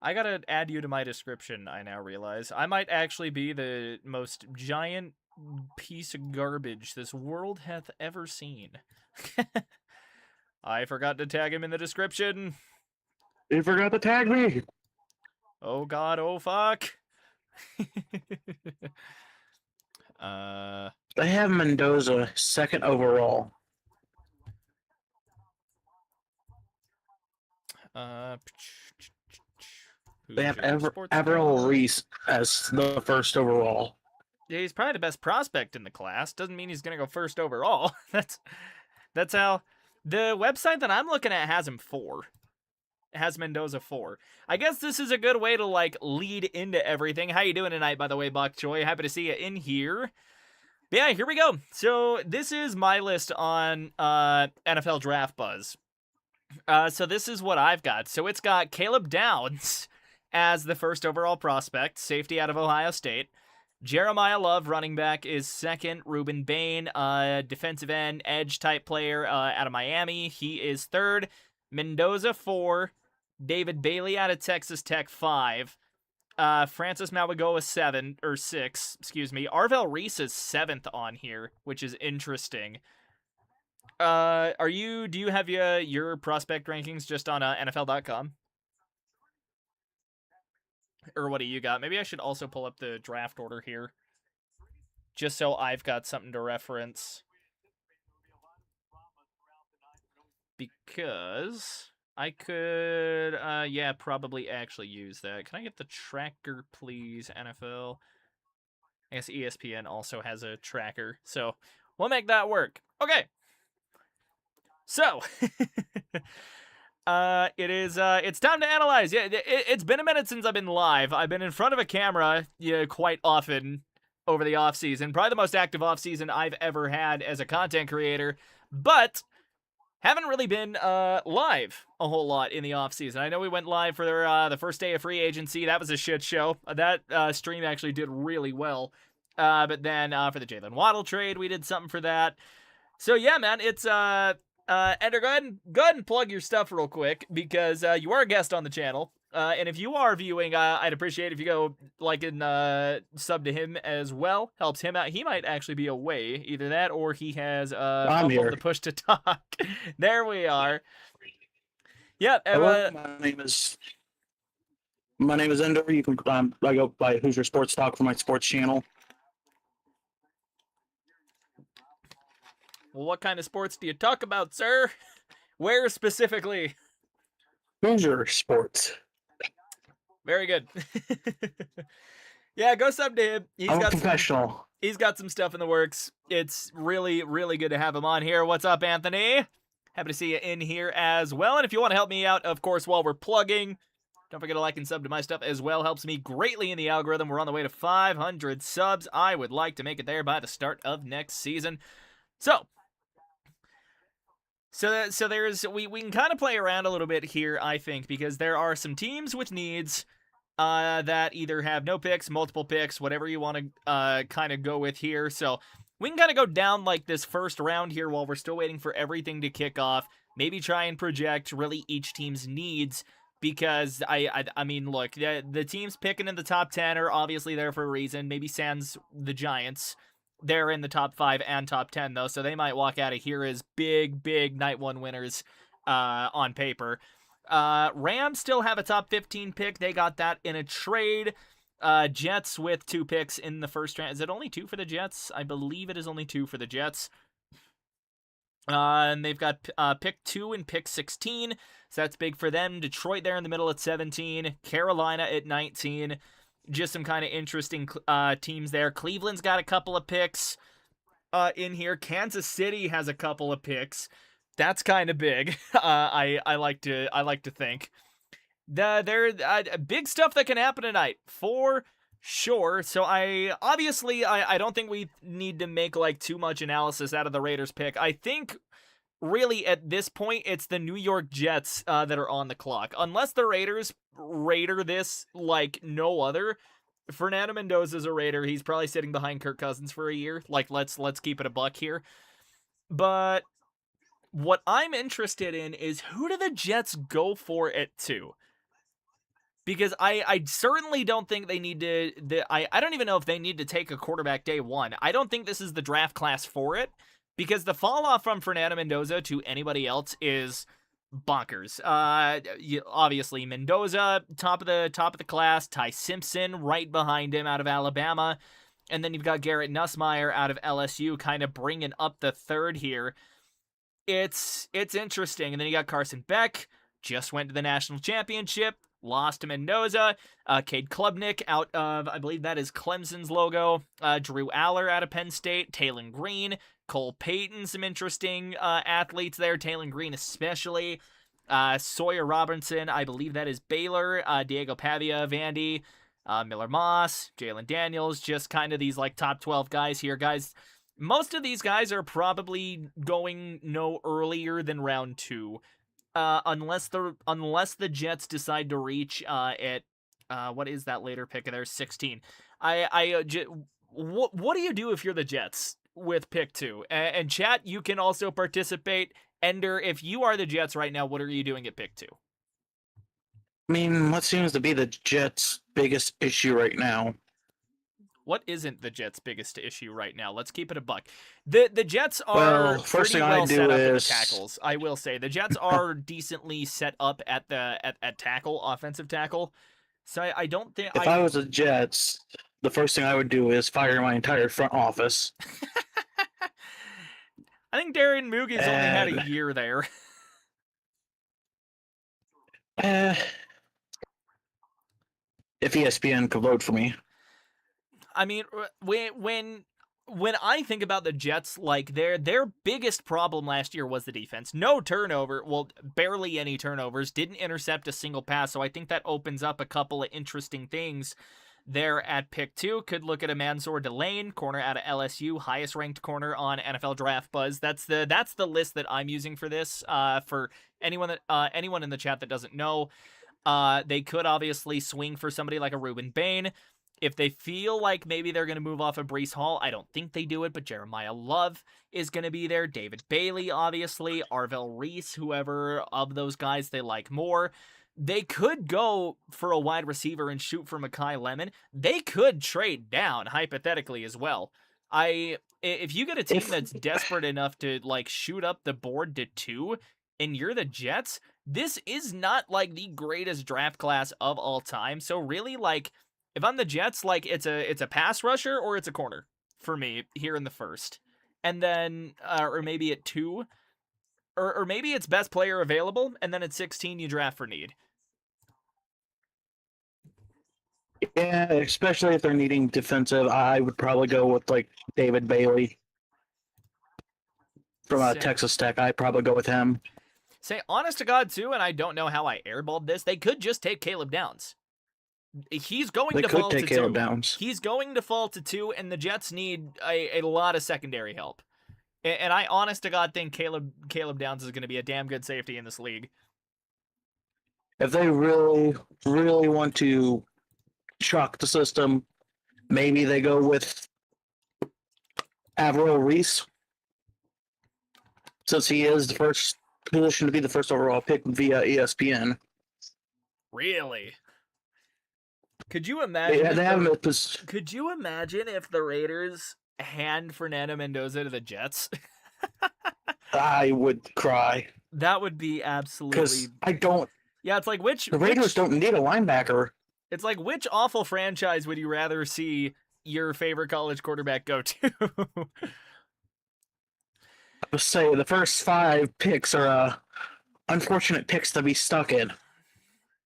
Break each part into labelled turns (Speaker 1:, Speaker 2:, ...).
Speaker 1: I gotta add you to my description, I now realize. I might actually be the most giant piece of garbage this world hath ever seen. I forgot to tag him in the description.
Speaker 2: You forgot to tag me.
Speaker 1: Oh god, oh fuck.
Speaker 2: They have Mendoza second overall. They have Avril Reese as the first overall.
Speaker 1: Yeah, he's probably the best prospect in the class. Doesn't mean he's gonna go first overall. That's how the website that I'm looking at has him 4. It has Mendoza 4. I guess this is a good way to like lead into everything. How you doing tonight, by the way, Bok Choi? Happy to see you in here. But yeah, here we go. So this is my list on NFL Draft Buzz. So this is what I've got. So it's got Caleb Downs as the first overall prospect, safety out of Ohio State. Jeremiah Love, running back, is second. Ruben Bain, defensive end, edge type player out of Miami. He is third. Mendoza 4. David Bailey out of Texas Tech 5. Francis Mauigoa 6. Excuse me. Arvell Reese is 7th on here, which is interesting. Do you have your prospect rankings just on NFL.com? Or what do you got? Maybe I should also pull up the draft order here, just so I've got something to reference. Because I could, yeah, probably actually use that. Can I get the tracker, please, NFL? I guess ESPN also has a tracker, so we'll make that work. Okay. So, it's time to analyze. Yeah, it's been a minute since I've been live. I've been in front of a camera, quite often over the offseason. Probably the most active offseason I've ever had as a content creator, but haven't really been live a whole lot in the offseason. I know we went live for the first day of free agency. That was a shit show. That stream actually did really well. But then for the Jalen Waddle trade, we did something for that. So yeah, man, it's Ender, go ahead and plug your stuff real quick, because you are a guest on the channel. And if you are viewing, I'd appreciate if you go like and sub to him as well. Helps him out. He might actually be away. Either that or he has
Speaker 2: I'm here.
Speaker 1: the push to talk. There we are. Yep.
Speaker 2: Hello, my name is Ender. You can I go by Hoosier Sports Talk for my sports channel.
Speaker 1: Well, what kind of sports do you talk about, sir? Where specifically?
Speaker 2: Hoosier Sports.
Speaker 1: Very good. Yeah, go sub to him.
Speaker 2: I'm a professional.
Speaker 1: He's got some stuff in the works. It's really, really good to have him on here. What's up, Anthony? Happy to see you in here as well. And if you want to help me out, of course, while we're plugging, don't forget to like and sub to my stuff as well. Helps me greatly in the algorithm. We're on the way to 500 subs. I would like to make it there by the start of next season. So there's we can kind of play around a little bit here, I think, because there are some teams with needs that either have no picks, multiple picks, whatever you want to kind of go with here. So we can kind of go down like this first round here while we're still waiting for everything to kick off. Maybe try and project really each team's needs, because I mean, look, the teams picking in the top 10 are obviously there for a reason. Maybe sans the Giants. They're in the top 5 and top 10, though, so they might walk out of here as big night one winners on paper. Rams still have a top 15 pick. They got that in a trade. Jets with 2 picks in the first round. Is it only 2 for the Jets? I believe it is only 2 for the Jets. And they've got pick 2 and pick 16, so that's big for them. Detroit there in the middle at 17. Carolina at 19. Just some kind of interesting teams there. Cleveland's got a couple of picks in here. Kansas City has a couple of picks. That's kind of big. I like to think. There big stuff that can happen tonight for sure. So I don't think we need to make like too much analysis out of the Raiders pick. I think really at this point it's the New York Jets that are on the clock. Unless the Raiders Raider this like no other. Fernando Mendoza's a Raider. He's probably sitting behind Kirk Cousins for a year. Like let's keep it a buck here. But what I'm interested in is who do the Jets go for at 2? Because I certainly don't think they need to. I don't even know if they need to take a quarterback day one. I don't think this is the draft class for it, because the fall off from Fernando Mendoza to anybody else is bonkers. Obviously Mendoza top of the class. Ty Simpson right behind him out of Alabama, and then you've got Garrett Nussmeier out of LSU, kind of bringing up the third here. It's interesting, and then you got Carson Beck, just went to the national championship. Lost to Mendoza. Cade Klubnik out of, I believe that is Clemson's logo. Drew Aller out of Penn State. Taylon Green. Cole Payton, some interesting athletes there. Taylon Green especially. Sawyer Robinson, I believe that is Baylor. Diego Pavia, Vandy. Miller Moss. Jalen Daniels. Just kind of these like top 12 guys here. Guys, most of these guys are probably going no earlier than round 2. Unless the Jets decide to reach at what is that later pick of theirs, 16. What do you do if you're the Jets with pick 2? And chat, you can also participate. Ender, if you are the Jets right now, what are you doing at pick 2?
Speaker 2: I mean, what seems to be the Jets' biggest issue right now?
Speaker 1: What isn't the Jets' biggest issue right now? Let's keep it a buck. The Jets are pretty well set up at tackles. I will say the Jets are decently set up at tackle, offensive tackle. So I don't think
Speaker 2: if I was the Jets, the first thing I would do is fire my entire front office.
Speaker 1: I think Darren Muge's only had a year there.
Speaker 2: If ESPN could vote for me.
Speaker 1: I mean, when I think about the Jets, like their biggest problem last year was the defense. No turnover, well, barely any turnovers. Didn't intercept a single pass, so I think that opens up a couple of interesting things there at pick 2. Could look at a Mansour Delane, corner out of LSU, highest ranked corner on NFL Draft Buzz. That's the list that I'm using for this. For anyone in the chat that doesn't know, they could obviously swing for somebody like a Ruben Bain. If they feel like maybe they're going to move off of Breece Hall, I don't think they do it, but Jeremiah Love is going to be there. David Bailey, obviously. Arvell Reese, whoever of those guys they like more. They could go for a wide receiver and shoot for Mekhi Lemon. They could trade down, hypothetically, as well. If you get a team that's desperate enough to like shoot up the board to 2, and you're the Jets, this is not like the greatest draft class of all time. So really, like, if I'm the Jets, like it's a pass rusher or it's a corner for me here in the first, and then or maybe at 2, or maybe it's best player available, and then at 16 you draft for need.
Speaker 2: Yeah, especially if they're needing defensive, I would probably go with like David Bailey from Texas Tech. I'd probably go with him.
Speaker 1: Say honest to God too, and I don't know how I airballed this. They could just take Caleb Downs. He's going to fall to 2. He's going to fall to 2, and the Jets need a lot of secondary help. And I, honest to God, think Caleb Downs is going to be a damn good safety in this league.
Speaker 2: If they really, really want to shock the system, maybe they go with Arvell Reese, since he is the first position to be the first overall pick via ESPN.
Speaker 1: Really? Could you imagine? Could you imagine if the Raiders hand Fernando Mendoza to the Jets?
Speaker 2: I would cry.
Speaker 1: That would be absolutely.
Speaker 2: Because I don't.
Speaker 1: Yeah, it's like
Speaker 2: the Raiders don't need a linebacker.
Speaker 1: It's like, which awful franchise would you rather see your favorite college quarterback go to?
Speaker 2: I would say the first 5 picks are unfortunate picks to be stuck in.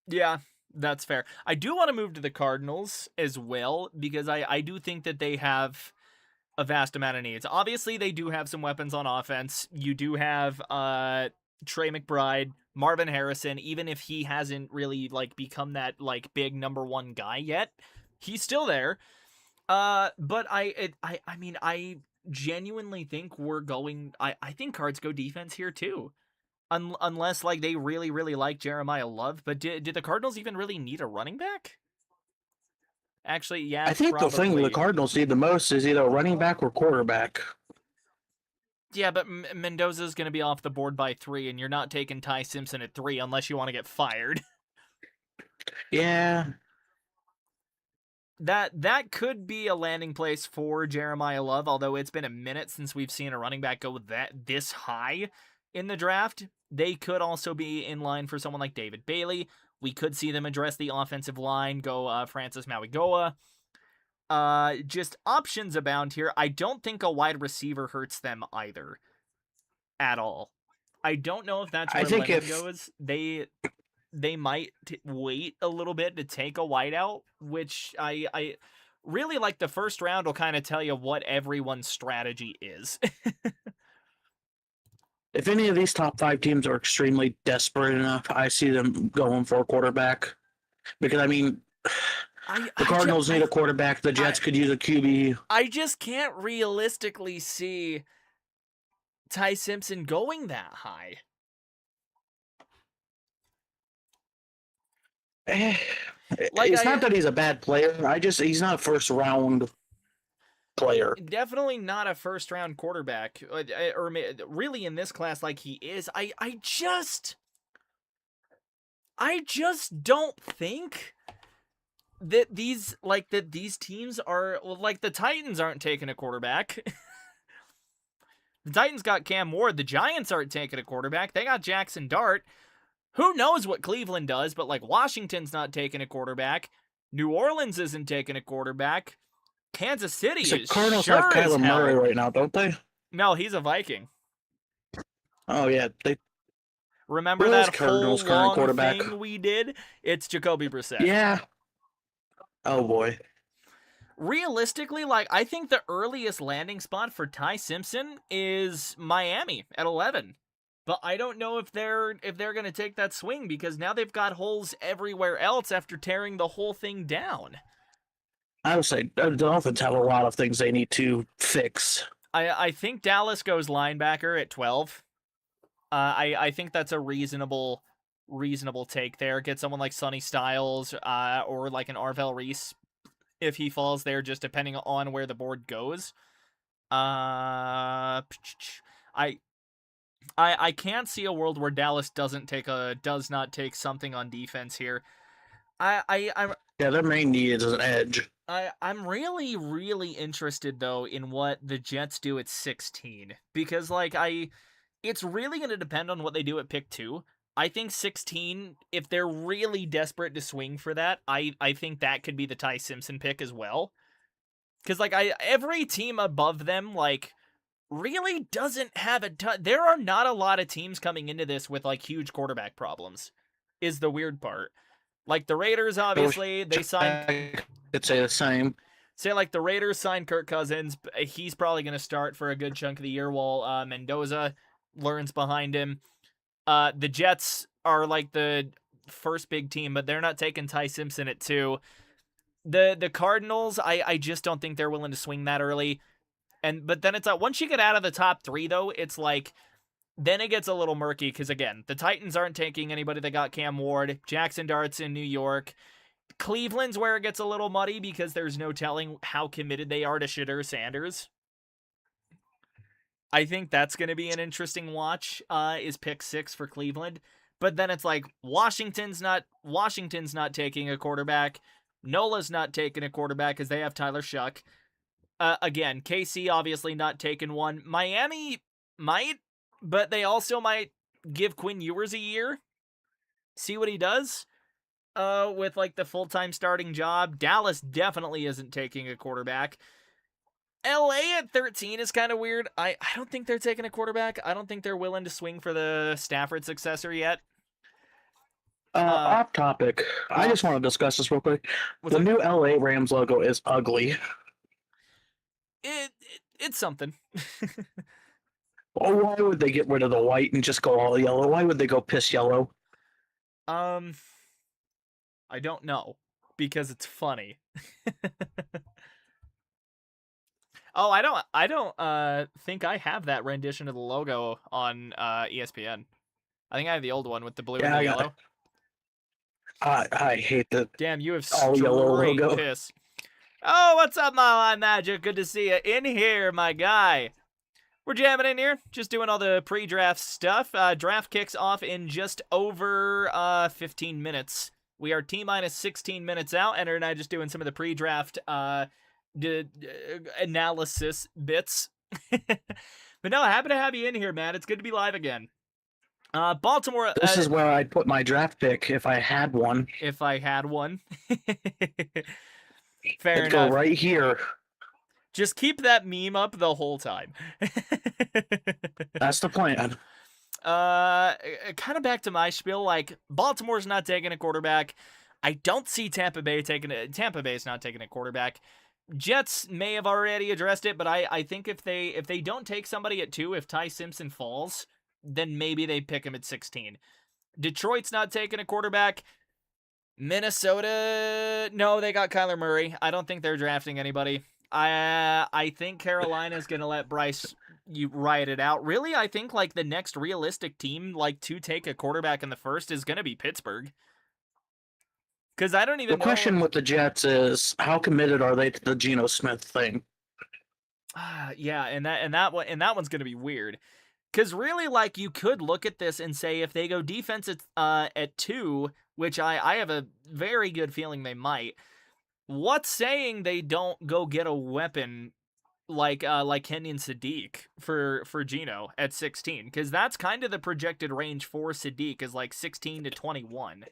Speaker 1: Yeah. That's fair. I do want to move to the Cardinals as well, because I do think that they have a vast amount of needs. Obviously, they do have some weapons on offense. You do have Trey McBride, Marvin Harrison, even if he hasn't really like become that like big number 1 guy yet, he's still there. But I mean, I genuinely think I think Cards go defense here too. Unless like they really, really like Jeremiah Love. But did the Cardinals even really need a running back? Actually, yeah,
Speaker 2: I think the thing the Cardinals need the most is either a running back or quarterback.
Speaker 1: Yeah, but Mendoza's going to be off the board by 3, and you're not taking Ty Simpson at 3 unless you want to get fired.
Speaker 2: Yeah.
Speaker 1: That could be a landing place for Jeremiah Love, although it's been a minute since we've seen a running back go this high in the draft. They could also be in line for someone like David Bailey. We could see them address the offensive line, go Francis Mauigoa. Just options abound here. I don't think a wide receiver hurts them either at all. I don't know if that's
Speaker 2: I
Speaker 1: where
Speaker 2: think
Speaker 1: Lemon
Speaker 2: if
Speaker 1: goes. They might wait a little bit to take a wideout, which I really like. The first round will kind of tell you what everyone's strategy is.
Speaker 2: if any of these top 5 teams are extremely desperate enough, I see them going for a quarterback. Because I mean, the Cardinals need a quarterback. The Jets could use a QB.
Speaker 1: I just can't realistically see Ty Simpson going that high.
Speaker 2: It's not that he's a bad player. He's not a first round player.
Speaker 1: Definitely not a first round quarterback, or really in this class like he is. I just don't think that these teams are like the Titans aren't taking a quarterback. The Titans got Cam Ward. The Giants aren't taking a quarterback. They got Jackson Dart. Who knows what Cleveland does, but like Washington's not taking a quarterback. New Orleans isn't taking a quarterback. Kansas City is
Speaker 2: Cardinals
Speaker 1: sure
Speaker 2: have Kyler Murray right now, don't they?
Speaker 1: No, he's a Viking.
Speaker 2: Oh yeah,
Speaker 1: remember that Cardinals whole long quarterback thing we did? It's Jacoby Brissett.
Speaker 2: Yeah. Oh boy.
Speaker 1: Realistically, like I think the earliest landing spot for Ty Simpson is Miami at 11. But I don't know if they're going to take that swing because now they've got holes everywhere else after tearing the whole thing down.
Speaker 2: I would say the Dolphins have a lot of things they need to fix.
Speaker 1: I think Dallas goes linebacker at 12. I think that's a reasonable take there. Get someone like Sonny Styles or like an Arvell Reese if he falls there, just depending on where the board goes. I can't see a world where Dallas does not take something on defense here. I'm
Speaker 2: their main need is an edge.
Speaker 1: I'm really, really interested though in what the Jets do at 16 because it's really going to depend on what they do at pick 2. I think 16, if they're really desperate to swing for that, I think that could be the Ty Simpson pick as well. Because every team above them really doesn't have a ton. There are not a lot of teams coming into this with huge quarterback problems. Is the weird part. Like the Raiders, obviously they signed.
Speaker 2: I could say the same.
Speaker 1: Say the Raiders signed Kirk Cousins. He's probably going to start for a good chunk of the year while Mendoza learns behind him. The Jets are the first big team, but they're not taking Ty Simpson at 2. The Cardinals, I just don't think they're willing to swing that early. But then it's once you get out of the top 3 though, it's then it gets a little murky because again, the Titans aren't taking anybody that got Cam Ward. Jackson Dart's in New York. Cleveland's where it gets a little muddy because there's no telling how committed they are to Shadur Sanders. I think that's going to be an interesting watch, is pick 6 for Cleveland. But then it's Washington's not taking a quarterback. NOLA's not taking a quarterback because they have Tyler Shuck. Again, KC obviously not taking one. Miami might, but they also might give Quinn Ewers a year. See what he does with the full-time starting job. Dallas definitely isn't taking a quarterback. LA at 13 is kind of weird. I don't think they're taking a quarterback. I don't think they're willing to swing for the Stafford successor yet.
Speaker 2: Off topic. I just want to discuss this real quick. The new LA Rams logo is ugly.
Speaker 1: It's something.
Speaker 2: Well, why would they get rid of the white and just go all yellow? Why would they go piss yellow?
Speaker 1: I don't know. Because it's funny. Oh, I don't think I have that rendition of the logo on ESPN. I think I have the old one with the blue and the yellow.
Speaker 2: I hate the
Speaker 1: damn, you have
Speaker 2: all yellow logo.
Speaker 1: Piss. Oh, what's up, my line magic? Good to see you in here, my guy. We're jamming in here, just doing all the pre-draft stuff. Draft kicks off in just over 15 minutes We are T-minus 16 minutes out. Enter and I just doing some of the pre-draft analysis bits. But no, happy to have you in here, man. It's good to be live again. Baltimore.
Speaker 2: This is where I'd put my draft pick if I had one.
Speaker 1: If I had one. Fair
Speaker 2: It'd
Speaker 1: enough.
Speaker 2: go right here.
Speaker 1: Just keep that meme up the whole time.
Speaker 2: That's the plan.
Speaker 1: Kind of back to my spiel. Like, Baltimore's not taking a quarterback. I don't see Tampa Bay's not taking a quarterback. Jets may have already addressed it, but I think if they don't take somebody at 2, if Ty Simpson falls, then maybe they pick him at 16. Detroit's not taking a quarterback. Minnesota, no, they got Kyler Murray. I don't think they're drafting anybody. I think Carolina's gonna let Bryce ride it out. Really, I think like the next realistic team like to take a quarterback in the first is gonna be Pittsburgh. Because I don't even know.
Speaker 2: The question with the Jets is how committed are they to the Geno Smith thing?
Speaker 1: Yeah, and that one's gonna be weird. Because really, like, you could look at this and say if they go defense at 2, which I have a very good feeling they might. What's saying they don't go get a weapon like Kenyon Sadiq for Geno at 16? Because that's kind of the projected range for Sadiq is like 16 to 21.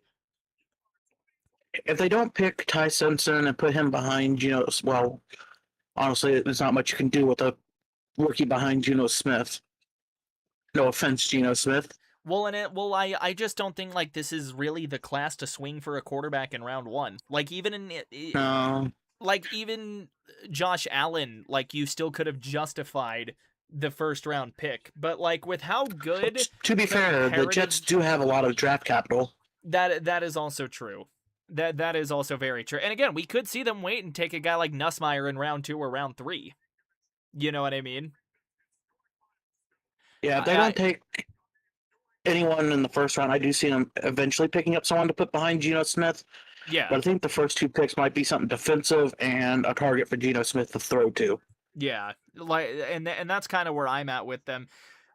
Speaker 2: If they don't pick Ty Simpson and put him behind Geno, well, honestly, there's not much you can do with a rookie behind Geno Smith. No offense, Geno Smith.
Speaker 1: Well, I just don't think like this is really the class to swing for a quarterback in round 1. Like even even Josh Allen, like you still could have justified the first round pick, but like with how good.
Speaker 2: To be fair, the Jets do have a lot of draft capital.
Speaker 1: That is also true. That is also very true. And again, we could see them wait and take a guy like Nussmeier in round 2 or round 3. You know what I mean?
Speaker 2: Yeah, if they don't take anyone in the first round, I do see them eventually picking up someone to put behind Geno Smith.
Speaker 1: Yeah.
Speaker 2: But I think the first 2 picks might be something defensive and a target for Geno Smith to throw to.
Speaker 1: Yeah. Like and that's kind of where I'm at with them.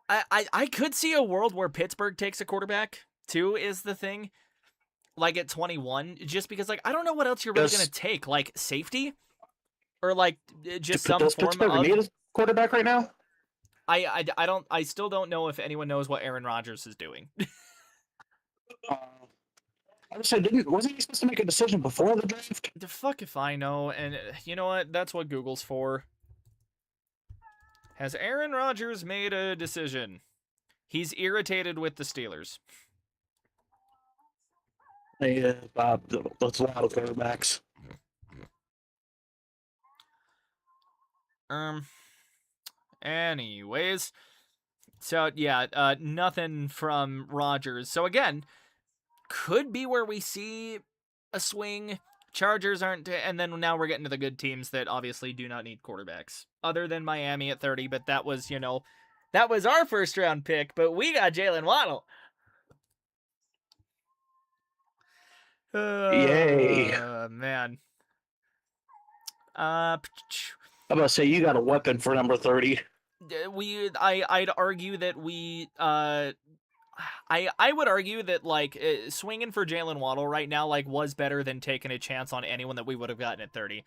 Speaker 1: I could see a world where Pittsburgh takes a quarterback too, is the thing. Like at 21, just because like I don't know what else you're really gonna take, like safety, or like just some
Speaker 2: does
Speaker 1: form
Speaker 2: Pittsburgh
Speaker 1: of.
Speaker 2: need a quarterback right now?
Speaker 1: I still don't know if anyone knows what Aaron Rodgers is doing.
Speaker 2: I would say wasn't he supposed to make a decision before the draft?
Speaker 1: The fuck if I know, and you know what? That's what Google's for. Has Aaron Rodgers made a decision? He's irritated with the Steelers.
Speaker 2: Yeah, that's a lot of quarterbacks.
Speaker 1: Anyways, so yeah, nothing from Rodgers. So again, could be where we see a swing. Chargers aren't, and then now we're getting to the good teams that obviously do not need quarterbacks, other than Miami at 30. But that was, that was our first round pick. But we got Jalen Waddle.
Speaker 2: Yay!
Speaker 1: Man.
Speaker 2: I'm about to say you got a weapon for number 30.
Speaker 1: I'd argue that I would argue that like swinging for Jalen Waddle right now like was better than taking a chance on anyone that we would have gotten at 30.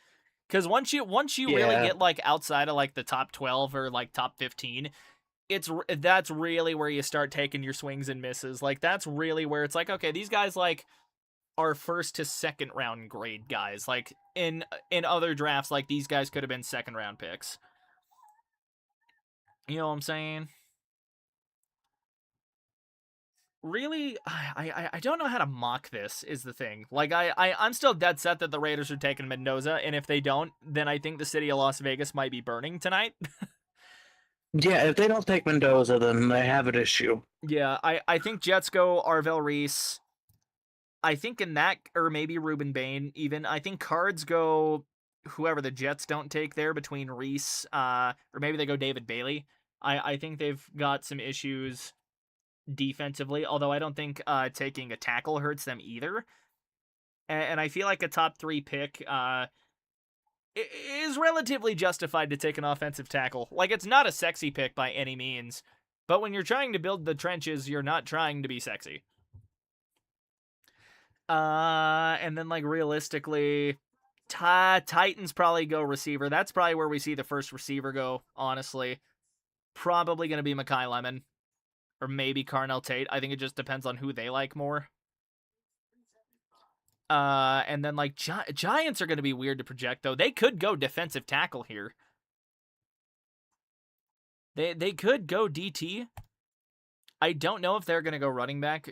Speaker 1: Because once you really get like outside of like the top 12 or like top 15, that's really where you start taking your swings and misses. Like that's really where it's like, okay, these guys like are first to second round grade guys. Like in other drafts, like these guys could have been second round picks. You know what I'm saying? Really, I don't know how to mock this is the thing. Like I'm still dead set that the Raiders are taking Mendoza, and if they don't, then I think the city of Las Vegas might be burning tonight.
Speaker 2: Yeah, if they don't take Mendoza, then they have an issue.
Speaker 1: Yeah, I think Jets go Arvell Reese. I think in that, or maybe Ruben Bain even. I think Cards go whoever the Jets don't take there between Reese, or maybe they go David Bailey. I think they've got some issues defensively, although I don't think taking a tackle hurts them either. And I feel like a top 3 pick is relatively justified to take an offensive tackle. Like, it's not a sexy pick by any means, but when you're trying to build the trenches, you're not trying to be sexy. And then, like, realistically, Titans probably go receiver. That's probably where we see the first receiver go, honestly. Probably going to be Mekhi Lemon. Or maybe Carnell Tate. I think it just depends on who they like more. And then, like, Giants are going to be weird to project, though. They could go defensive tackle here. They could go DT. I don't know if they're going to go running back,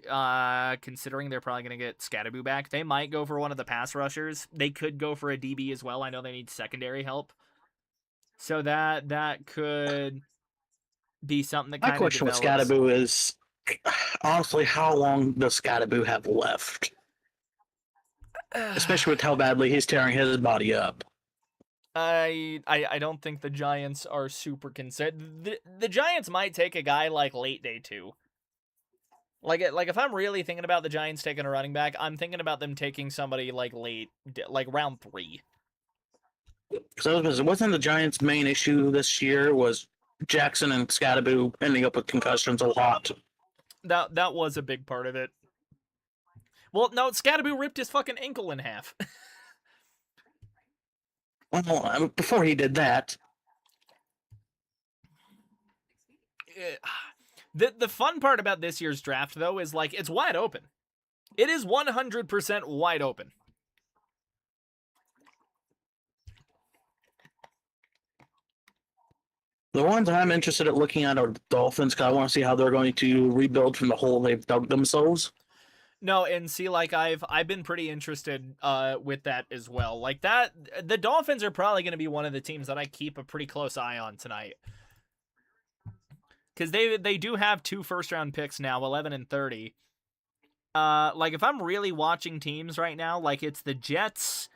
Speaker 1: considering they're probably going to get Scatterboo back. They might go for one of the pass rushers. They could go for a DB as well. I know they need secondary help. So that could be something that kind of
Speaker 2: develops. My question with Scatterboo is, honestly, how long does Scatterboo have left? Especially with how badly he's tearing his body up.
Speaker 1: I don't think the Giants are super concerned. The Giants might take a guy like late day 2. Like if I'm really thinking about the Giants taking a running back, I'm thinking about them taking somebody like late, like round 3.
Speaker 2: So wasn't the Giants' main issue this year was Jackson and Scatterboo ending up with concussions a lot?
Speaker 1: That was a big part of it. Well, no, Scatterboo ripped his fucking ankle in half.
Speaker 2: Well, before he did that.
Speaker 1: The fun part about this year's draft, though, is, like, it's wide open. It is 100% wide open.
Speaker 2: The ones I'm interested in looking at are the Dolphins, because I want to see how they're going to rebuild from the hole they've dug themselves.
Speaker 1: No, and see, like, I've been pretty interested with that as well. Like, that, the Dolphins are probably going to be one of the teams that I keep a pretty close eye on tonight. Because they do have 2 first-round picks now, 11 and 30. Like, if I'm really watching teams right now, like, it's the Jets,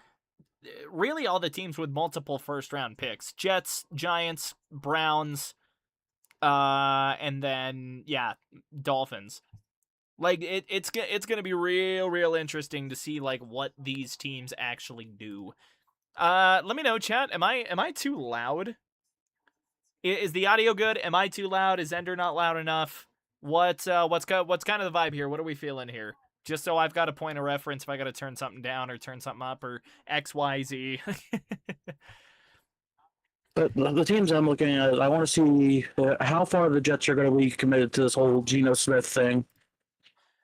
Speaker 1: really all the teams with multiple first-round picks. Jets, Giants, Browns, and then, yeah, Dolphins. Like, it's going to be real interesting to see, like, what these teams actually do. Let me know, chat. Am I too loud? Is the audio good? Am I too loud? Is Ender not loud enough? What's kind of the vibe here? What are we feeling here? Just so I've got a point of reference if I got to turn something down or turn something up or X, Y, Z.
Speaker 2: But the teams I'm looking at, I want to see how far the Jets are going to be committed to this whole Geno Smith thing.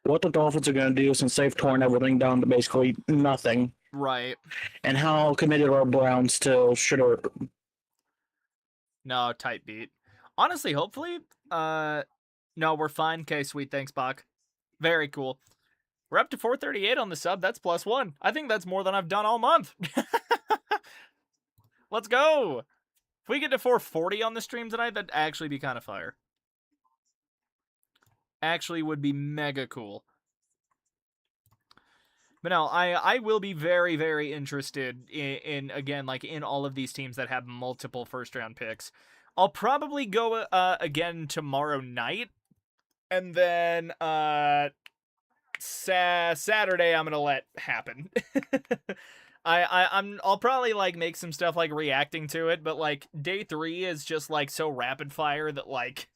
Speaker 2: What the Dolphins are going to do since they've torn everything down to basically nothing.
Speaker 1: Right.
Speaker 2: And how committed are Browns to Shedder?
Speaker 1: No, tight beat. Honestly, hopefully, no, we're fine. Okay, sweet. Thanks, Bach. Very cool. We're up to 438 on the sub. That's +1. I think that's more than I've done all month. Let's go. If we get to 440 on the stream tonight, that'd actually be kind of fire. Actually would be mega cool. But no, I will be very interested in again, like, in all of these teams that have multiple first-round picks. I'll probably go again tomorrow night. And then Saturday I'm going to let happen. I'll probably, like, make some stuff, like, reacting to it. But, like, day 3 is just, like, so rapid fire that, like,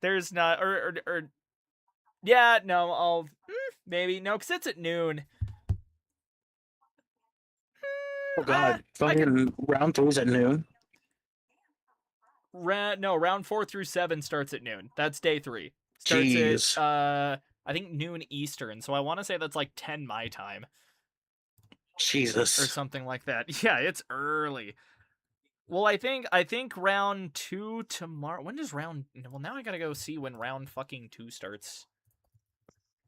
Speaker 1: there's not, or yeah, no, I'll, maybe, no, because it's at noon.
Speaker 2: Oh, God. Fucking round 3 is at noon?
Speaker 1: No, round 4 through 7 starts at noon. That's day 3.
Speaker 2: Starts
Speaker 1: at, I think noon Eastern, so I want to say that's, like, 10 my time.
Speaker 2: Jesus.
Speaker 1: Or something like that. Yeah, it's early. Well, I think round 2 tomorrow. When does round... Well, now I gotta go see when round fucking 2 starts.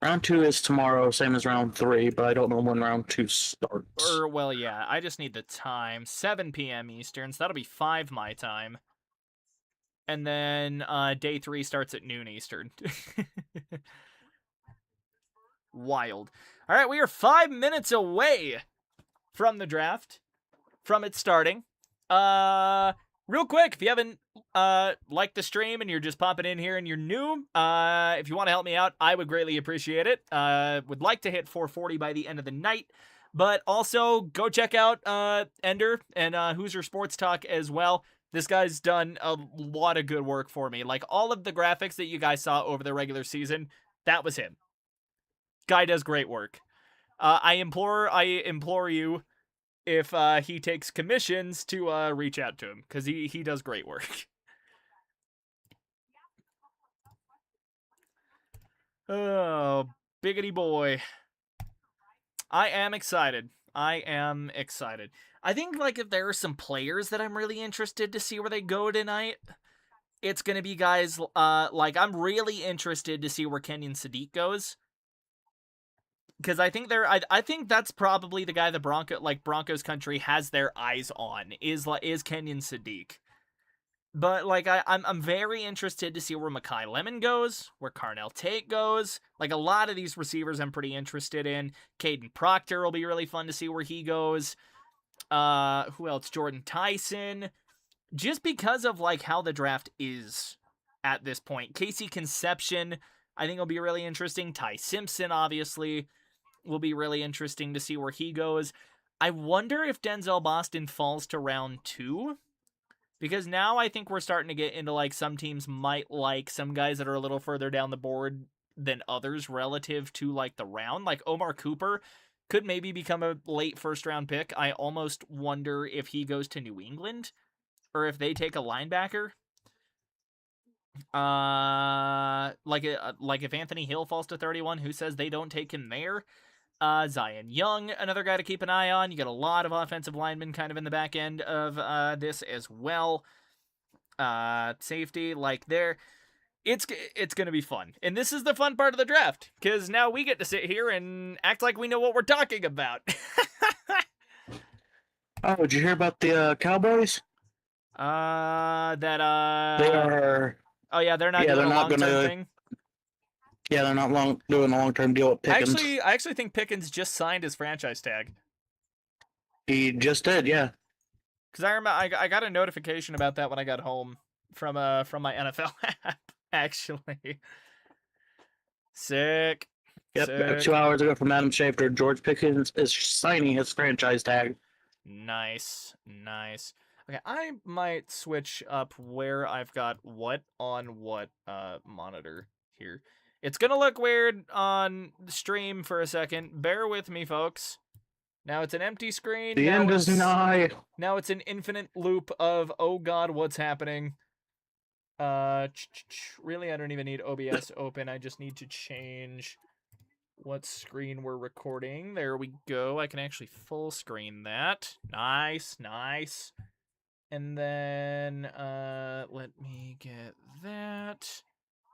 Speaker 2: Round 2 is tomorrow, same as round 3, but I don't know when round 2 starts.
Speaker 1: Well, yeah, I just need the time. 7 p.m. Eastern, so that'll be 5 my time. And then day 3 starts at noon Eastern. Wild. All right, we are 5 minutes away from the draft, from it starting. Real quick, if you haven't liked the stream and you're just popping in here and you're new, if you want to help me out, I would greatly appreciate it. Would like to hit 440 by the end of the night, but also go check out Ender and Hoosier Sports Talk as well. This guy's done a lot of good work for me. Like, all of the graphics that you guys saw over the regular season, that was him. Guy does great work. I implore you, if he takes commissions, to reach out to him, because he does great work. Oh, biggity boy. I am excited. I think, like, if there are some players that I'm really interested to see where they go tonight, it's gonna be guys, like, I'm really interested to see where Kenyon Sadiq goes. Because I think I think that's probably the guy the Broncos country has their eyes on, is Kenyon Sadiq. But, like, I'm very interested to see where Mekhi Lemon goes, where Carnell Tate goes. Like, a lot of these receivers I'm pretty interested in. Caden Proctor will be really fun to see where he goes. Who else? Jordan Tyson. Just because of, like, how the draft is at this point. Casey Conception, I think will be really interesting. Ty Simpson, obviously, will be really interesting to see where he goes. I wonder if Denzel Boston falls to round 2. Because now I think we're starting to get into, like, some teams might like some guys that are a little further down the board than others relative to, like, the round. Like, Omar Cooper could maybe become a late first-round pick. I almost wonder if he goes to New England, or if they take a linebacker. Like if Anthony Hill falls to 31, who says they don't take him there? Zion Young, another guy to keep an eye on. You get a lot of offensive linemen kind of in the back end of this as well. Safety, like, it's going to be fun. And this is the fun part of the draft, because now we get to sit here and act like we know what we're talking about.
Speaker 2: Oh, did you hear about the Cowboys?
Speaker 1: They
Speaker 2: are.
Speaker 1: Oh yeah, they're not
Speaker 2: Yeah,
Speaker 1: doing
Speaker 2: they're
Speaker 1: a
Speaker 2: not
Speaker 1: long-term
Speaker 2: gonna.
Speaker 1: thing.
Speaker 2: Yeah, they're not doing a long-term deal with Pickens.
Speaker 1: I actually think Pickens just signed his franchise tag.
Speaker 2: He just did, yeah.
Speaker 1: Because I remember I got a notification about that when I got home from my NFL app. Actually, sick.
Speaker 2: Yep,
Speaker 1: Sick.
Speaker 2: 2 hours ago from Adam Schefter, George Pickens is signing his franchise tag.
Speaker 1: Nice. Okay, I might switch up where I've got what on what monitor here. It's gonna look weird on the stream for a second. Bear with me, folks. Now it's an empty screen.
Speaker 2: The end is nigh.
Speaker 1: Now it's an infinite loop of, oh god, what's happening? Really, I don't even need OBS open. I just need to change what screen we're recording. There we go. I can actually full screen that. Nice. And then, let me get that.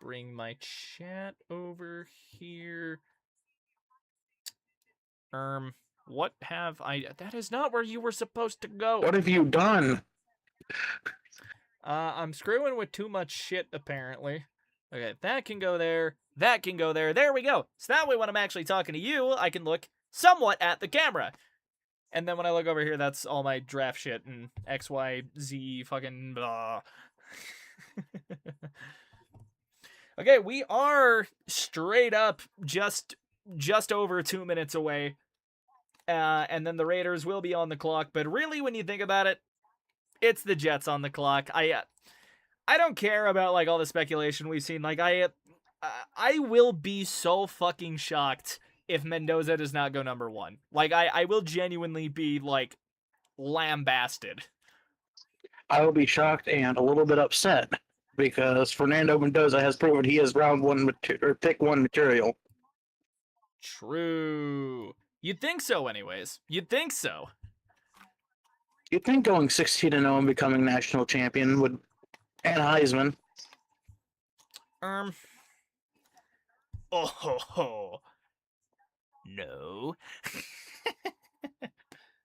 Speaker 1: Bring my chat over here. What have I... That is not where you were supposed to go.
Speaker 2: What have you done?
Speaker 1: I'm screwing with too much shit, apparently. Okay, that can go there. That can go there. There we go. So that way when I'm actually talking to you, I can look somewhat at the camera. And then when I look over here, that's all my draft shit and X, Y, Z fucking blah. Okay, we are straight up just over 2 minutes away. And then the Raiders will be on the clock. But really, when you think about it, it's the Jets on the clock. I don't care about, like, all the speculation we've seen. Like, I will be so fucking shocked if Mendoza does not go number 1. Like, I will genuinely be, like, lambasted.
Speaker 2: I will be shocked and a little bit upset because Fernando Mendoza has proven he is round 1 or pick 1 material.
Speaker 1: True. You'd think so, anyways. You'd think so.
Speaker 2: You'd think going 16-0 and becoming national champion would, and Heisman.
Speaker 1: Oh. No.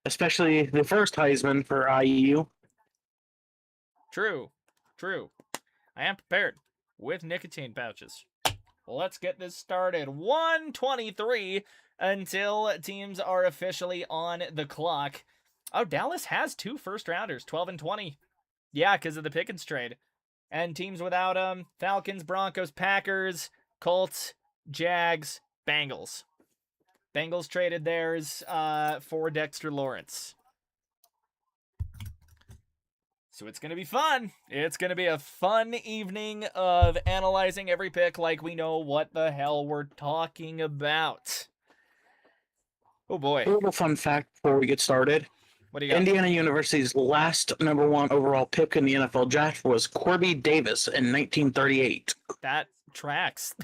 Speaker 2: Especially the first Heisman for IU.
Speaker 1: True. I am prepared with nicotine pouches. Let's get this started. 1:23 until teams are officially on the clock. Oh, Dallas has 2 first-rounders, 12 and 20. Yeah, because of the Pickens trade. And teams without them, Falcons, Broncos, Packers, Colts, Jags, Bengals. Bengals traded theirs for Dexter Lawrence. So it's going to be fun. It's going to be a fun evening of analyzing every pick like we know what the hell we're talking about. Oh boy.
Speaker 2: A little fun fact before we get started.
Speaker 1: What do you got?
Speaker 2: Indiana University's last number 1 overall pick in the NFL draft was Corby Davis in 1938.
Speaker 1: That tracks.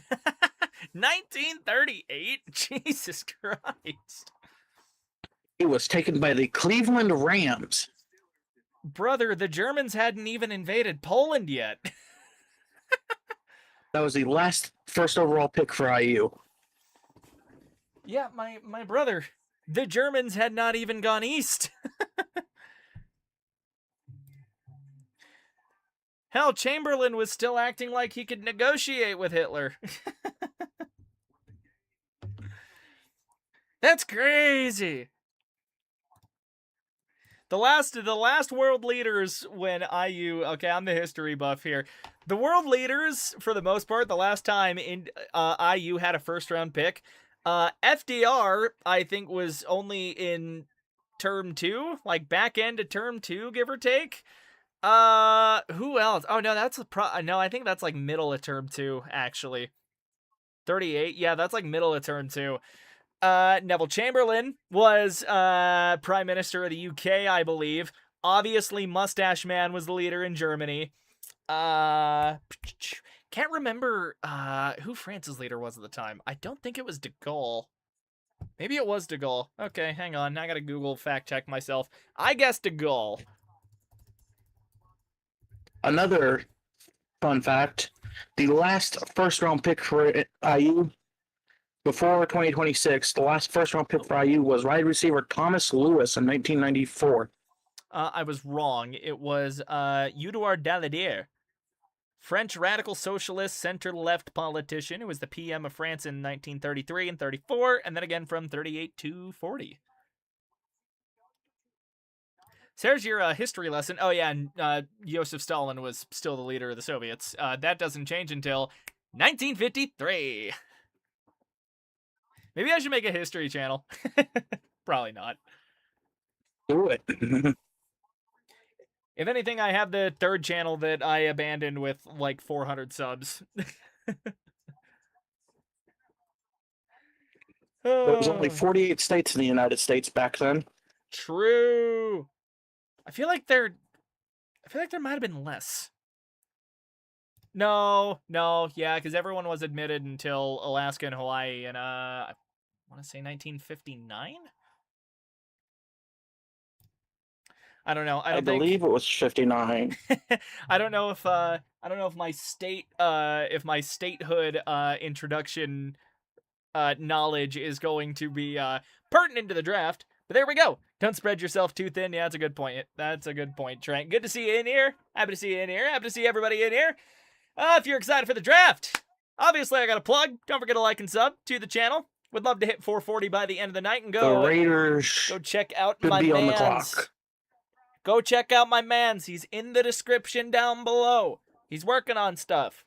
Speaker 1: 1938? Jesus Christ.
Speaker 2: He was taken by the Cleveland Rams.
Speaker 1: Brother, the Germans hadn't even invaded Poland yet.
Speaker 2: That was the last first overall pick for IU.
Speaker 1: Yeah, my brother. The Germans had not even gone east. Hell, Chamberlain was still acting like he could negotiate with Hitler. That's crazy. The last world leaders when IU, okay, I'm the history buff here. The world leaders, for the most part, the last time in IU had a first round pick, FDR, I think, was only in term 2, like back end of term 2, give or take. Who else? Oh no, no, I think that's like middle of term 2, actually. 38, yeah, that's like middle of term 2. Neville Chamberlain was Prime Minister of the UK, I believe. Obviously, Mustache Man was the leader in Germany. Can't remember who France's leader was at the time. I don't think it was de Gaulle. Maybe it was de Gaulle. Okay, hang on. I gotta Google fact check myself. I guess de Gaulle.
Speaker 2: Another fun fact, the last first round pick for IU before 2026, the last first round pick for IU was wide receiver Thomas Lewis in 1994.
Speaker 1: I was wrong. It was Édouard Daladier, French radical socialist center-left politician who was the PM of France in 1933 and 34, and then again from 38 to 40. So there's your history lesson. Oh yeah, and Joseph Stalin was still the leader of the Soviets. That doesn't change until 1953. Maybe I should make a history channel. Probably not.
Speaker 2: Do it.
Speaker 1: If anything, I have the third channel that I abandoned with like 400 subs.
Speaker 2: There was only 48 states in the United States back then.
Speaker 1: True. I feel like there might have been less. No, yeah, because everyone was admitted until Alaska and Hawaii in I want to say 1959. I don't know. I
Speaker 2: believe it was 59.
Speaker 1: I don't know if my statehood introduction knowledge is going to be pertinent to the draft. But there we go. Don't spread yourself too thin. Yeah, that's a good point. That's a good point, Trent. Good to see you in here. Happy to see you in here. Happy to see everybody in here. If you're excited for the draft, obviously I got a plug. Don't forget to like and sub to the channel. Would love to hit 440 by the end of the night and go.
Speaker 2: The Raiders
Speaker 1: go check out
Speaker 2: could
Speaker 1: my
Speaker 2: be
Speaker 1: mans.
Speaker 2: on the clock.
Speaker 1: Go check out my mans. He's in the description down below. He's working on stuff,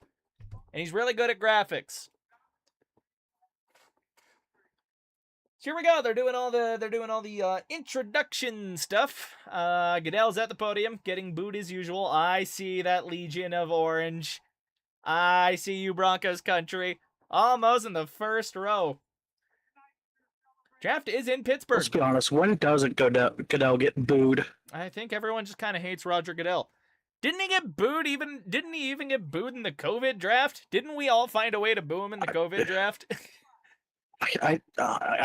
Speaker 1: and he's really good at graphics. Here we go. They're doing all the introduction stuff. Goodell's at the podium, getting booed as usual. I see that Legion of Orange. I see you, Broncos country. Almost in the first row. Draft is in Pittsburgh.
Speaker 2: Let's be honest. When doesn't Goodell get booed?
Speaker 1: I think everyone just kind of hates Roger Goodell. Didn't he get booed didn't he even get booed in the COVID draft? Didn't we all find a way to boo him in the COVID draft?
Speaker 2: I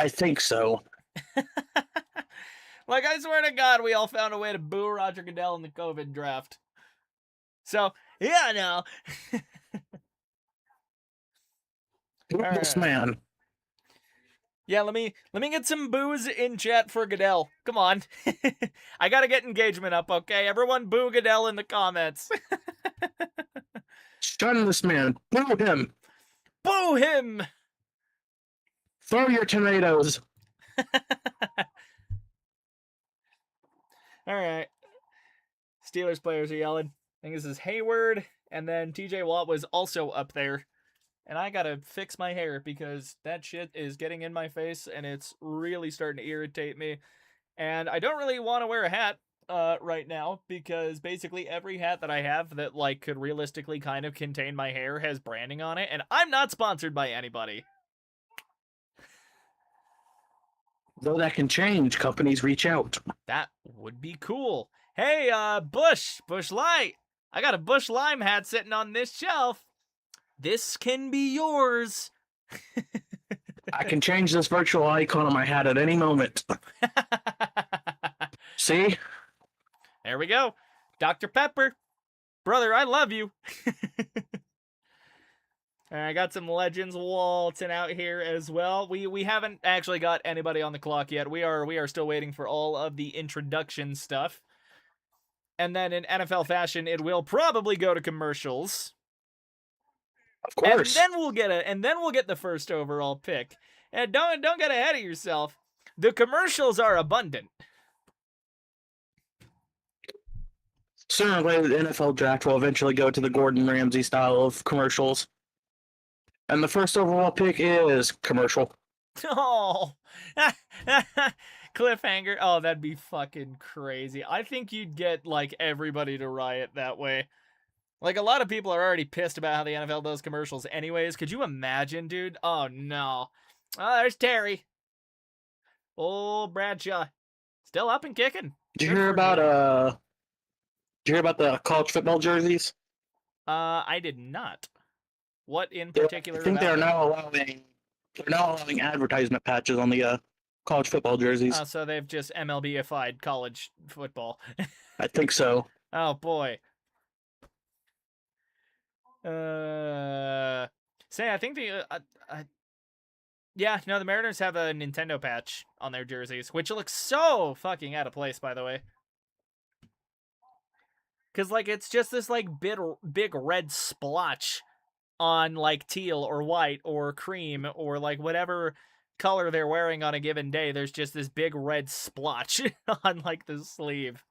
Speaker 2: think so.
Speaker 1: Like, I swear to God, we all found a way to boo Roger Goodell in the COVID draft. So, yeah, no.
Speaker 2: This man.
Speaker 1: Yeah, let me get some boos in chat for Goodell. Come on. I gotta get engagement up, okay? Everyone boo Goodell in the comments.
Speaker 2: Shun this man. Boo him.
Speaker 1: Boo him!
Speaker 2: Throw your tomatoes.
Speaker 1: All right. Steelers players are yelling. I think this is Hayward, and then TJ Watt was also up there. And I gotta fix my hair because that shit is getting in my face and it's really starting to irritate me. And I don't really want to wear a hat. right now, because basically every hat that I have that like could realistically kind of contain my hair has branding on it, and I'm not sponsored by anybody.
Speaker 2: Though that can change, companies reach out.
Speaker 1: That would be cool. Hey, Bush Light. I got a Bush Lime hat sitting on this shelf. This can be yours.
Speaker 2: I can change this virtual icon on my hat at any moment. See?
Speaker 1: There we go. Dr. Pepper. Brother, I love you. I got some legends waltzing out here as well. We haven't actually got anybody on the clock yet. We are still waiting for all of the introduction stuff. And then in NFL fashion, it will probably go to commercials.
Speaker 2: Of course.
Speaker 1: And then we'll get the first overall pick. And don't get ahead of yourself. The commercials are abundant.
Speaker 2: Sooner or later, the NFL draft will eventually go to the Gordon Ramsay style of commercials. And the first overall pick is commercial.
Speaker 1: Oh, cliffhanger. Oh, that'd be fucking crazy. I think you'd get like everybody to riot that way. Like, a lot of people are already pissed about how the NFL does commercials anyways. Could you imagine, dude? Oh, no. Oh, there's Terry. Oh, Bradshaw. Still up and kicking.
Speaker 2: Did you hear about the college football jerseys?
Speaker 1: I did not. What in particular?
Speaker 2: I think they're now allowing advertisement patches on the college football jerseys.
Speaker 1: So they've just MLB-ified college football.
Speaker 2: I think so.
Speaker 1: Oh, boy. Say, I think the the Mariners have a Nintendo patch on their jerseys, which looks so fucking out of place, by the way. Cause like it's just this like big red splotch on like teal or white or cream or like whatever color they're wearing on a given day. There's just this big red splotch on like the sleeve.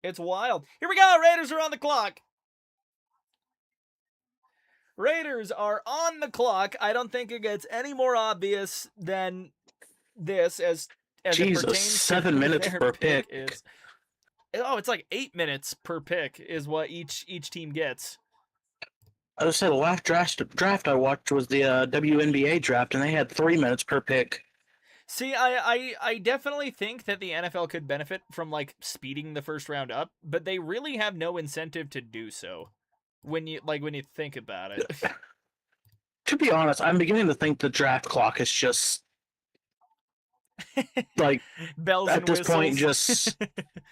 Speaker 1: It's wild. Here we go. Raiders are on the clock. Raiders are on the clock. I don't think it gets any more obvious than this as
Speaker 2: Jesus,
Speaker 1: it pertains
Speaker 2: 7
Speaker 1: to
Speaker 2: minutes
Speaker 1: their
Speaker 2: per
Speaker 1: pick.
Speaker 2: pick.
Speaker 1: It's like 8 minutes per pick is what each team gets.
Speaker 2: I would say the last draft I watched was the WNBA draft, and they had 3 minutes per pick.
Speaker 1: See, I definitely think that the NFL could benefit from like speeding the first round up, but they really have no incentive to do so. When you think about it.
Speaker 2: To be honest, I'm beginning to think the draft clock is just like
Speaker 1: bells
Speaker 2: at
Speaker 1: and
Speaker 2: this
Speaker 1: whistles.
Speaker 2: point just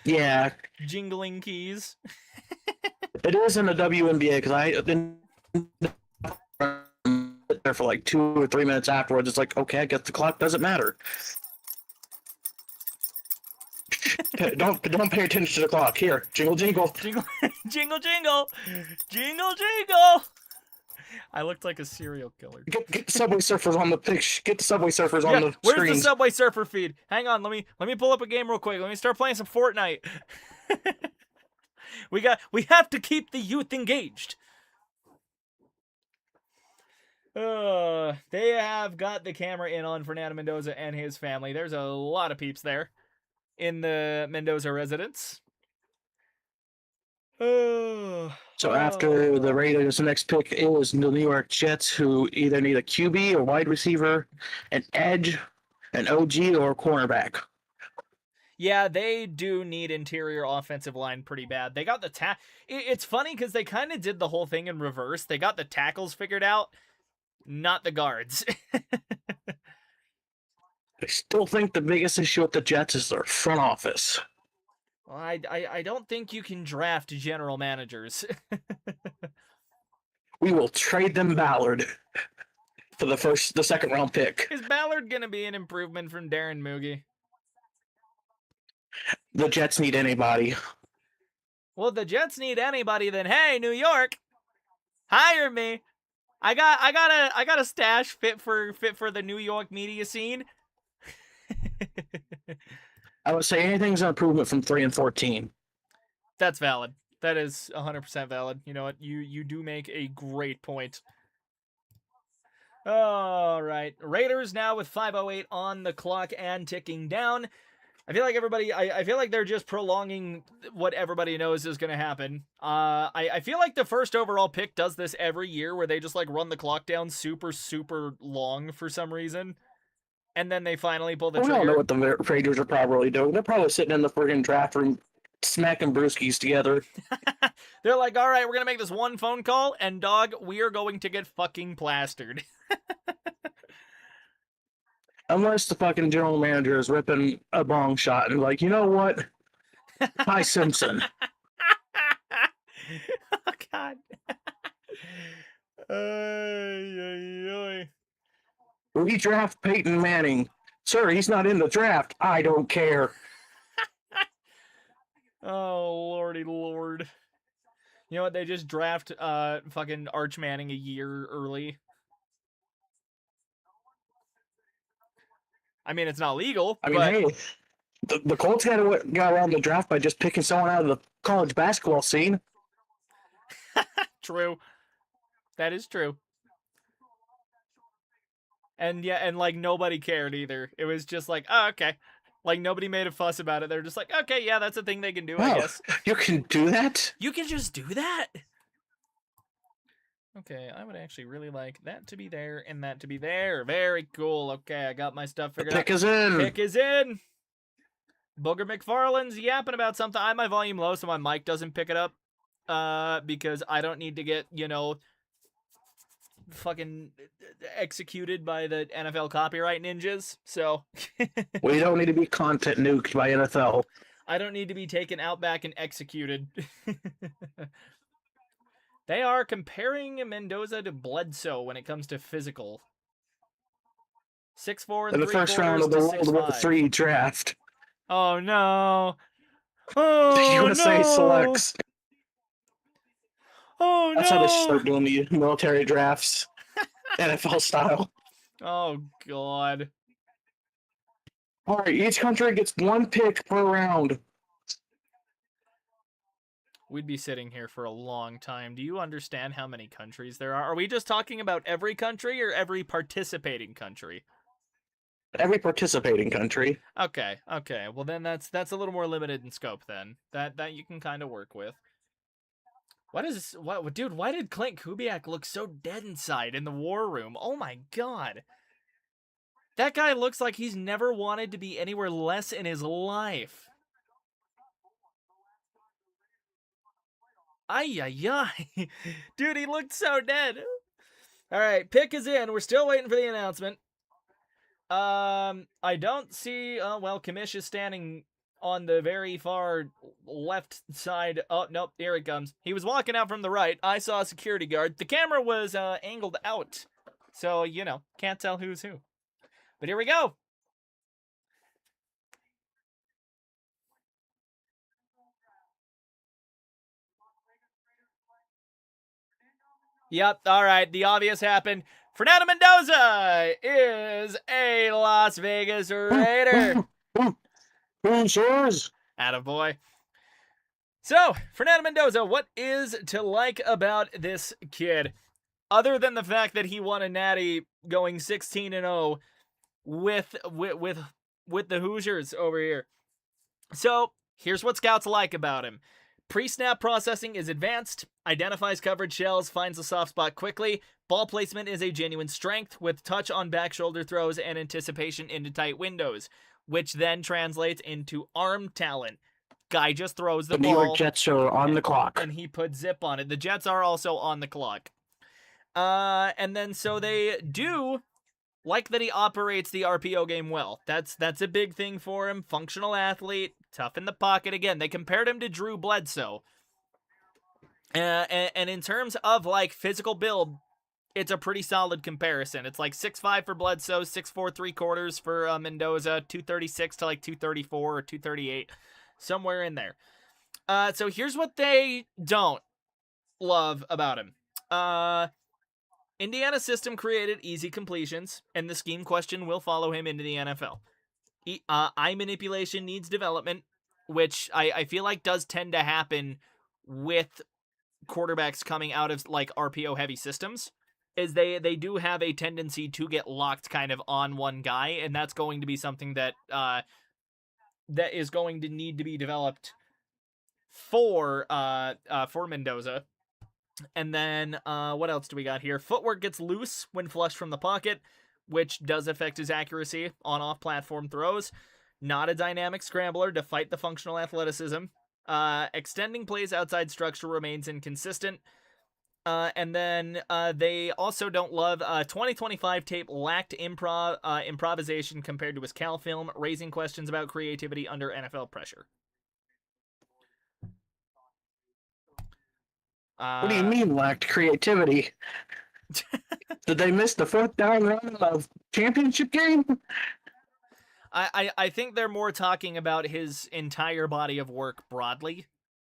Speaker 2: yeah,
Speaker 1: jingling keys.
Speaker 2: It is in the WNBA because I've been there for like 2 or 3 minutes afterwards. It's like, okay, I guess the clock doesn't matter. Don't pay attention to the clock. Here, jingle, jingle,
Speaker 1: jingle, jingle, jingle, jingle, jingle. I looked like a serial killer.
Speaker 2: Get the Subway Surfers on the pitch. Get the Subway Surfers on the
Speaker 1: where's
Speaker 2: screens.
Speaker 1: the Subway Surfer feed? Hang on, let me pull up a game real quick. Let me start playing some Fortnite. We have to keep the youth engaged. They have got the camera in on Fernando Mendoza and his family. There's a lot of peeps there in the Mendoza residence.
Speaker 2: So after the Raiders, the next pick is the New York Jets, who either need a QB, a wide receiver, an edge, an OG, or a cornerback.
Speaker 1: Yeah, they do need interior offensive line pretty bad. They got the It's funny because they kind of did the whole thing in reverse. They got the tackles figured out, not the guards.
Speaker 2: I still think the biggest issue with the Jets is their front office.
Speaker 1: Well, I don't think you can draft general managers.
Speaker 2: We will trade them Ballard for the second round pick.
Speaker 1: Is Ballard gonna be an improvement from Darren Moogie?
Speaker 2: The Jets need anybody.
Speaker 1: Well, the Jets need anybody. Then hey, New York, hire me. I got a stash fit for the New York media scene.
Speaker 2: I would say anything's an improvement from 3-14.
Speaker 1: That's valid. That is 100% valid. You know what? You do make a great point. All right. Raiders now with 5:08 on the clock and ticking down. I feel like everybody. I feel like they're just prolonging what everybody knows is going to happen. I feel like the first overall pick does this every year, where they just like run the clock down super long for some reason, and then they finally pull the
Speaker 2: We
Speaker 1: trigger.
Speaker 2: don't know what the Raiders are probably doing. They're probably sitting in the friggin' draft room, smacking brewskis together.
Speaker 1: They're like, all right, we're gonna make this one phone call, and dog, we are going to get fucking plastered.
Speaker 2: Unless the fucking general manager is ripping a bong shot and like, you know what? Hi, Simpson.
Speaker 1: Oh God.
Speaker 2: We draft Peyton Manning. Sir, he's not in the draft. I don't care.
Speaker 1: Oh, lordy lord. You know what? They just draft fucking Arch Manning a year early. I mean, it's not legal.
Speaker 2: I mean,
Speaker 1: but...
Speaker 2: hey, the Colts got around the draft by just picking someone out of the college basketball scene.
Speaker 1: True. That is true. And yeah, and like nobody cared either. It was just like, oh, okay. Like nobody made a fuss about it. They're just like, okay, yeah, that's a thing they can do, I guess.
Speaker 2: You can do that?
Speaker 1: You can just do that? Okay, I would actually really like that to be there and that to be there. Very cool. Okay, I got my stuff figured out.
Speaker 2: Pick is in.
Speaker 1: Pick is in. Booger McFarland's yapping about something. I have my volume low so my mic doesn't pick it up. Because I don't need to get, fucking executed by the NFL copyright ninjas. So
Speaker 2: we don't need to be content nuked by NFL.
Speaker 1: I don't need to be taken out back and executed. They are comparing Mendoza to Bledsoe when it comes to physical. 6'4" and
Speaker 2: in the first round of the World War III draft.
Speaker 1: Oh no! Oh
Speaker 2: the USA
Speaker 1: no!
Speaker 2: selects.
Speaker 1: Oh
Speaker 2: That's
Speaker 1: no!
Speaker 2: how they start doing the military drafts, NFL style.
Speaker 1: Oh god!
Speaker 2: All right, each country gets one pick per round.
Speaker 1: We'd be sitting here for a long time. Do you understand how many countries there are? Are we just talking about every country or every participating country?
Speaker 2: Every participating country.
Speaker 1: Okay. Well, then that's a little more limited in scope then. That you can kind of work with. Dude, why did Clint Kubiak look so dead inside in the war room? Oh my god. That guy looks like he's never wanted to be anywhere less in his life. Ay. Dude, he looked so dead. All right, pick is in. We're still waiting for the announcement. I don't see, Kamish is standing on the very far left side. Oh, nope, here it comes. He was walking out from the right. I saw a security guard. The camera was, angled out. So, can't tell who's who. But here we go. Yep, all right, the obvious happened. Fernando Mendoza is a Las Vegas Raider.
Speaker 2: Who's yours?
Speaker 1: Attaboy. So, Fernando Mendoza, what is to like about this kid? Other than the fact that he won a natty going 16-0 with the Hoosiers over here. So, here's what scouts like about him. Pre-snap processing is advanced, identifies coverage shells, finds a soft spot quickly. Ball placement is a genuine strength with touch on back shoulder throws and anticipation into tight windows, which then translates into arm talent. Guy just throws the ball.
Speaker 2: New York Jets are on the clock.
Speaker 1: And he put zip on it. The Jets are also on the clock. And then so they do like that he operates the RPO game well. That's a big thing for him. Functional athlete, tough in the pocket. Again, they compared him to Drew Bledsoe. And in terms of like physical build, it's a pretty solid comparison. It's like 6'5" for Bledsoe, 6'4" 3/4 for Mendoza, 236 to like 234 or 238, somewhere in there. So here's what they don't love about him. Indiana's system created easy completions, and the scheme question will follow him into the NFL. Eye manipulation needs development, which I feel like does tend to happen with quarterbacks coming out of like RPO heavy systems, is they do have a tendency to get locked kind of on one guy, and that's going to be something that that is going to need to be developed for Mendoza. And then what else do we got here? Footwork gets loose when flushed from the pocket, which does affect his accuracy on off-platform throws. Not a dynamic scrambler to fight the functional athleticism. Extending plays outside structure remains inconsistent. And then they also don't love 2025 tape lacked improvisation compared to his Cal film, raising questions about creativity under NFL pressure.
Speaker 2: What do you mean lacked creativity? Did they miss the fourth down run of championship game?
Speaker 1: I think they're more talking about his entire body of work broadly,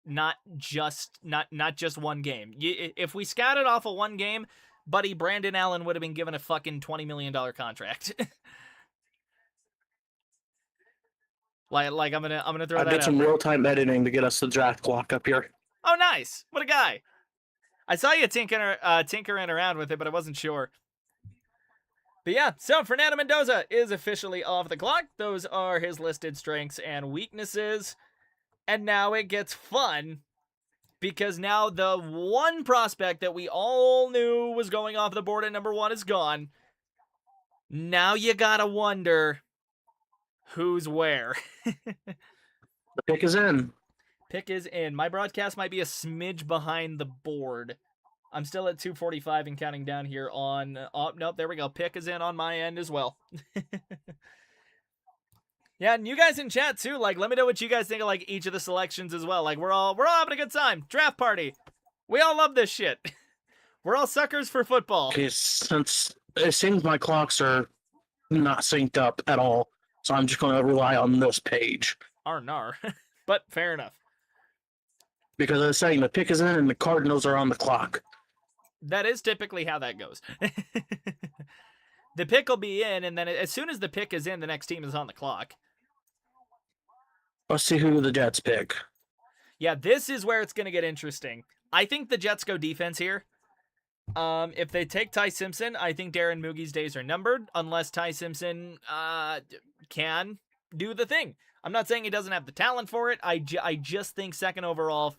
Speaker 1: not just one game. If we scouted off of one game, buddy, Brandon Allen would have been given a fucking $20 million contract. like I'm gonna throw that out.
Speaker 2: I did some real-time editing to get us the draft clock up here.
Speaker 1: Oh, nice! What a guy! I saw you tinkering around with it, but I wasn't sure. But yeah, so Fernando Mendoza is officially off the clock. Those are his listed strengths and weaknesses. And now it gets fun, because now the one prospect that we all knew was going off the board at number 1 is gone. Now you gotta wonder who's where.
Speaker 2: The pick is in.
Speaker 1: Pick is in. My broadcast might be a smidge behind the board. I'm still at 2:45 and counting down here on... Oh, nope, there we go. Pick is in on my end as well. Yeah, and you guys in chat too, like, let me know what you guys think of, like, each of the selections as well. Like, we're all having a good time. Draft party. We all love this shit. We're all suckers for football.
Speaker 2: Okay, since it seems my clocks are not synced up at all, so I'm just going to rely on this page.
Speaker 1: Nar. But fair enough.
Speaker 2: Because I was saying the pick is in and the Cardinals are on the clock.
Speaker 1: That is typically how that goes. The pick will be in, and then as soon as the pick is in, the next team is on the clock.
Speaker 2: Let's see who the Jets pick.
Speaker 1: Yeah, this is where it's going to get interesting. I think the Jets go defense here. If they take Ty Simpson, I think Darren Moogie's days are numbered, unless Ty Simpson can do the thing. I'm not saying he doesn't have the talent for it. I just think second overall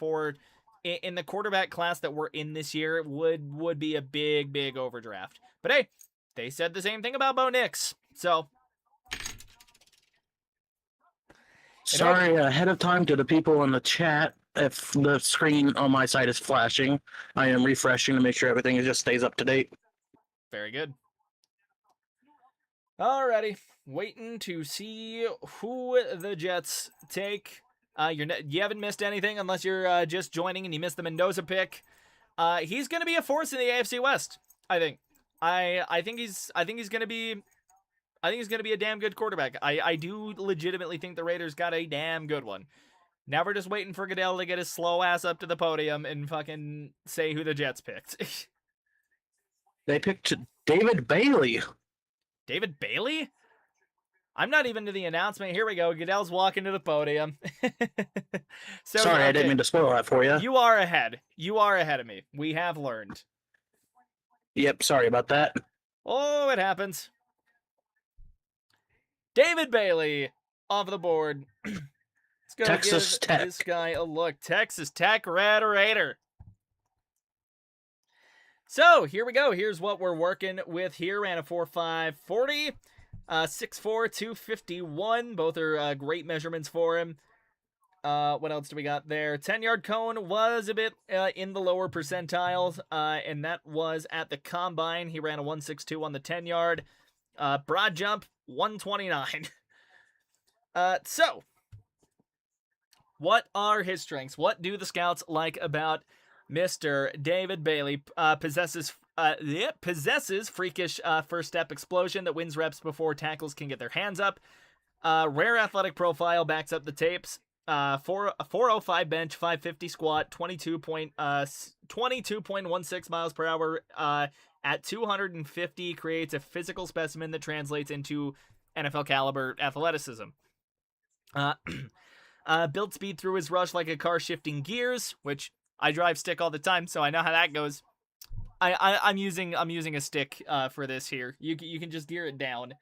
Speaker 1: in the quarterback class that we're in this year would be a big overdraft. But hey, they said the same thing about Bo Nix. So
Speaker 2: sorry ahead of time to the people in the chat if the screen on my side is flashing. I am refreshing to make sure everything just stays up to date.
Speaker 1: Very good. Alrighty, waiting to see who the Jets take. You haven't missed anything unless you're just joining and you missed the Mendoza pick. He's going to be a force in the AFC West. I think. I think he's going to be. I think he's going to be a damn good quarterback. I do legitimately think the Raiders got a damn good one. Now we're just waiting for Goodell to get his slow ass up to the podium and fucking say who the Jets picked.
Speaker 2: They picked David Bailey.
Speaker 1: David Bailey? I'm not even to the announcement. Here we go. Goodell's walking to the podium. So,
Speaker 2: sorry,
Speaker 1: okay.
Speaker 2: I didn't mean to spoil that for you.
Speaker 1: You are ahead. You are ahead of me. We have learned.
Speaker 2: Yep, sorry about that.
Speaker 1: Oh, it happens. David Bailey off the board. Let's go
Speaker 2: Texas
Speaker 1: give
Speaker 2: Tech.
Speaker 1: this guy a look. Texas Tech Red Raider. So here we go. Here's what we're working with here. Ran a 4.5 40, 6'4", 251. Both are great measurements for him. What else do we got there? 10-yard cone was a bit in the lower percentiles, and that was at the combine. He ran a 1.62 on the 10-yard. Broad jump, 129. So, what are his strengths? What do the scouts like about Mr. David Bailey? Possesses freakish first step explosion that wins reps before tackles can get their hands up. Rare athletic profile backs up the tapes. 405 bench, 550 squat, 22.16 miles per hour at 250 creates a physical specimen that translates into NFL caliber athleticism. Built speed through his rush like a car shifting gears, which I drive stick all the time, so I know how that goes. I'm using a stick for this here. You can just gear it down.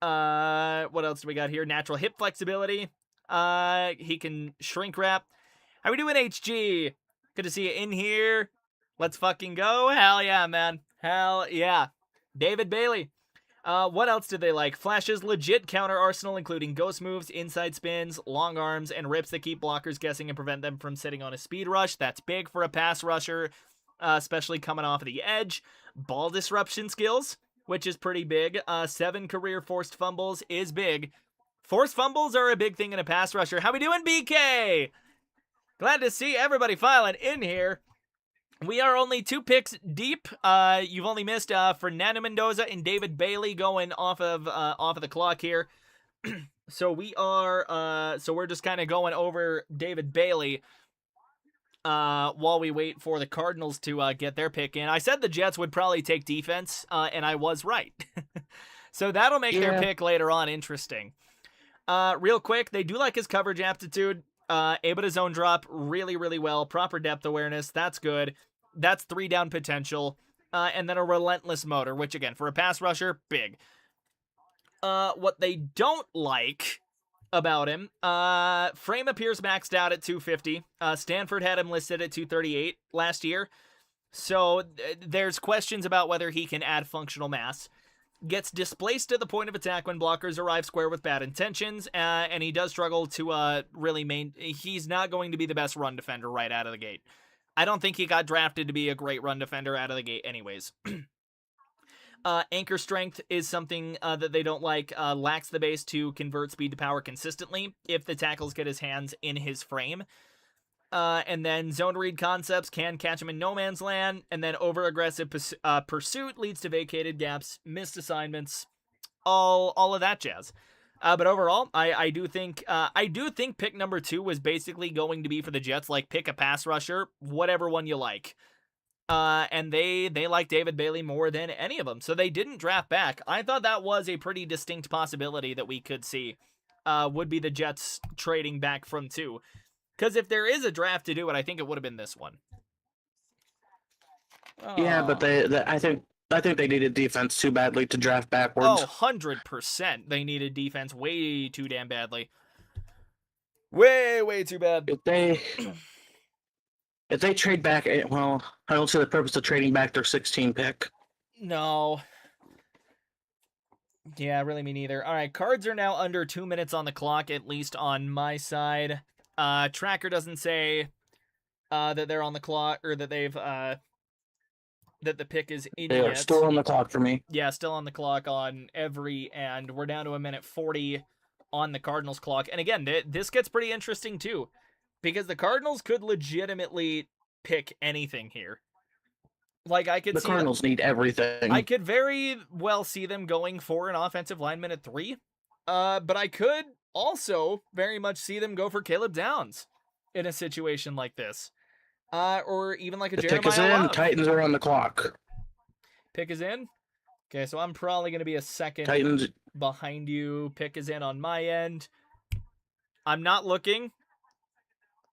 Speaker 1: What else do we got here? Natural hip flexibility. He can shrink wrap. How we doing, HG? Good to see you in here. Let's fucking go. Hell yeah, man. Hell yeah. David Bailey. What else did they like? Flash's legit counter arsenal, including ghost moves, inside spins, long arms, and rips that keep blockers guessing and prevent them from sitting on a speed rush. That's big for a pass rusher, especially coming off of the edge. Ball disruption skills, which is pretty big. 7 career forced fumbles is big. Forced fumbles are a big thing in a pass rusher. How we doing, BK? Glad to see everybody filing in here. We are only 2 picks deep. You've only missed Fernando Mendoza and David Bailey going off of the clock here. So we're just kind of going over David Bailey while we wait for the Cardinals to get their pick in. I said the Jets would probably take defense, and I was right. So that'll make their pick later on interesting. Real quick, they do like his coverage aptitude. Able to zone drop really, really well. Proper depth awareness. That's good. That's 3 down potential. And then a relentless motor, which again, for a pass rusher, big. What they don't like about him, frame appears maxed out at 250. Stanford had him listed at 238 last year. So there's questions about whether he can add functional mass. Gets displaced at the point of attack when blockers arrive square with bad intentions, and he does struggle to he's not going to be the best run defender right out of the gate. I don't think he got drafted to be a great run defender out of the gate anyways. Anchor strength is something that they don't like. Lacks the base to convert speed to power consistently if the tackles get his hands in his frame. And then zone read concepts can catch him in no man's land, and then over-aggressive pursuit leads to vacated gaps, missed assignments, all of that jazz. But overall, I do think pick number 2 was basically going to be for the Jets, like pick a pass rusher, whatever one you like. And they like David Bailey more than any of them, so they didn't draft back. I thought that was a pretty distinct possibility that we could see, would be the Jets trading back from 2. Because if there is a draft to do it, I think it would have been this one.
Speaker 2: Yeah, but I think they needed defense too badly to draft backwards.
Speaker 1: 100%. They needed defense way too damn badly. Way too bad.
Speaker 2: If they trade back, well, I don't see the purpose of trading back their 16 pick.
Speaker 1: No. Yeah, really me neither. All right, Cards are now under 2 minutes on the clock, at least on my side. Tracker doesn't say that they're on the clock, or that they've that the pick is in
Speaker 2: They are
Speaker 1: yet.
Speaker 2: still on the clock for me.
Speaker 1: Yeah, still on the clock on every end. We're down to 1:40 on the Cardinals clock. And again, this gets pretty interesting too, because the Cardinals could legitimately pick anything here. Like I could
Speaker 2: The Cardinals need everything.
Speaker 1: I could very well see them going for an offensive lineman at 3. But I could also very much see them go for Caleb Downs in a situation like this. Or even like a Jeremiah
Speaker 2: Pick is in.
Speaker 1: Love.
Speaker 2: Titans are on the clock.
Speaker 1: Pick is in? Okay, so I'm probably going to be a second
Speaker 2: Titans
Speaker 1: behind you. Pick is in on my end. I'm not looking.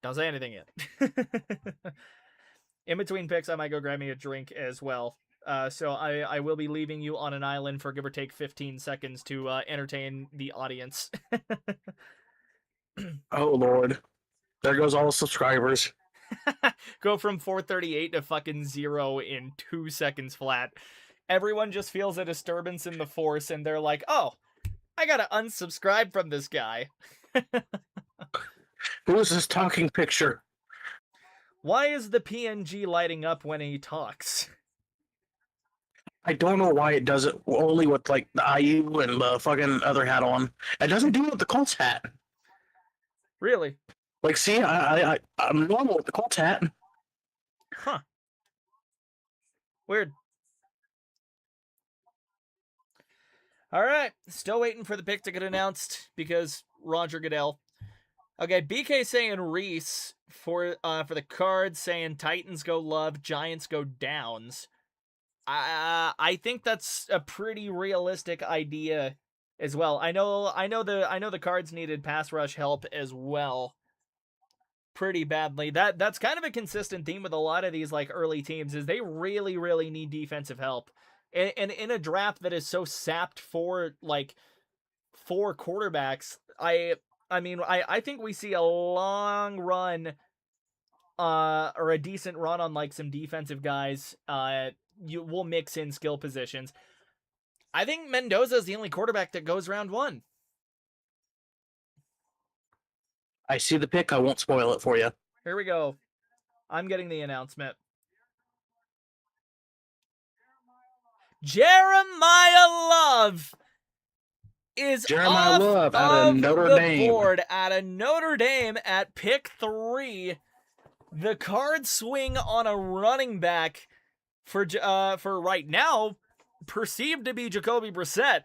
Speaker 1: Don't say anything yet. In between picks, I might go grab me a drink as well. So I will be leaving you on an island for give or take 15 seconds to entertain the audience.
Speaker 2: Oh, Lord. There goes all the subscribers.
Speaker 1: Go from 438 to fucking 0 in 2 seconds flat. Everyone just feels a disturbance in the force, and they're like, oh, I gotta unsubscribe from this guy.
Speaker 2: Who is this talking picture?
Speaker 1: Why is the PNG lighting up when he talks?
Speaker 2: I don't know why it does it only with, like, the IU and the fucking other hat on. It doesn't do it with the Colts hat.
Speaker 1: Really?
Speaker 2: Like, see, I'm normal with the Colts hat.
Speaker 1: Huh. Weird. All right. Still waiting for the pick to get announced because Roger Goodell. Okay, BK saying Reese for the Cards, saying Titans go Love, Giants go Downs. I think that's a pretty realistic idea as well. I know the Cards needed pass rush help as well, pretty badly. That's kind of a consistent theme with a lot of these like early teams, is they really need defensive help. And in a draft that is so sapped for like 4 quarterbacks, I think we see a long run or a decent run on like some defensive guys. We'll mix in skill positions. I think Mendoza is the only quarterback that goes round 1.
Speaker 2: I see the pick. I won't spoil it for you.
Speaker 1: Here we go. I'm getting the announcement. Jeremiah Love is
Speaker 2: Jeremiah
Speaker 1: off
Speaker 2: Love out of Notre
Speaker 1: the
Speaker 2: Dame.
Speaker 1: board out of Notre Dame at pick 3. The Cards swing on a running back for right now, perceived to be Jacoby Brissett.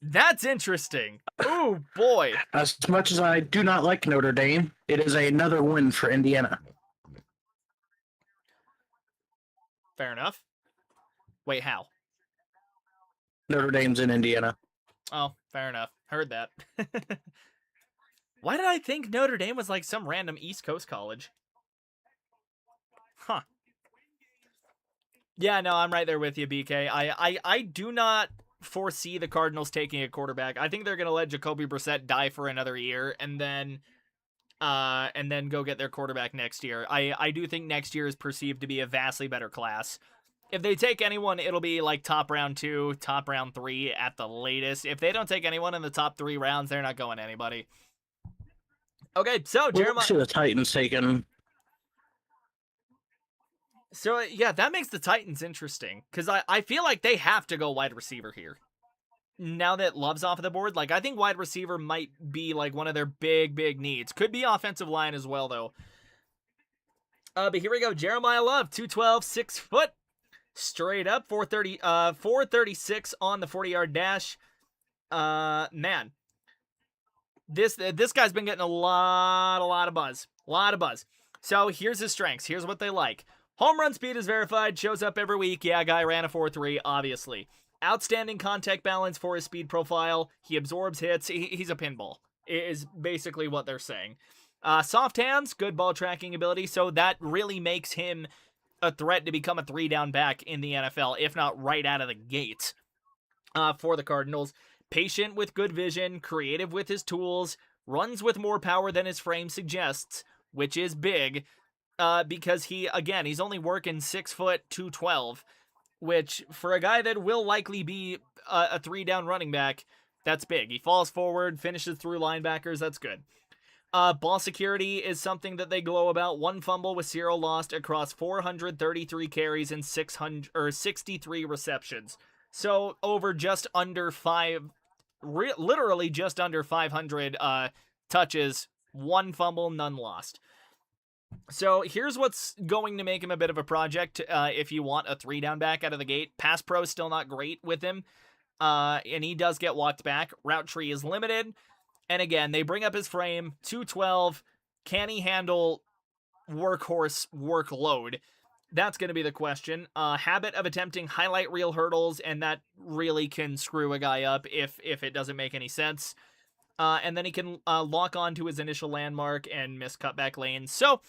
Speaker 1: That's interesting. Ooh, boy.
Speaker 2: As much as I do not like Notre Dame, it is another win for Indiana.
Speaker 1: Fair enough. Wait, how?
Speaker 2: Notre Dame's in Indiana.
Speaker 1: Oh, fair enough. Heard that. Why did I think Notre Dame was like some random East Coast college? Huh. Yeah, no, I'm right there with you, BK. I do not foresee the Cardinals taking a quarterback. I think they're going to let Jacoby Brissett die for another year and then go get their quarterback next year. I do think next year is perceived to be a vastly better class. If they take anyone, it'll be like top round 2, top round 3 at the latest. If they don't take anyone in the top 3 rounds, they're not going anybody. Okay, so Jeremiah.
Speaker 2: We'll see the Titans taking.
Speaker 1: So yeah, that makes the Titans interesting because I feel like they have to go wide receiver here. Now that Love's off of the board, like I think wide receiver might be like one of their big needs. Could be offensive line as well though. But here we go, Jeremiah Love, 212, 6 foot. Straight up, 436 on the 40-yard dash. Man, this guy's been getting a lot of buzz. So here's his strengths. Here's what they like. Home run speed is verified. Shows up every week. Yeah, guy ran a 4.3, obviously. Outstanding contact balance for his speed profile. He absorbs hits. He's a pinball, is basically what they're saying. Soft hands, good ball tracking ability. So that really makes him a threat to become a 3-down back in the NFL, if not right out of the gate for the Cardinals. Patient with good vision, creative with his tools, runs with more power than his frame suggests, which is big because he's only working 6 foot 212, which for a guy that will likely be a 3-down running back, that's big. He falls forward, finishes through linebackers, that's good. Ball security is something that they glow about. 1 fumble with 0 lost across 433 carries and 63 receptions. So over just under 500 touches, 1 fumble, none lost. So here's what's going to make him a bit of a project if you want a 3-down back out of the gate. Pass pro is still not great with him, and he does get walked back. Route tree is limited. And again, they bring up his frame, 212. Can he handle workhorse workload? That's going to be the question. Habit of attempting highlight reel hurdles, and that really can screw a guy up if it doesn't make any sense. And then he can lock on to his initial landmark and miss cutback lanes. So,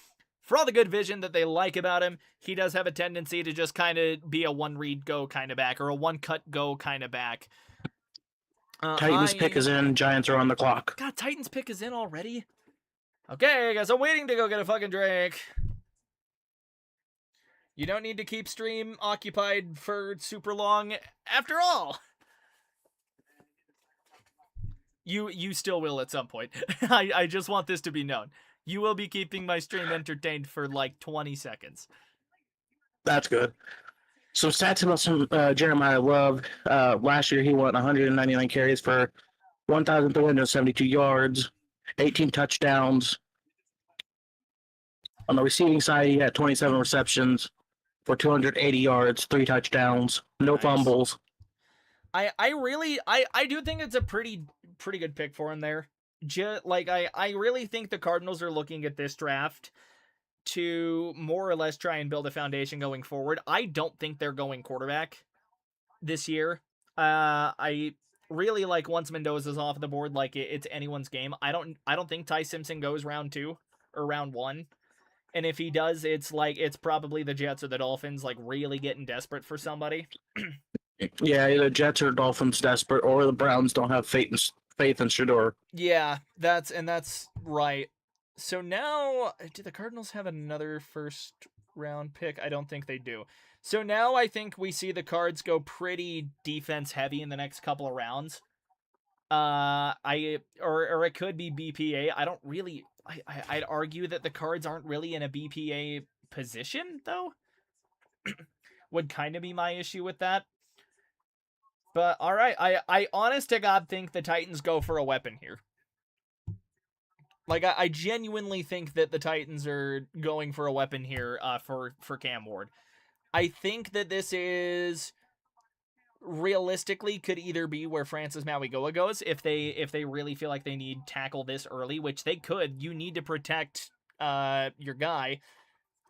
Speaker 1: for all the good vision that they like about him, he does have a tendency to just kind of be a one-read go kind of back, or a one-cut go kind of back.
Speaker 2: Titans pick is in. Giants are on the clock.
Speaker 1: God, Titans pick is in already? Okay, I guess I'm waiting to go get a fucking drink. You don't need to keep stream occupied for super long after all. You still will at some point. I just want this to be known. You will be keeping my stream entertained for like 20 seconds.
Speaker 2: That's good. Some stats about Jeremiah Love. Last year, he won 199 carries for 1,372 yards, 18 touchdowns. On the receiving side, he had 27 receptions for 280 yards, 3 touchdowns, no fumbles.
Speaker 1: I do think it's a pretty good pick for him there. I really think the Cardinals are looking at this draft to more or less try and build a foundation going forward. I don't think they're going quarterback this year. I really like once Mendoza's off the board, like it's anyone's game. I don't think Ty Simpson goes round 2 or round 1. And if he does, it's probably the Jets or the Dolphins, like really getting desperate for somebody.
Speaker 2: Yeah, either Jets or Dolphins desperate, or the Browns don't have faith in Shador.
Speaker 1: Yeah, that's right. So now, do the Cardinals have another first round pick? I don't think they do. So now I think we see the Cards go pretty defense heavy in the next couple of rounds. Or it could be BPA. I don't really. I'd argue that the Cards aren't really in a BPA position though. Would kind of be my issue with that. But all right, I honest to God think the Titans go for a weapon here. Like I genuinely think that the Titans are going for a weapon here for Cam Ward. I think that this is realistically could either be where Francis Mauigoa goes if they really feel like they need tackle this early, which they could. You need to protect your guy.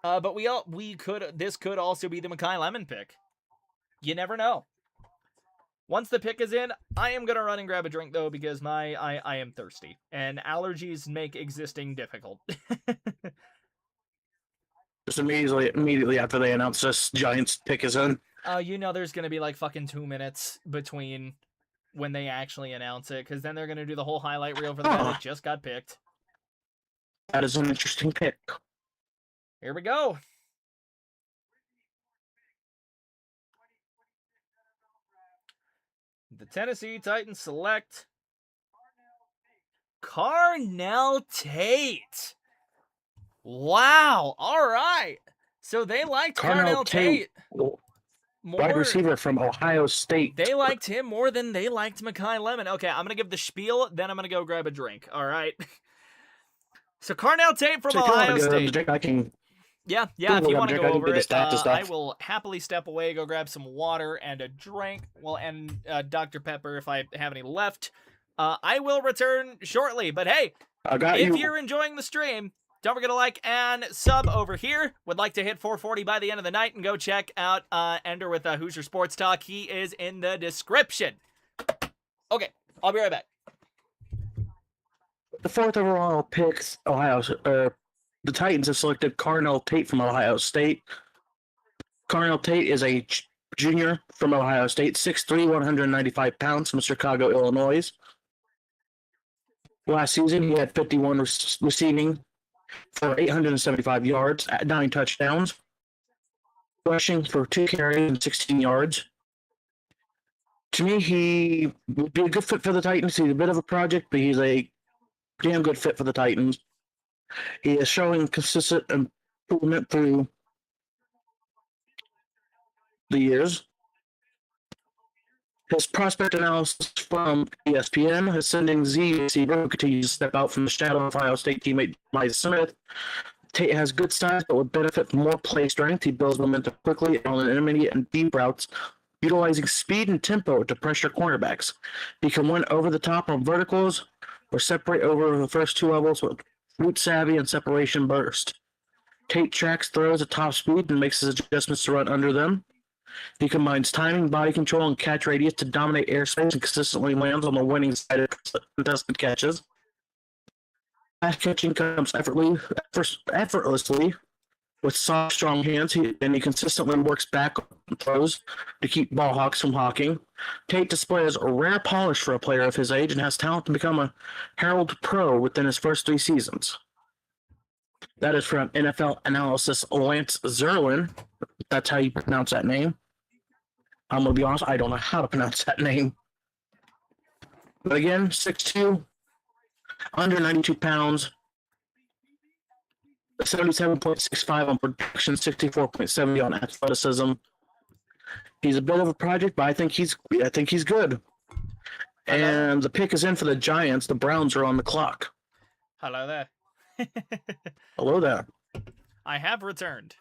Speaker 1: But this could also be the Mekhi Lemon pick. You never know. Once the pick is in, I am gonna run and grab a drink though because I am thirsty and allergies make existing difficult.
Speaker 2: Just immediately after they announce this Giants pick is in.
Speaker 1: There's gonna be like fucking 2 minutes between when they actually announce it, because then they're gonna do the whole highlight reel for the guy that just got picked.
Speaker 2: That is an interesting pick.
Speaker 1: Here we go. The Tennessee Titans select Carnell Tate. Wow. All right. So they liked Carnell Tate.
Speaker 2: Wide receiver from Ohio State.
Speaker 1: They liked him more than they liked Mekhi Lemon. Okay, I'm going to give the spiel, then I'm going to go grab a drink. All right. So Carnell Tate from Ohio State. Yeah, if you want to go over it, I will happily step away, go grab some water and a drink. Well, and Dr. Pepper if I have any left. I will return shortly. But hey, if you're enjoying the stream, don't forget to like and sub over here. Would like to hit 440 by the end of the night and go check out Ender with Hoosier Sports Talk. He is in the description. Okay, I'll be right back.
Speaker 2: The fourth overall pick, the Titans have selected Carnell Tate from Ohio State. Carnell Tate is a junior from Ohio State, 6'3", 195 pounds from Chicago, Illinois. Last season, he had 51 receiving for 875 yards, 9 touchdowns, rushing for 2 carries and 16 yards. To me, he would be a good fit for the Titans. He's a bit of a project, but he's a damn good fit for the Titans. He is showing consistent improvement through the years. His prospect analysis from ESPN is sending Z receiver who continues to step out from the shadow of Ohio State teammate Mike Smith. Tate has good size but would benefit from more play strength. He builds momentum quickly on intermediate and deep routes, utilizing speed and tempo to pressure cornerbacks. He can win over the top on verticals or separate over the first 2 levels with route savvy and separation burst. Tate tracks throws at top speed and makes his adjustments to run under them. He combines timing, body control, and catch radius to dominate airspace and consistently lands on the winning side of contested catches. Pass catching comes effortlessly with soft, strong hands, and he consistently works back throws to keep ball hawks from hawking. Tate displays a rare polish for a player of his age and has talent to become a heralded pro within his first 3 seasons. That is from NFL analysis Lance Zerlin. That's how you pronounce that name. I'm going to be honest, I don't know how to pronounce that name. But again, 6'2", under 92 pounds, 77.65 on production, 64.70 on athleticism. He's a bit of a project, but I think he's good. And the pick is in for the Giants. The Browns are on the clock.
Speaker 1: Hello there.
Speaker 2: Hello there.
Speaker 1: I have returned.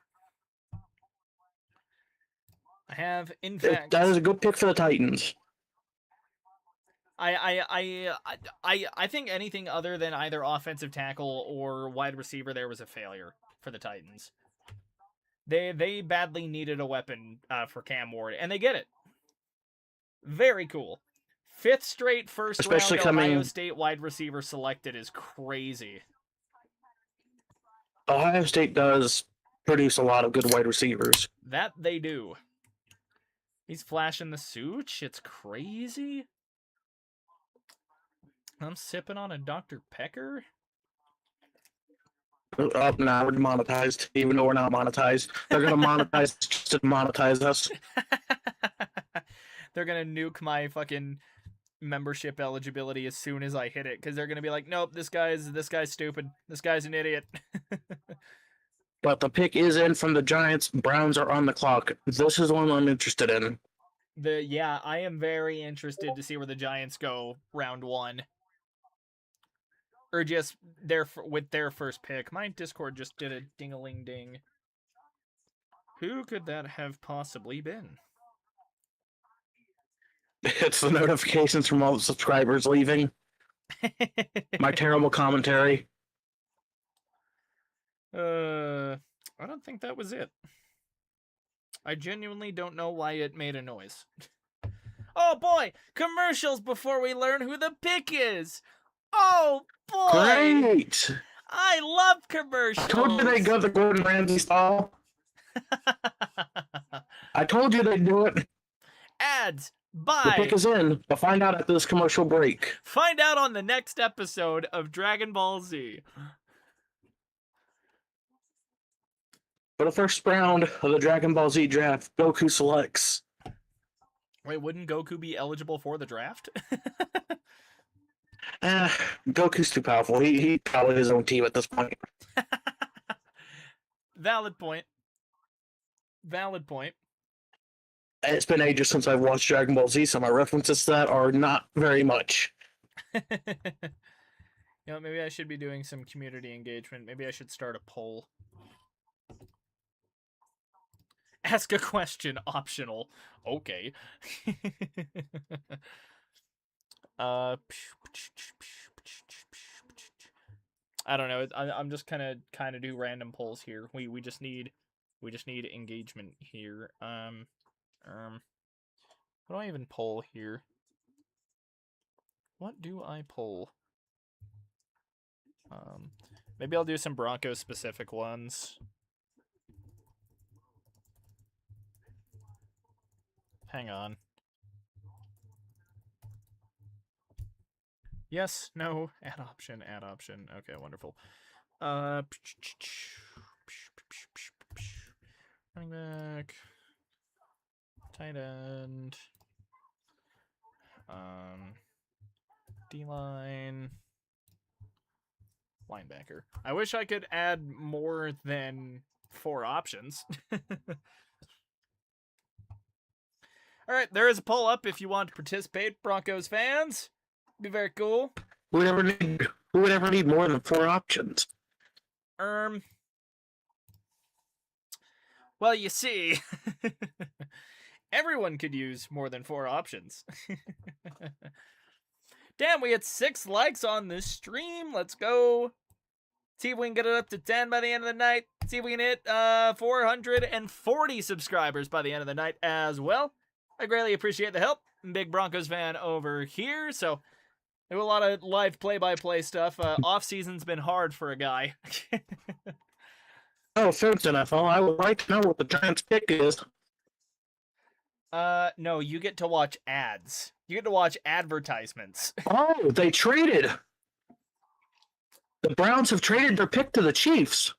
Speaker 1: I have, in fact.
Speaker 2: That is a good pick for the Titans.
Speaker 1: I think anything other than either offensive tackle or wide receiver there was a failure for the Titans. They badly needed a weapon for Cam Ward, and they get it. Very cool. 5th straight first round Ohio State wide receiver selected is crazy.
Speaker 2: Ohio State does produce a lot of good wide receivers.
Speaker 1: That they do. He's flashing the suit. It's crazy. I'm sipping on a Dr. Pecker.
Speaker 2: Now we're monetized, even though we're not monetized. They're gonna monetize just to monetize us.
Speaker 1: They're gonna nuke my fucking membership eligibility as soon as I hit it, because they're gonna be like, nope, this guy's stupid. This guy's an idiot.
Speaker 2: But the pick is in from the Giants. Browns are on the clock. This is one I'm interested in.
Speaker 1: Yeah, I am very interested to see where the Giants go round 1. Or just with their first pick. My Discord just did a ding-a-ling-ding. Who could that have possibly been?
Speaker 2: It's the notifications from all the subscribers leaving. My terrible commentary.
Speaker 1: I don't think that was it. I genuinely don't know why it made a noise. Oh boy! Commercials before we learn who the pick is! Oh boy!
Speaker 2: Great!
Speaker 1: I love commercials!
Speaker 2: I told you they'd go the Gordon Ramsay style. I told you they'd do it.
Speaker 1: Ads!
Speaker 2: The
Speaker 1: Bye!
Speaker 2: pick is in. We'll find out after this commercial break.
Speaker 1: Find out on the next episode of Dragon Ball Z.
Speaker 2: For the first round of the Dragon Ball Z draft, Goku selects.
Speaker 1: Wait, wouldn't Goku be eligible for the draft?
Speaker 2: Goku's too powerful. He probably his own team at this point.
Speaker 1: Valid point. Valid point.
Speaker 2: It's been ages since I've watched Dragon Ball Z, so my references to that are not very much.
Speaker 1: Maybe I should be doing some community engagement. Maybe I should start a poll. Ask a question, optional. Okay. I don't know. I'm just kind of do random polls here. We just need engagement here. What do I even poll here? What do I poll? Maybe I'll do some Broncos specific ones. Hang on. Yes, no, add option. Okay, wonderful. Running back. Tight end. D-line. Linebacker. I wish I could add more than 4 options. Alright, there is a poll up if you want to participate, Broncos fans. Be very cool.
Speaker 2: Who would ever need more than 4 options?
Speaker 1: Well, you see, everyone could use more than 4 options. Damn, we had 6 likes on this stream. Let's go. See if we can get it up to 10 by the end of the night. See if we can hit 440 subscribers by the end of the night as well. I greatly appreciate the help. I'm a big Broncos fan over here, so I do a lot of live play-by-play stuff. Off-season's been hard for a guy.
Speaker 2: No offense, NFL. I would like to know what the Giants' pick is.
Speaker 1: No, you get to watch ads. You get to watch advertisements.
Speaker 2: Oh, they traded. The Browns have traded their pick to the Chiefs.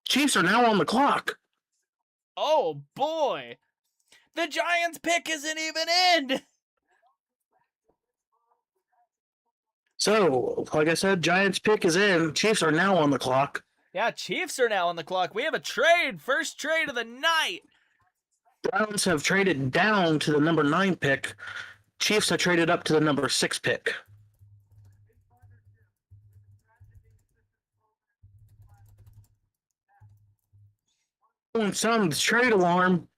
Speaker 2: Chiefs are now on the clock.
Speaker 1: Oh, boy. The Giants' pick isn't even in.
Speaker 2: So, like I said, Giants' pick is in. Chiefs are now on the clock.
Speaker 1: Yeah, Chiefs are now on the clock. We have a trade. First trade of the night.
Speaker 2: Browns have traded down to the number 9 pick. Chiefs have traded up to the number 6 pick. Sound the trade alarm.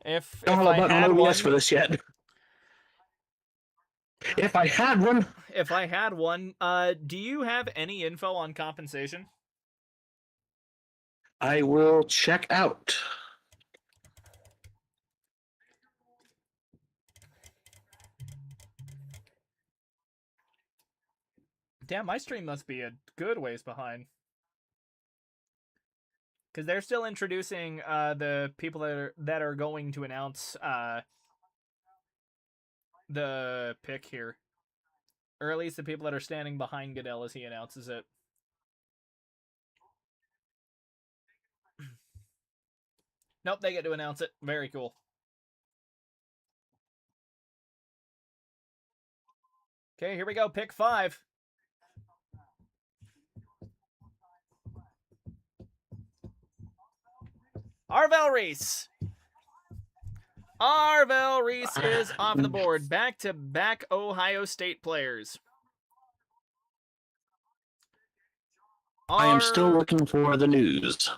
Speaker 1: If
Speaker 2: I don't
Speaker 1: I
Speaker 2: have a button
Speaker 1: had
Speaker 2: on
Speaker 1: one,
Speaker 2: OBS for this yet. If I had one,
Speaker 1: do you have any info on compensation?
Speaker 2: I will check out.
Speaker 1: Damn, my stream must be a good ways behind. because they're still introducing the people that are going to announce the pick here, or at least the people that are standing behind Goodell as he announces it. Nope, they get to announce it. Very cool. Okay, here we go. Pick 5. Arvell Reese. Arvell Reese is off the board. Back-to-back Ohio State players.
Speaker 2: I am still looking for the news.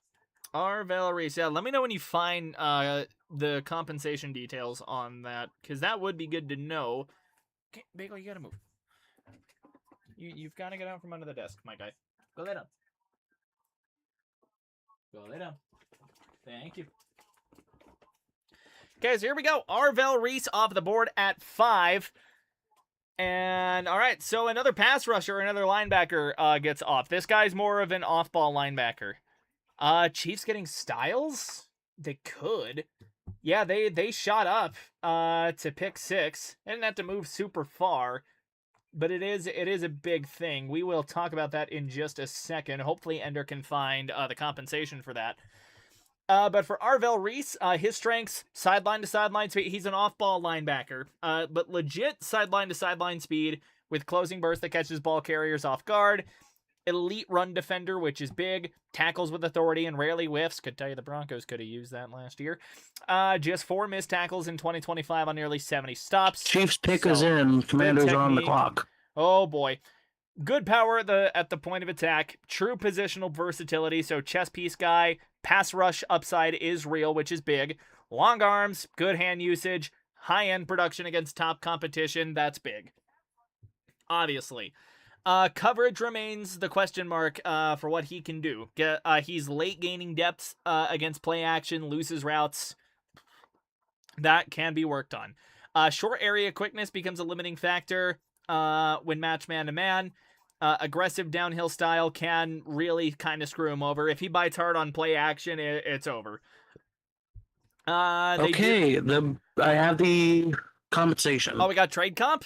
Speaker 1: Arvell Reese. Yeah, let me know when you find the compensation details on that, because that would be good to know. Okay, Bagel, you gotta move. You've got to get out from under the desk, my guy. Go lay down. Go lay down. Thank you. Okay, so here we go. Arvell Reese off the board at 5. And, all right, so another pass rusher, another linebacker gets off. This guy's more of an off-ball linebacker. Chiefs getting Styles? They could. Yeah, they shot up to pick 6. They didn't have to move super far, but it is a big thing. We will talk about that in just a second. Hopefully Ender can find the compensation for that. But for Arvell Reese, his strengths, sideline to sideline speed. He's an off-ball linebacker, but legit sideline to sideline speed with closing burst that catches ball carriers off guard. Elite run defender, which is big. Tackles with authority and rarely whiffs. Could tell you the Broncos could have used that last year. Just 4 missed tackles in 2025 on nearly 70 stops.
Speaker 2: Chiefs pick is in. Commanders are on the clock.
Speaker 1: Oh boy. Good power at the point of attack. True positional versatility. So chess piece guy. Pass rush upside is real, which is big. Long arms. Good hand usage. High-end production against top competition. That's big. Obviously. Coverage remains the question mark for what he can do. He's late gaining depth against play action, loses routes. That can be worked on. Short area quickness becomes a limiting factor when matched man-to-man. Aggressive downhill style can really kind of screw him over. If he bites hard on play action, it's over.
Speaker 2: I have the compensation.
Speaker 1: Oh, we got trade comp?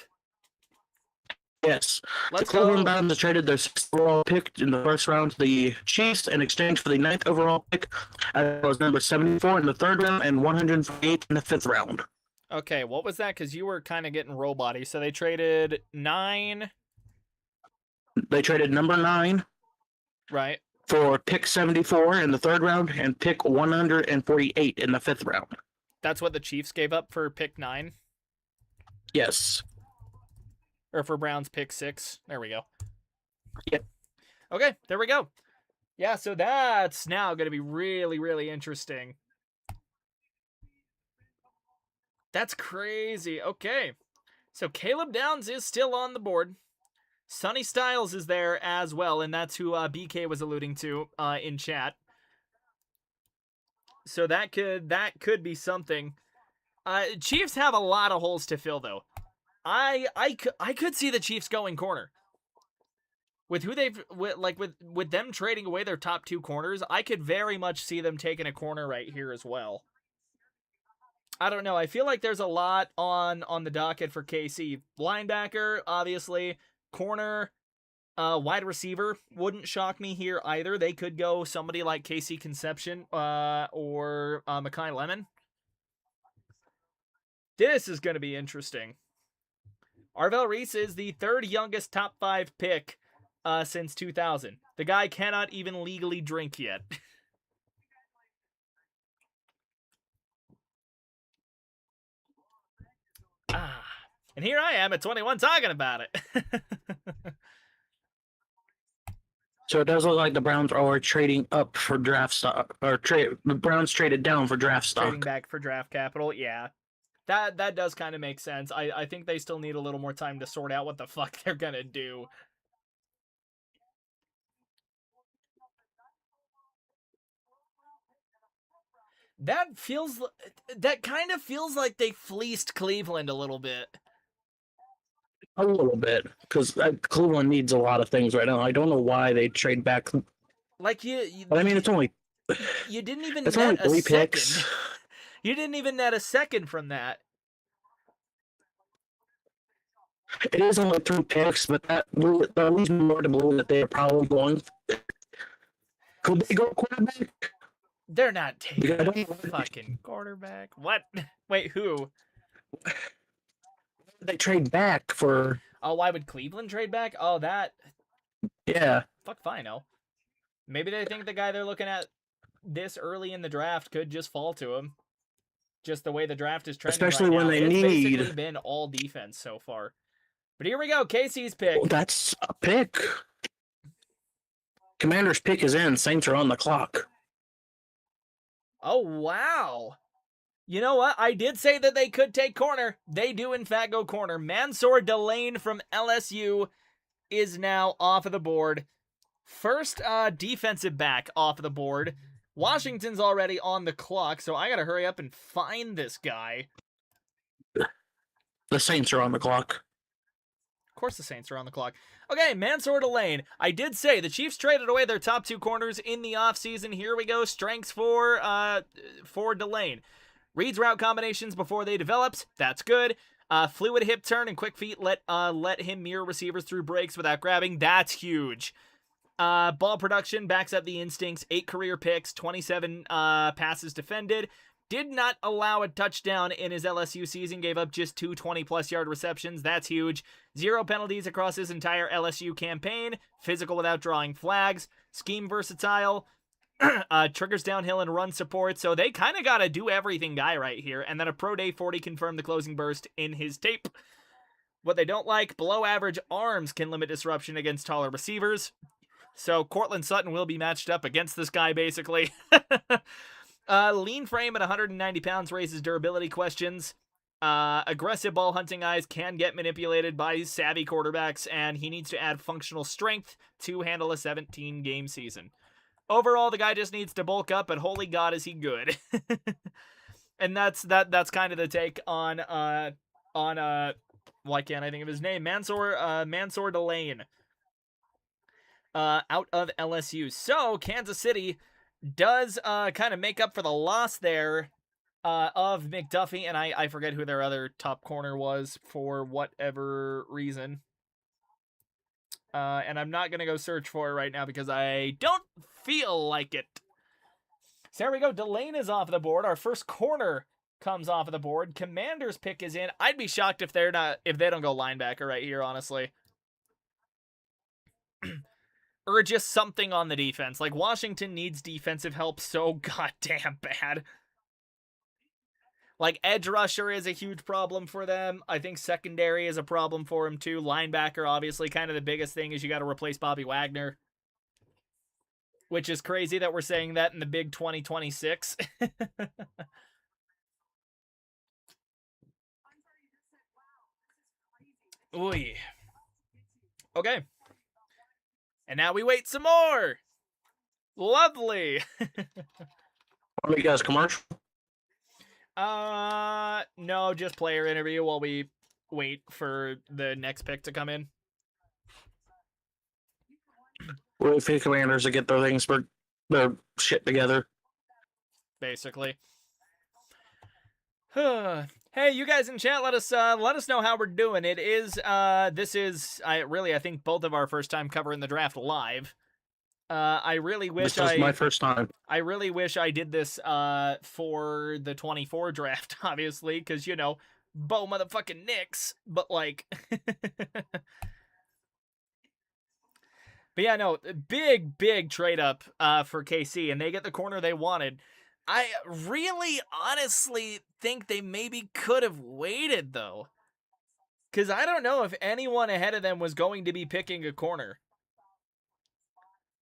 Speaker 2: Yes.
Speaker 1: Let's
Speaker 2: the Cleveland
Speaker 1: go.
Speaker 2: Browns have traded their 6th overall pick in the first round to the Chiefs in exchange for the 9th overall pick, as well as number 74 in the 3rd round and 148 in the 5th round.
Speaker 1: Okay, what was that? Because you were kind of getting robot-y. So they traded 9.
Speaker 2: They traded number 9.
Speaker 1: Right.
Speaker 2: For pick 74 in the 3rd round and pick 148 in the 5th round.
Speaker 1: That's what the Chiefs gave up for pick 9?
Speaker 2: Yes.
Speaker 1: Or for Browns pick 6. There we go.
Speaker 2: Yep.
Speaker 1: Okay, there we go. Yeah, so that's now going to be really, really interesting. That's crazy. Okay. So Caleb Downs is still on the board. Sonny Styles is there as well, and that's who BK was alluding to in chat. So that could be something. Chiefs have a lot of holes to fill, though. I could see the Chiefs going corner. With who with them trading away their top 2 corners, I could very much see them taking a corner right here as well. I don't know. I feel like there's a lot on the docket for KC. Linebacker, obviously. Corner, wide receiver wouldn't shock me here either. They could go somebody like KC Conception or Mekhi Lemon. This is going to be interesting. Arvell Reese is the 3rd youngest top 5 pick since 2000. The guy cannot even legally drink yet. And here I am at 21 talking about it.
Speaker 2: So it does look like the Browns are trading up for draft stock, or the Browns traded down for draft stock.
Speaker 1: Trading back for draft capital, yeah. That does kind of make sense. I think they still need a little more time to sort out what the fuck they're gonna do. That kind of feels like they fleeced Cleveland a little bit.
Speaker 2: A little bit, because Cleveland needs a lot of things right now. I don't know why they trade back.
Speaker 1: Like
Speaker 2: but I mean, it's only
Speaker 1: You didn't even
Speaker 2: It's
Speaker 1: net
Speaker 2: only
Speaker 1: a
Speaker 2: 3 picks.
Speaker 1: second. You didn't even net a second from that.
Speaker 2: It is only 3 picks, but that leads me more to believe that they're probably going. Could they go quarterback?
Speaker 1: They're not taking
Speaker 2: Because I
Speaker 1: a
Speaker 2: don't know
Speaker 1: fucking quarterback. What? Wait, who?
Speaker 2: they trade back for.
Speaker 1: Oh, why would Cleveland trade back? Oh, that.
Speaker 2: Yeah,
Speaker 1: Fuck if I know. Maybe they think the guy they're looking at this early in the draft could just fall to him. Just the way the draft is trending
Speaker 2: especially
Speaker 1: right
Speaker 2: when
Speaker 1: now.
Speaker 2: they
Speaker 1: It's basically
Speaker 2: need.
Speaker 1: been all defense so far. But here we go. Casey's pick.
Speaker 2: Well, that's a pick. Commander's pick is in. Saints are on the clock.
Speaker 1: Oh, wow. You know what? I did say that they could take corner. They do, in fact, go corner. Mansour Delane from LSU is now off of the board. First defensive back off of the board. Washington's already on the clock, so I gotta hurry up and find this guy.
Speaker 2: The Saints are on the clock.
Speaker 1: Of course the Saints are on the clock. Okay, Mansour Delane. I did say the Chiefs traded away their top 2 corners in the offseason. Here we go. Strengths for Delane. Reads route combinations before they developed. That's good. Fluid hip turn and quick feet let him mirror receivers through breaks without grabbing. That's huge. Ball production backs up the instincts. 8 career picks, 27 passes defended. Did not allow a touchdown in his LSU season. Gave up just 2 20-plus yard receptions. That's huge. 0 penalties across his entire LSU campaign. Physical without drawing flags. Scheme versatile. Triggers downhill and run support. So they kind of got a do-everything guy right here. And then a Pro Day 40 confirmed the closing burst in his tape. What they don't like, below average arms can limit disruption against taller receivers. So Cortland Sutton will be matched up against this guy, basically. Lean frame at 190 pounds raises durability questions. Aggressive ball hunting eyes can get manipulated by savvy quarterbacks, and he needs to add functional strength to handle a 17-game season. Overall, the guy just needs to bulk up, but holy God, is he good. And that's kind of the take on why can't I think of his name? Mansour Delane. Out of LSU. So Kansas City does kind of make up for the loss there of McDuffie, and I forget who their other top corner was for whatever reason. And I'm not going to go search for it right now because I don't feel like it. So there we go. Delane is off the board. Our first corner comes off of the board. Commander's pick is in. I'd be shocked if they don't go linebacker right here, honestly. Or just something on the defense. Like, Washington needs defensive help so goddamn bad. Like, edge rusher is a huge problem for them. I think secondary is a problem for him, too. Linebacker, obviously, kind of the biggest thing is you got to replace Bobby Wagner. Which is crazy that we're saying that in the big 2026. Oy. Okay. And now we wait some more. Lovely.
Speaker 2: Want me to guys commercial?
Speaker 1: No, just player interview while we wait for the next pick to come in.
Speaker 2: Wait for the Commanders to get their shit together.
Speaker 1: Basically. Hey, you guys in chat, let us know how we're doing. It is this is I think both of our first time covering the draft live. I really wish
Speaker 2: this was my first time.
Speaker 1: I really wish I did this for the 24 draft, obviously, because Bo motherfucking Knicks, but like But yeah, no, big trade up for KC, and they get the corner they wanted. I really honestly think they maybe could have waited, though. Because I don't know if anyone ahead of them was going to be picking a corner.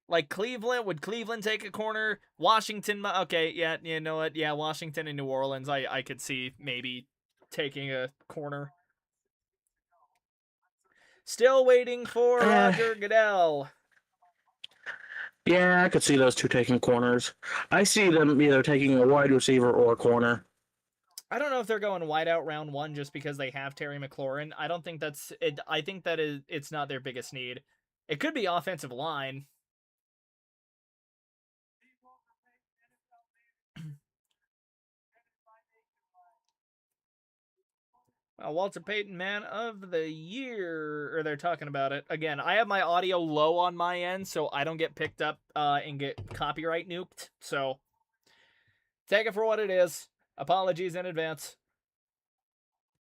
Speaker 1: Like would Cleveland take a corner? Washington, okay, yeah, you know what? Yeah, Washington and New Orleans, I could see maybe taking a corner. Still waiting for Roger Goodell.
Speaker 2: Yeah, I could see those two taking corners. I see them either taking a wide receiver or a corner.
Speaker 1: I don't know if they're going wide out round 1 just because they have Terry McLaurin. I don't think that's it. I think that it's not their biggest need. It could be offensive line. Walter Payton, man of the year, or they're talking about it. Again, I have my audio low on my end, so I don't get picked up and get copyright nuked. So take it for what it is. Apologies in advance.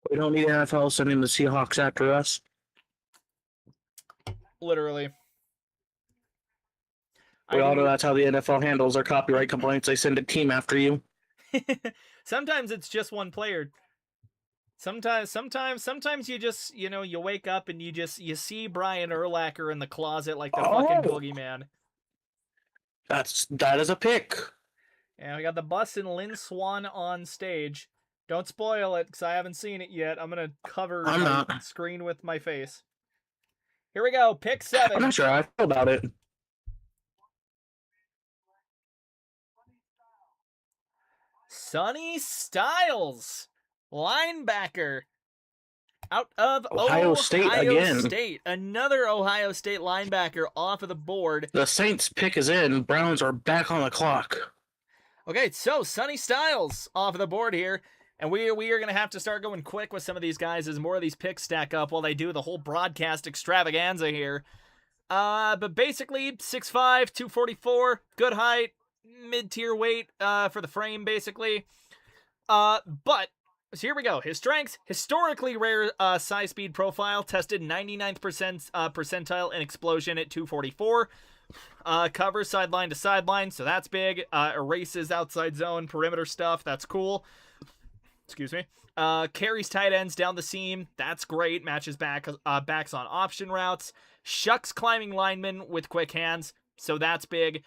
Speaker 2: We don't need NFL sending the Seahawks after us.
Speaker 1: Literally.
Speaker 2: We all know that's how the NFL handles their copyright complaints. They send a team after you.
Speaker 1: Sometimes it's just one player. Sometimes you just, you wake up and you see Brian Urlacher in the closet like the fucking boogeyman.
Speaker 2: That is a pick.
Speaker 1: And we got the bus and Lynn Swan on stage. Don't spoil it because I haven't seen it yet. I'm gonna cover my screen with my face. Here we go. Pick 7.
Speaker 2: I'm not sure how I feel about it.
Speaker 1: Sonny Styles, linebacker, out of
Speaker 2: Ohio State again.
Speaker 1: Another Ohio State linebacker off of the board.
Speaker 2: The Saints pick is in. Browns are back on the clock.
Speaker 1: Okay, so Sonny Styles off of the board here. And we are going to have to start going quick with some of these guys as more of these picks stack up while they do the whole broadcast extravaganza here. But basically, 6'5", 244, good height, mid-tier weight for the frame, basically. But, so here we go. His strengths, historically rare size speed profile, tested 99th percentile in explosion at 244. Covers sideline to sideline, so that's big. Erases outside zone, perimeter stuff, that's cool. Excuse me. Carries tight ends down the seam. That's great. Matches backs on option routes. Shucks climbing linemen with quick hands. So that's big.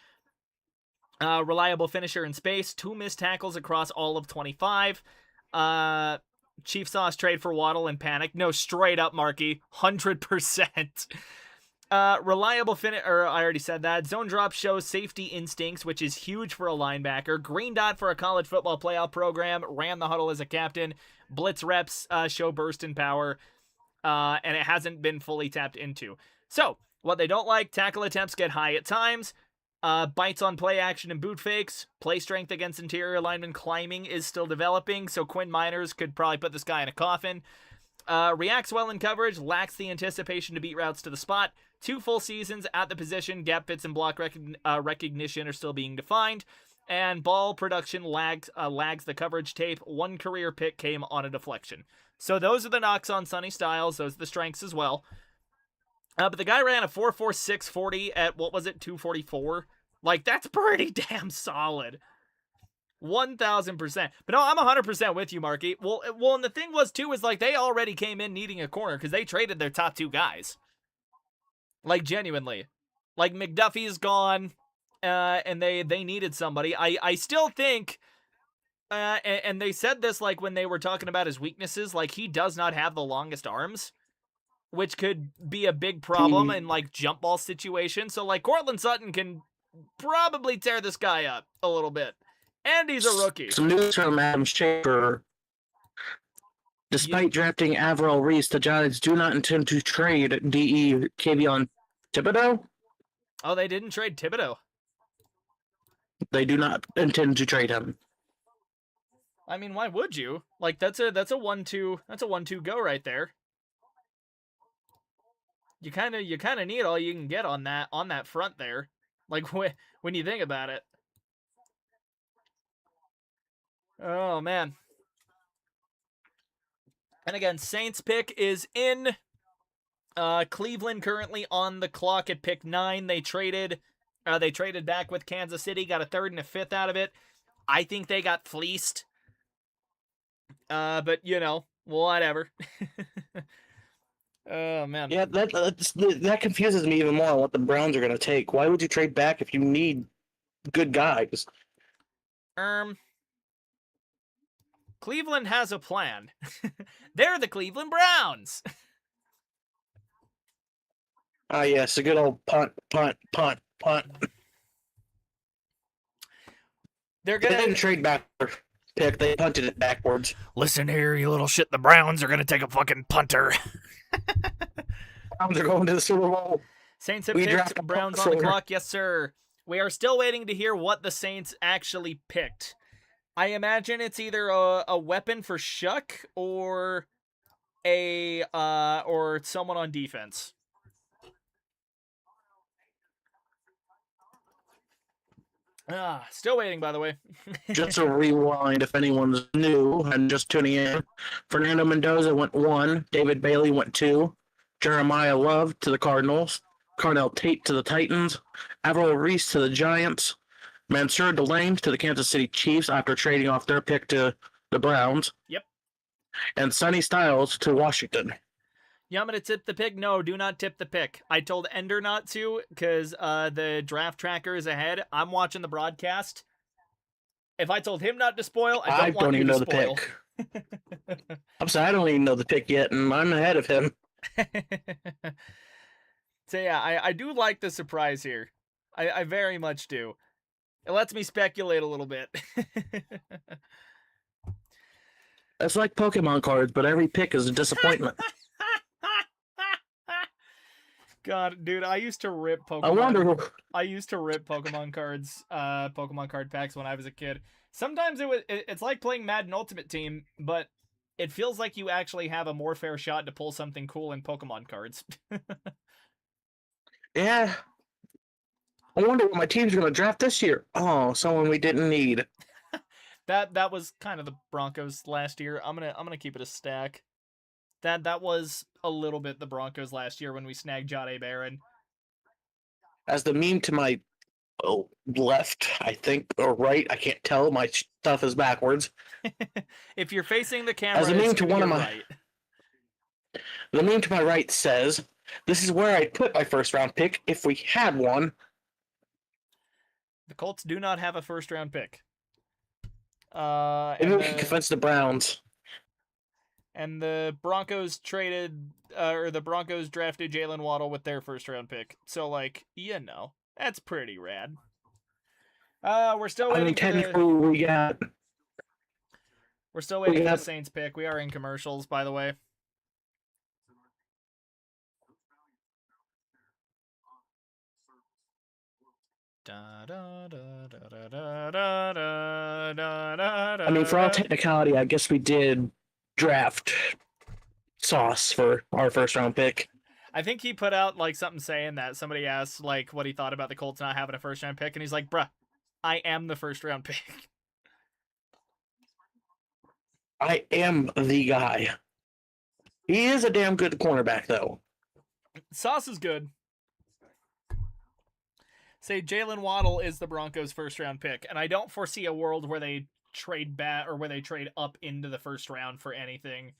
Speaker 1: Reliable finisher in space. 2 missed tackles across all of 25. Chief Sauce trade for Waddle and panic. No, straight up, Marky. 100%. Reliable or I already said that. Zone drop shows safety instincts, which is huge for a linebacker. Green dot for a college football playoff program. Ran the huddle as a captain. Blitz reps show burst in power. And it hasn't been fully tapped into. So, what they don't like, tackle attempts get high at times. Bites on play action and boot fakes. Play strength against interior lineman climbing is still developing, so Quinn Miners could probably put this guy in a coffin. Reacts well in coverage, lacks the anticipation to beat routes to the spot. 2 full seasons at the position, gap fits and block recognition are still being defined. And ball production lags the coverage tape. 1 career pick came on a deflection. So those are the knocks on Sonny Styles. Those are the strengths as well. But the guy ran a 4.46 40 at, 244? Like, that's pretty damn solid. 1,000%. But no, I'm 100% with you, Marky. Well, and the thing was, too, is, like, they already came in needing a corner because they traded their top 2 guys. Like, genuinely. Like, McDuffie's gone, and they needed somebody. I still think, and they said this, like, when they were talking about his weaknesses, like, he does not have the longest arms, which could be a big problem in, like, jump ball situations. So, like, Cortland Sutton can probably tear this guy up a little bit. And he's a rookie.
Speaker 2: Some news from Adam Schaefer. Despite drafting Avril Reese, the Giants do not intend to trade D.E. Kayvon Thibodeau.
Speaker 1: Oh, they didn't trade Thibodeau.
Speaker 2: They do not intend to trade him.
Speaker 1: I mean, why would you? Like, that's a 1-2 go right there. You kind of need all you can get on that front there. Like, when you think about it. Oh, man. And again, Saints pick is in. Cleveland currently on the clock at pick 9. They traded back with Kansas City, got a 3rd and a 5th out of it. I think they got fleeced. But, whatever. Oh, man.
Speaker 2: Yeah, that confuses me even more on what the Browns are going to take. Why would you trade back if you need good guys?
Speaker 1: Cleveland has a plan. They're the Cleveland Browns.
Speaker 2: Yes, a good old punt.
Speaker 1: They
Speaker 2: didn't trade back their pick. They punted it backwards.
Speaker 1: Listen here, you little shit. The Browns are going to take a fucking punter.
Speaker 2: Browns are going to the Super Bowl.
Speaker 1: Saints have picked Browns on the clock. Yes, sir. We are still waiting to hear what the Saints actually picked. I imagine it's either a weapon for Shuck or or someone on defense. Still waiting, by the way.
Speaker 2: Just a rewind if anyone's new and just tuning in. Fernando Mendoza went 1. David Bailey went 2. Jeremiah Love to the Cardinals. Cardell Tate to the Titans. Avril Reese to the Giants. Mansour Delane to the Kansas City Chiefs after trading off their pick to the Browns.
Speaker 1: Yep.
Speaker 2: And Sonny Styles to Washington.
Speaker 1: Yeah, I'm going to tip the pick. No, do not tip the pick. I told Ender not to because the draft tracker is ahead. I'm watching the broadcast. If I told him not to spoil, I don't even know the pick.
Speaker 2: I'm sorry, I don't even know the pick yet, and I'm ahead of him.
Speaker 1: So yeah, I do like the surprise here. I very much do. It lets me speculate a little bit.
Speaker 2: It's like Pokemon cards, but every pick is a disappointment.
Speaker 1: God, dude, I used to rip Pokemon. I used to rip Pokemon cards, Pokemon card packs when I was a kid. Sometimes it's like playing Madden Ultimate Team, but it feels like you actually have a more fair shot to pull something cool in Pokemon cards.
Speaker 2: Yeah. I wonder what my team's going to draft this year. Oh, someone we didn't need.
Speaker 1: That was kind of the Broncos last year. I'm gonna keep it a stack. That was a little bit the Broncos last year when we snagged Jahdae Barron.
Speaker 2: As the meme to my left, I think, or right, I can't tell. My stuff is backwards.
Speaker 1: If you're facing the camera,
Speaker 2: as the meme to one of my
Speaker 1: right.
Speaker 2: The meme to my right says, "This is where I'd put my first round pick if we had one."
Speaker 1: The Colts do not have a first round pick.
Speaker 2: Maybe we can convince the Browns.
Speaker 1: And the Broncos drafted Jalen Waddle with their first round pick. So, like, that's pretty rad. We're still waiting. We're still waiting for the Saints pick. We are in commercials, by the way.
Speaker 2: I mean, for all technicality, I guess we did draft Sauce for our first round pick.
Speaker 1: I think he put out like something saying that somebody asked like what he thought about the Colts not having a first round pick, and he's like, "Bruh, I am the first round pick.
Speaker 2: I am the guy." He is a damn good cornerback, though.
Speaker 1: Sauce is good. Say Jalen Waddle is the Broncos' first round pick, and I don't foresee a world where they trade back or where they trade up into the first round for anything.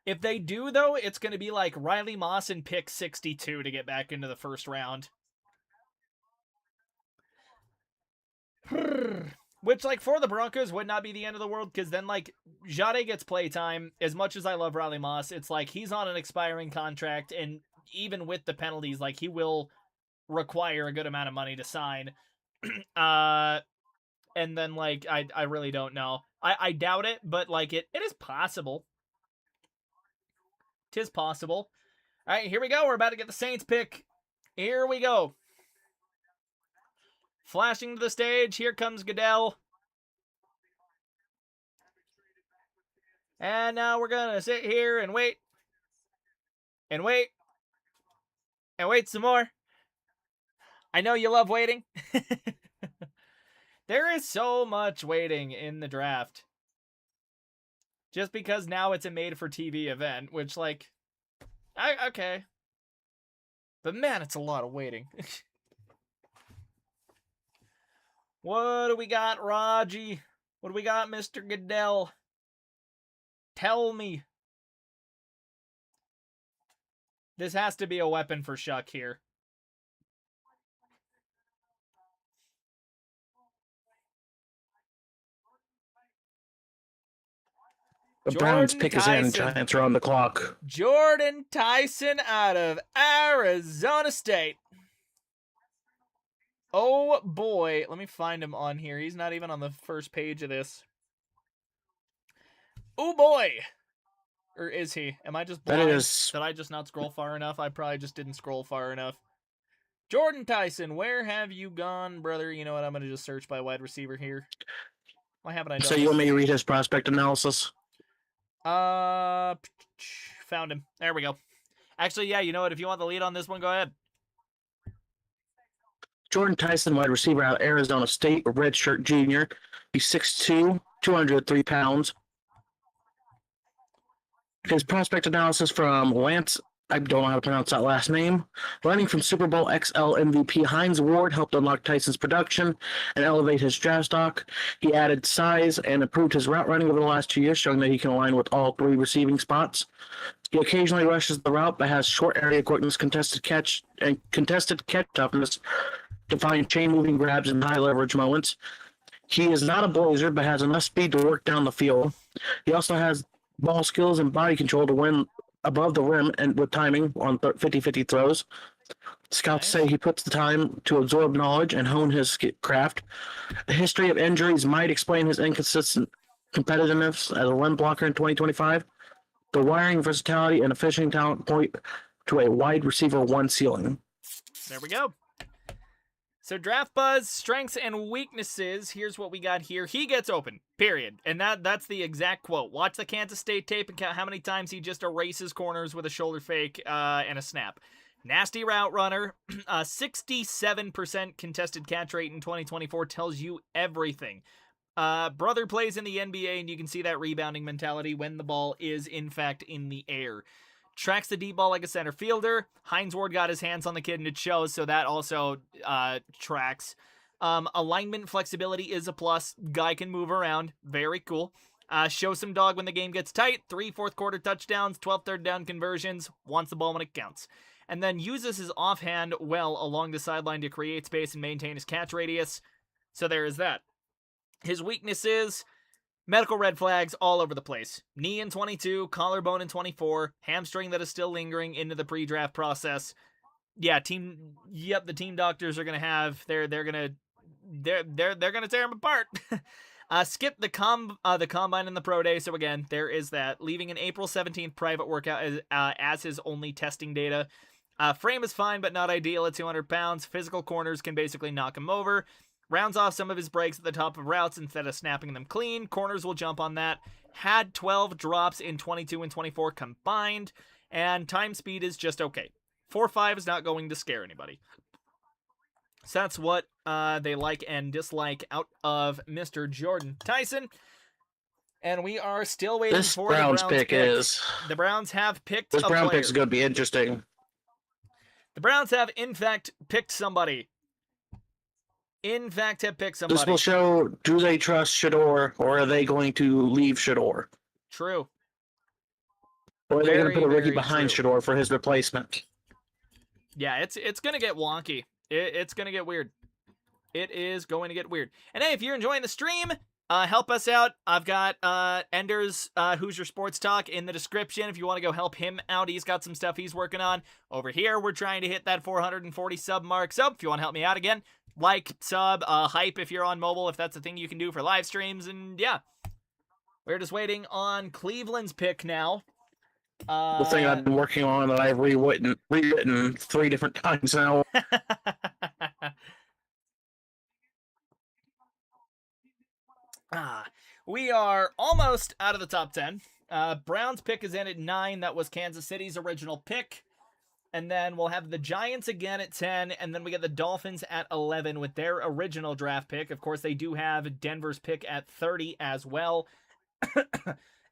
Speaker 1: If they do, though, it's going to be like Riley Moss and pick 62 to get back into the first round. Which, like, for the Broncos would not be the end of the world, because then, like, Jahdae gets playtime. As much as I love Riley Moss, it's like he's on an expiring contract, and even with the penalties, like, he will require a good amount of money to sign. And then, like, I really don't know. I doubt it, but, like, it is possible. 'Tis possible. All right, here we go. We're about to get the Saints pick. Here we go. Flashing to the stage. Here comes Goodell. And now we're going to sit here and wait. And wait. And wait some more. I know you love waiting. There is so much waiting in the draft. Just because now it's a made-for-TV event, which, like, okay. But, man, it's a lot of waiting. What do we got, Raji? What do we got, Mr. Goodell? Tell me. This has to be a weapon for Shuck here.
Speaker 2: The Browns pick is in. Giants are on the clock.
Speaker 1: Jordan Tyson out of Arizona State. Oh, boy. Let me find him on here. He's not even on the first page of this. Oh, boy. Or is he? Am I just blind?
Speaker 2: That is.
Speaker 1: Did I just not scroll far enough? I probably just didn't scroll far enough. Jordan Tyson, where have you gone, brother? You know what? I'm going to just search by wide receiver here. Why haven't I done
Speaker 2: So you want me to read his prospect analysis?
Speaker 1: Found him. There we go. Actually, yeah, you know what? If you want the lead on this one, go ahead.
Speaker 2: Jordan Tyson, wide receiver out of Arizona State, a redshirt junior. He's 6'2", 203 pounds. His prospect analysis from Lance, I don't know how to pronounce that last name. Running from Super Bowl XL MVP Hines Ward helped unlock Tyson's production and elevate his draft stock. He added size and improved his route running over the last 2 years, showing that he can align with all 3 receiving spots. He occasionally rushes the route, but has short area quickness, contested catch toughness to find chain-moving grabs in high-leverage moments. He is not a blazer, but has enough speed to work down the field. He also has ball skills and body control to win above the rim and with timing on 50-50 throws. Scouts say he puts the time to absorb knowledge and hone his craft. The history of injuries might explain his inconsistent competitiveness as a run blocker in 2025. The wiring, versatility, and efficient talent point to a wide receiver 1 ceiling.
Speaker 1: There we go. So Draft Buzz, strengths and weaknesses. Here's what we got here. He gets open, period. And that's the exact quote. Watch the Kansas State tape and count how many times he just erases corners with a shoulder fake and a snap. Nasty route runner. 67% contested catch rate in 2024 tells you everything. Brother plays in the NBA, and you can see that rebounding mentality when the ball is, in fact, in the air. Tracks the deep ball like a center fielder. Hines Ward got his hands on the kid, and it shows, so that also tracks. Alignment flexibility is a plus. Guy can move around. Very cool. Show some dog when the game gets tight. 3 fourth-quarter touchdowns, 12 third-down conversions. Wants the ball when it counts. And then uses his offhand well along the sideline to create space and maintain his catch radius. So there is that. His weaknesses... medical red flags all over the place. Knee in 22, collarbone in 24, hamstring that is still lingering into the pre-draft process. Yeah, the team doctors are gonna have they're gonna tear him apart. Skip the combine and the pro day. So again, there is that. Leaving an April 17th private workout as his only testing data. Frame is fine, but not ideal at 200 pounds. Physical corners can basically knock him over. Rounds off some of his breaks at the top of routes instead of snapping them clean. Corners will jump on that. Had 12 drops in 22 and 24 combined. And time speed is just okay. 4.5 is not going to scare anybody. So that's what they like and dislike out of Mr. Jordan Tyson. And we are still waiting for the Browns pick. The Browns have picked a player.
Speaker 2: This Brown pick is going to be interesting.
Speaker 1: The Browns have, in fact, picked somebody. This
Speaker 2: will show, do they trust Shador, or are they going to leave Shador?
Speaker 1: True.
Speaker 2: Or are they going to put a rookie behind Shador for his replacement?
Speaker 1: Yeah, it's going to get wonky. It's going to get weird. It is going to get weird. And hey, if you're enjoying the stream, help us out. I've got Ender's Hoosier Sports Talk in the description if you want to go help him out. He's got some stuff he's working on. Over here, we're trying to hit that 440 sub mark. So if you want to help me out again, like, sub, hype if you're on mobile, if that's a thing you can do for live streams. And yeah, we're just waiting on Cleveland's pick now.
Speaker 2: The thing I've been working on that I've rewritten 3 different times now.
Speaker 1: We are almost out of the top 10. Browns pick is in at 9. That was Kansas City's original pick. And then we'll have the Giants again at 10, and then we get the Dolphins at 11 with their original draft pick. Of course, they do have Denver's pick at 30 as well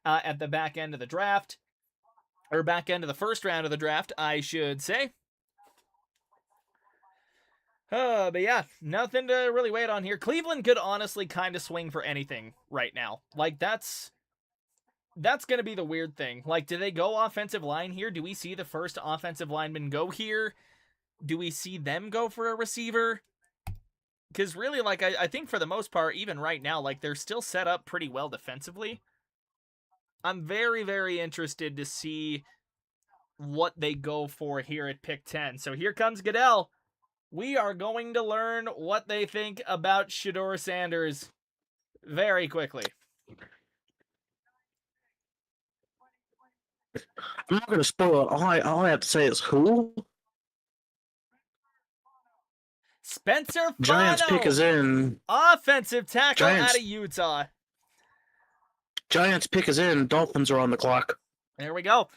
Speaker 1: at the back end of the draft. Or back end of the first round of the draft, I should say. But yeah, nothing to really wait on here. Cleveland could honestly kind of swing for anything right now. Like, that's going to be the weird thing. Like, do they go offensive line here? Do we see the first offensive lineman go here? Do we see them go for a receiver? Because really, like, I think for the most part, even right now, like, they're still set up pretty well defensively. I'm very, very interested to see what they go for here at pick 10. So here comes Goodell. We are going to learn what they think about Shedeur Sanders very quickly.
Speaker 2: I'm not going to spoil it. All I have to say is who?
Speaker 1: Spencer Fano.
Speaker 2: Giants pick is in.
Speaker 1: Offensive tackle out of Utah.
Speaker 2: Giants pick is in. Dolphins are on the clock.
Speaker 1: There we go.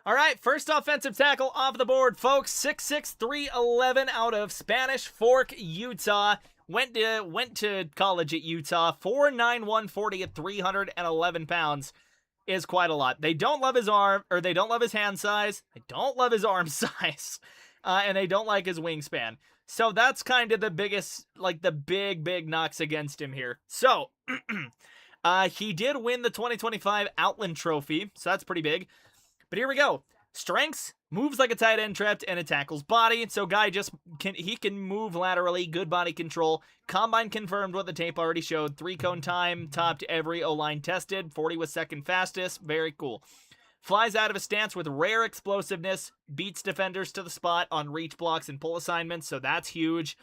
Speaker 1: All right, first offensive tackle off the board, folks. 6'6", 311 out of Spanish Fork, Utah. Went to college at Utah. 4'9", 140 at 311 pounds is quite a lot. They don't love his arm, or they don't love his hand size. They don't love his arm size, and they don't like his wingspan. So that's kind of the biggest, like the big knocks against him here. So he did win the 2025 Outland Trophy, so that's pretty big. But here we go. Strengths, moves like a tight end trapped, and it tackles body. So guy he can move laterally, good body control. Combine confirmed what the tape already showed. 3-cone time, topped every O-line tested. 40 was second fastest. Very cool. Flies out of a stance with rare explosiveness. Beats defenders to the spot on reach blocks and pull assignments, so that's huge.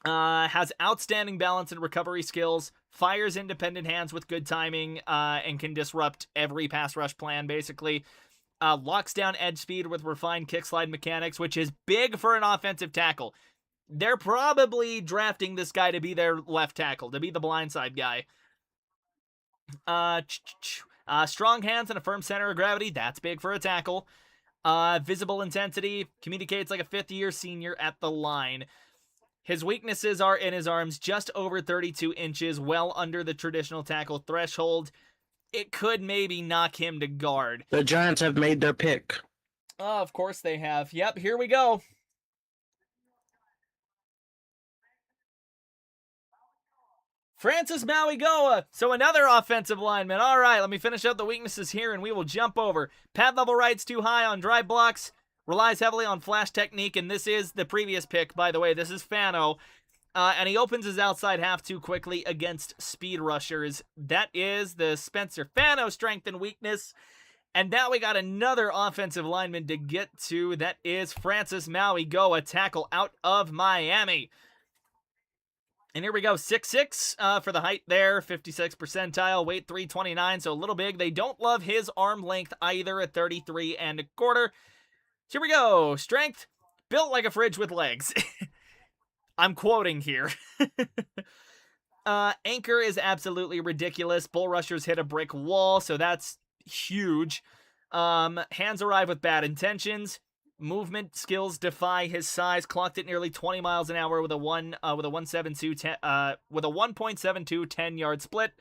Speaker 1: Has outstanding balance and recovery skills. Fires independent hands with good timing, and can disrupt every pass rush plan, basically. Locks down edge speed with refined kick slide mechanics, which is big for an offensive tackle. They're probably drafting this guy to be their left tackle, to be the blindside guy. Strong hands and a firm center of gravity. That's big for a tackle. Visible intensity. Communicates like a fifth-year senior at the line. His weaknesses are in his arms, just over 32 inches, well under the traditional tackle threshold. It could maybe knock him to guard.
Speaker 2: The Giants have made their pick.
Speaker 1: Oh, of course they have. Yep, here we go. Francis Mauigoa. So another offensive lineman. All right, let me finish up the weaknesses here, and we will jump over. Pad level right's too high on drive blocks. Relies heavily on flash technique, and this is the previous pick, by the way. This is Fano. And he opens his outside half too quickly against speed rushers. That is the Spencer Fano strength and weakness. And now we got another offensive lineman to get to. That is Francis Mauigoa, tackle out of Miami. And here we go, 6'6" for the height there, 56th percentile, weight 329, so a little big. They don't love his arm length either at 33 1/4. So here we go, strength, built like a fridge with legs. I'm quoting here. Anchor is absolutely ridiculous. Bull rushers hit a brick wall, so that's huge. Hands arrive with bad intentions. Movement skills defy his size. Clocked at nearly 20 miles an hour with a 1.72 10-yard split.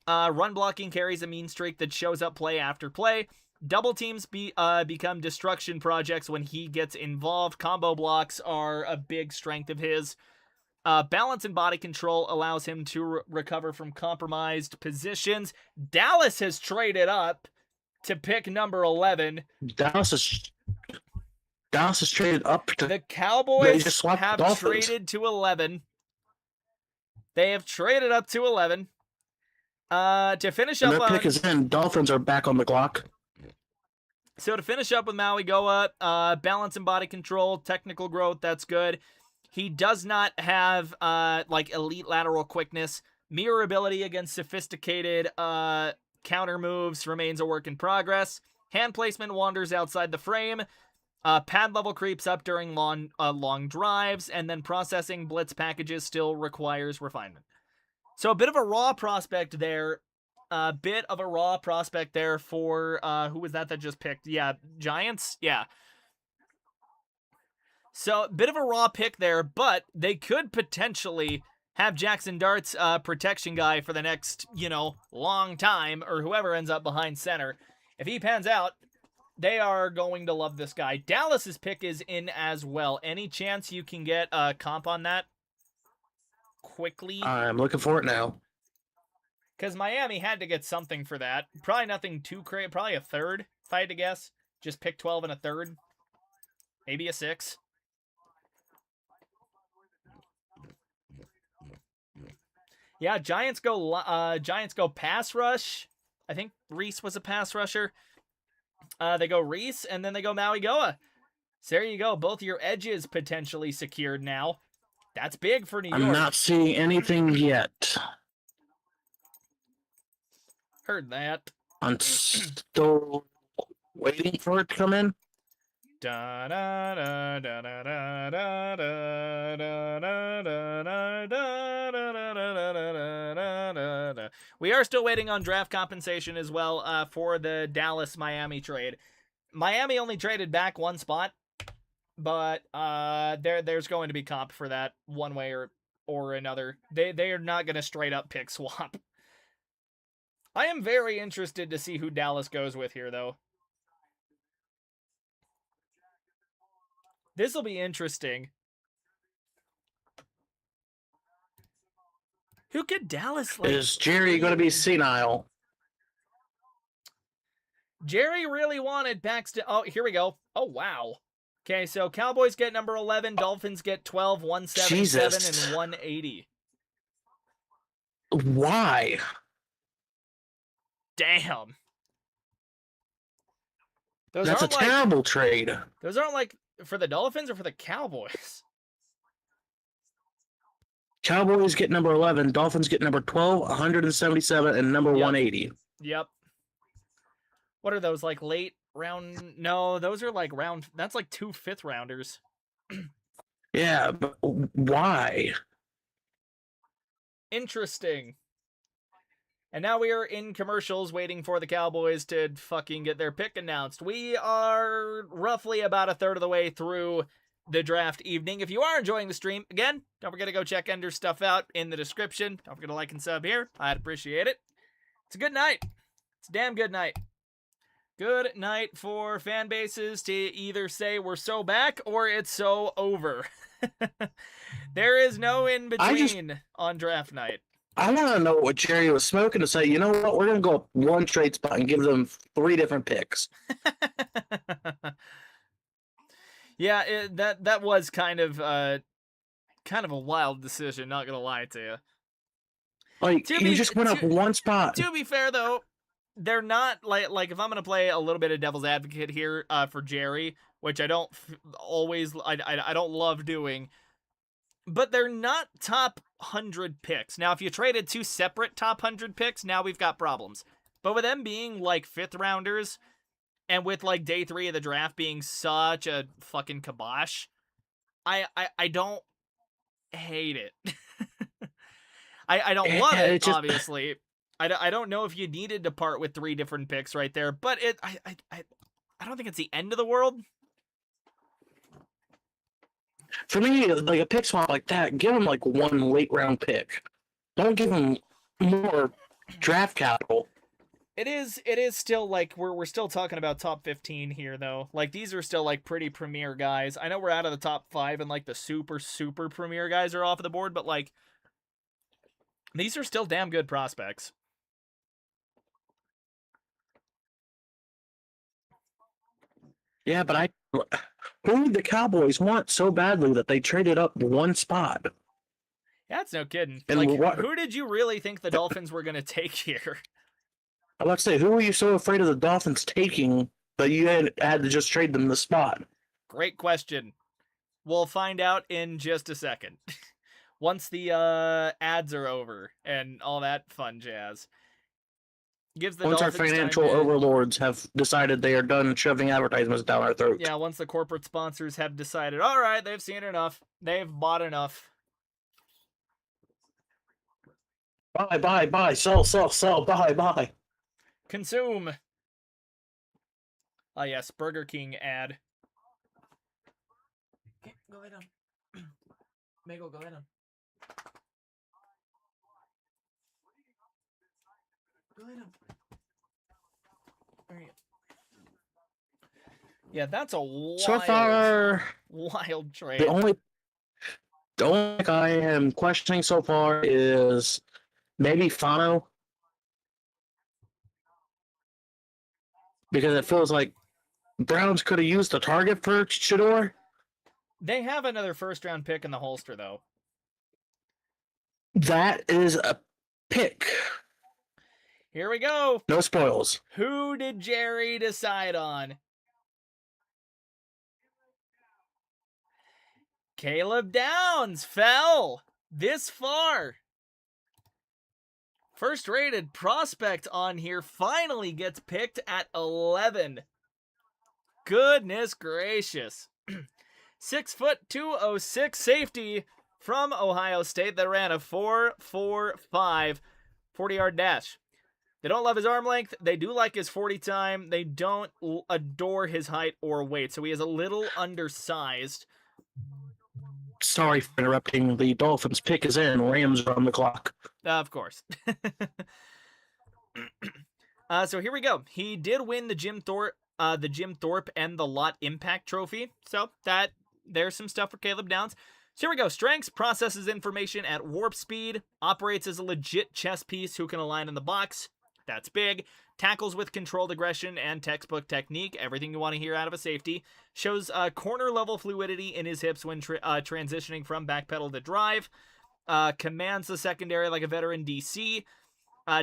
Speaker 1: Run blocking carries a mean streak that shows up play after play. Double teams become destruction projects when he gets involved. Combo blocks are a big strength of his. Balance and body control allows him to recover from compromised positions. Dallas has traded up to pick number 11.
Speaker 2: Dallas has traded up to...
Speaker 1: The Cowboys have traded to 11. They have traded up to 11. To finish up,
Speaker 2: their pick is in. Dolphins are back on the clock.
Speaker 1: So to finish up with Mauigoa, balance and body control, technical growth, that's good. He does not have like elite lateral quickness. Mirror ability against sophisticated counter moves remains a work in progress. Hand placement wanders outside the frame. Pad level creeps up during long drives, and then processing blitz packages still requires refinement. So a bit of a raw prospect there. For, who was that just picked? Yeah, Giants? Yeah. So, bit of a raw pick there, but they could potentially have Jackson Dart's protection guy for the next, long time, or whoever ends up behind center. If he pans out, they are going to love this guy. Dallas's pick is in as well. Any chance you can get a comp on that quickly?
Speaker 2: I'm looking for it now.
Speaker 1: Because Miami had to get something for that. Probably nothing too crazy. Probably a third, if I had to guess. Just pick 12 and a third. Maybe a 6. Yeah, Giants go pass rush. I think Reese was a pass rusher. They go Reese, and then they go Mauigoa. So there you go. Both your edges potentially secured now. That's big for New York.
Speaker 2: I'm not seeing anything yet.
Speaker 1: Heard that.
Speaker 2: I'm still waiting for it to come in.
Speaker 1: We are still waiting on draft compensation as well for the Dallas-Miami trade. Miami only traded back one spot, but there's going to be comp for that one way or another. They are not going to straight up pick swap. I am very interested to see who Dallas goes with here, though. This will be interesting. Who could Dallas like?
Speaker 2: Is Jerry going to be senile?
Speaker 1: Jerry really wanted Paxton. Oh, here we go. Oh, wow. Okay, so Cowboys get number 11, Dolphins get 12, 177,
Speaker 2: Jesus.
Speaker 1: and 180.
Speaker 2: Why?
Speaker 1: Damn.
Speaker 2: That's a terrible trade.
Speaker 1: Those aren't like for the Dolphins or for the Cowboys.
Speaker 2: Cowboys get number 11, Dolphins get number 12, 177, and number 180.
Speaker 1: Yep. What are those, like late round? No, those are like round. That's like 2 fifth-rounders.
Speaker 2: Yeah, but why?
Speaker 1: Interesting. And now we are in commercials waiting for the Cowboys to fucking get their pick announced. We are roughly about a third of the way through the draft evening. If you are enjoying the stream, again, don't forget to go check Ender's stuff out in the description. Don't forget to like and sub here. I'd appreciate it. It's a good night. It's a damn good night. Good night for fan bases to either say we're so back or it's so over. There is no in between on draft night.
Speaker 2: I want to know what Jerry was smoking to say, you know what, we're going to go up one trade spot and give them 3 different picks.
Speaker 1: Yeah, that was kind of a wild decision, not going to lie to you.
Speaker 2: Like, you just went up one spot.
Speaker 1: To be fair, though, they're not, like if I'm going to play a little bit of devil's advocate here for Jerry, which I don't always, I don't love doing, but they're not top 100 picks. Now, if you traded 2 separate top 100 picks, now we've got problems. But with them being, like, 5th-rounders, and with, like, day 3 of the draft being such a fucking kibosh, I don't hate it. I don't love it, obviously. I don't know if you needed to part with 3 different picks right there, but I don't think it's the end of the world.
Speaker 2: For me, like a pick swap like that, give them like 1 late round pick. Don't give them more draft capital.
Speaker 1: It is still like we're still talking about top 15 here though. Like these are still like pretty premier guys. I know we're out of the top 5 and like the super premier guys are off of the board, but like these are still damn good prospects.
Speaker 2: Yeah, but who did the Cowboys want so badly that they traded up 1 spot?
Speaker 1: Yeah, that's no kidding.
Speaker 2: And
Speaker 1: like, who did you really think the Dolphins were going to take here?
Speaker 2: I'd like to say, who were you so afraid of the Dolphins taking that you had to just trade them the spot?
Speaker 1: Great question. We'll find out in just a second. Once the ads are over and all that fun jazz. Gives the
Speaker 2: once
Speaker 1: Dolphins
Speaker 2: our financial overlords have decided they are done shoving advertisements down our throats.
Speaker 1: Yeah, once the corporate sponsors have decided, all right, they've seen enough. They've bought enough.
Speaker 2: Buy, sell, buy.
Speaker 1: Consume. Oh, yes, Burger King ad. Okay, go ahead on. Mego, go ahead on. Go ahead on. Yeah, that's a wild trade.
Speaker 2: The only thing I am questioning so far is maybe Fano, because it feels like Browns could have used a target for Shador.
Speaker 1: They have another 1st-round pick in the holster, though.
Speaker 2: That is a pick.
Speaker 1: Here we go.
Speaker 2: No spoils.
Speaker 1: Who did Jerry decide on? Caleb Downs fell this far. First-rated prospect on here finally gets picked at 11. Goodness gracious. 6'2", 206 safety from Ohio State that ran a 4.45. 40-yard dash. They don't love his arm length. They do like his 40 time. They don't adore his height or weight. So he is a little undersized.
Speaker 2: Sorry for interrupting. The Dolphins pick is in. Rams are on the clock.
Speaker 1: Of course. So here we go. He did win the Jim Thorpe and the Lot Impact Trophy. So there's some stuff for Caleb Downs. So here we go. Strengths, processes information at warp speed, operates as a legit chess piece who can align in the box. That's big. Tackles with controlled aggression and textbook technique. Everything you want to hear out of a safety. Shows corner level fluidity in his hips when transitioning from back pedal to drive. Commands the secondary like a veteran DC.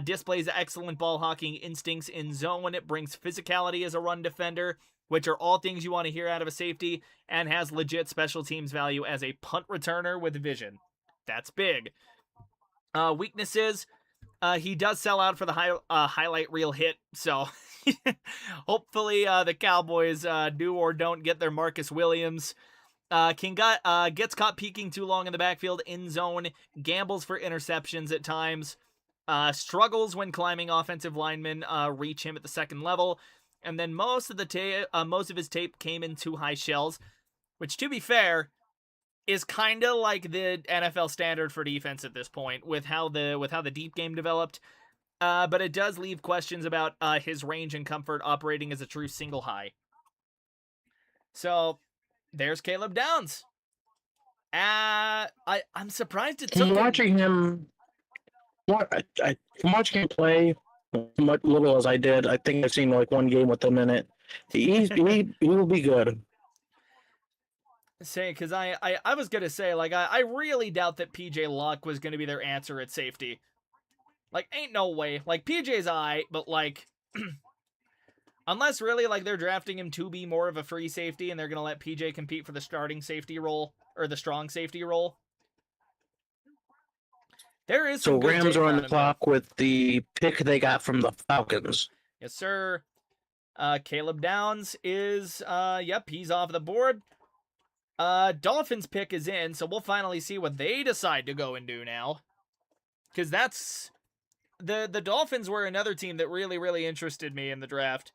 Speaker 1: Displays excellent ball hawking instincts in zone. It brings physicality as a run defender, which are all things you want to hear out of a safety, and has legit special teams value as a punt returner with vision. That's big. Weaknesses. He does sell out for the highlight reel hit, so hopefully the Cowboys do or don't get their Marcus Williams. Gets caught peeking too long in the backfield in zone, gambles for interceptions at times, struggles when climbing offensive linemen reach him at the second level, and then most of his tape came in too high shells, which, to be fair, is kind of like the NFL standard for defense at this point with how the deep game developed. But it does leave questions about his range and comfort operating as a true single high. So there's Caleb Downs. I'm surprised it took
Speaker 2: From watching him play, much little as I did, I think I've seen like one game with him in it. He will be good.
Speaker 1: Say, because I was gonna say, like, I really doubt that PJ Luck was gonna be their answer at safety. Like, ain't no way. Like, PJ's alright, but like, unless really like they're drafting him to be more of a free safety and they're gonna let PJ compete for the starting safety role or the strong safety role. There is some
Speaker 2: so
Speaker 1: good
Speaker 2: Rams
Speaker 1: tape
Speaker 2: are on
Speaker 1: on
Speaker 2: the
Speaker 1: him,
Speaker 2: clock with the pick they got from the Falcons.
Speaker 1: Yes, sir. Caleb Downs is he's off the board. Dolphins pick is in, so we'll finally see what they decide to go and do now. Because that's the Dolphins were another team that really, really interested me in the draft.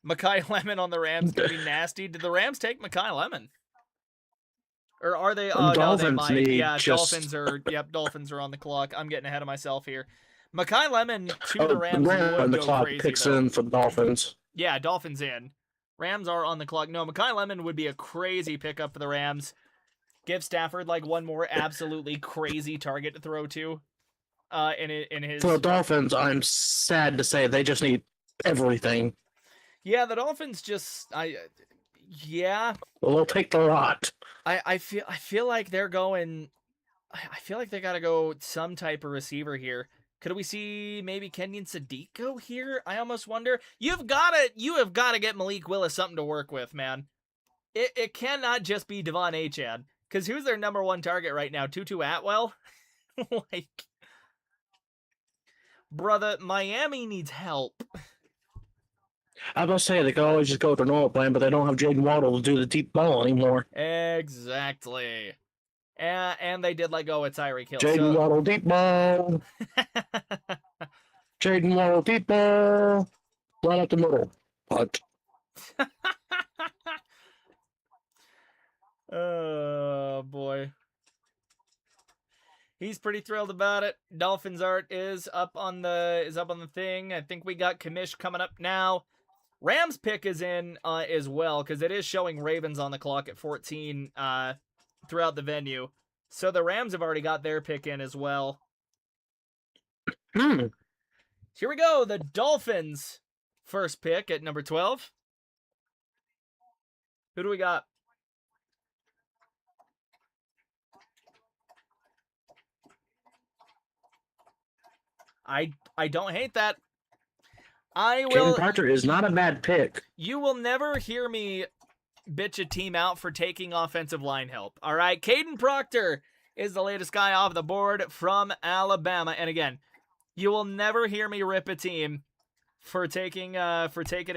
Speaker 1: Mekhi Lemon on the Rams gonna be nasty. Did the Rams take Mekhi Lemon? Or are they? Oh no, they might. Yeah, Dolphins are on the clock. I'm getting ahead of myself here. Mekhi Lemon to the Rams would
Speaker 2: the
Speaker 1: go
Speaker 2: clock
Speaker 1: crazy.
Speaker 2: Picks
Speaker 1: Though.
Speaker 2: in for the Dolphins.
Speaker 1: Yeah, Dolphins in. Rams are on the clock. No, Mekhi Lemon would be a crazy pickup for the Rams. Give Stafford like one more absolutely crazy target to throw to. In his
Speaker 2: For the Dolphins, I'm sad to say they just need everything.
Speaker 1: Yeah, the Dolphins
Speaker 2: They'll take the lot.
Speaker 1: I feel like they're going. I feel like they gotta go some type of receiver here. Could we see maybe Kenyon Sadiq go here? I almost wonder. You have gotta get Malik Willis something to work with, man. It cannot just be Devon Achane. Because who's their number one target right now? Tutu Atwell? Like, brother, Miami needs help.
Speaker 2: I was about to say they could always just go with their normal plan, but they don't have Jaden Waddle to do the deep ball anymore.
Speaker 1: Exactly. And they did let go at Tyreek Hill.
Speaker 2: Jaden Waddle deep ball. Jaden Waddle deep ball. Right up the middle. Punt.
Speaker 1: Oh boy. He's pretty thrilled about it. Dolphins art is up on the thing. I think we got Kamish coming up now. Rams pick is in as well, because it is showing Ravens on the clock at 14 throughout the venue. So the Rams have already got their pick in as well. Here we go. The Dolphins first pick at number 12. Who do we got? I don't hate that.
Speaker 2: Caden Parker is not a bad pick.
Speaker 1: You will never hear me bitch a team out for taking offensive line help. All right, Caden Proctor is the latest guy off the board from Alabama. And again, you will never hear me rip a team for taking a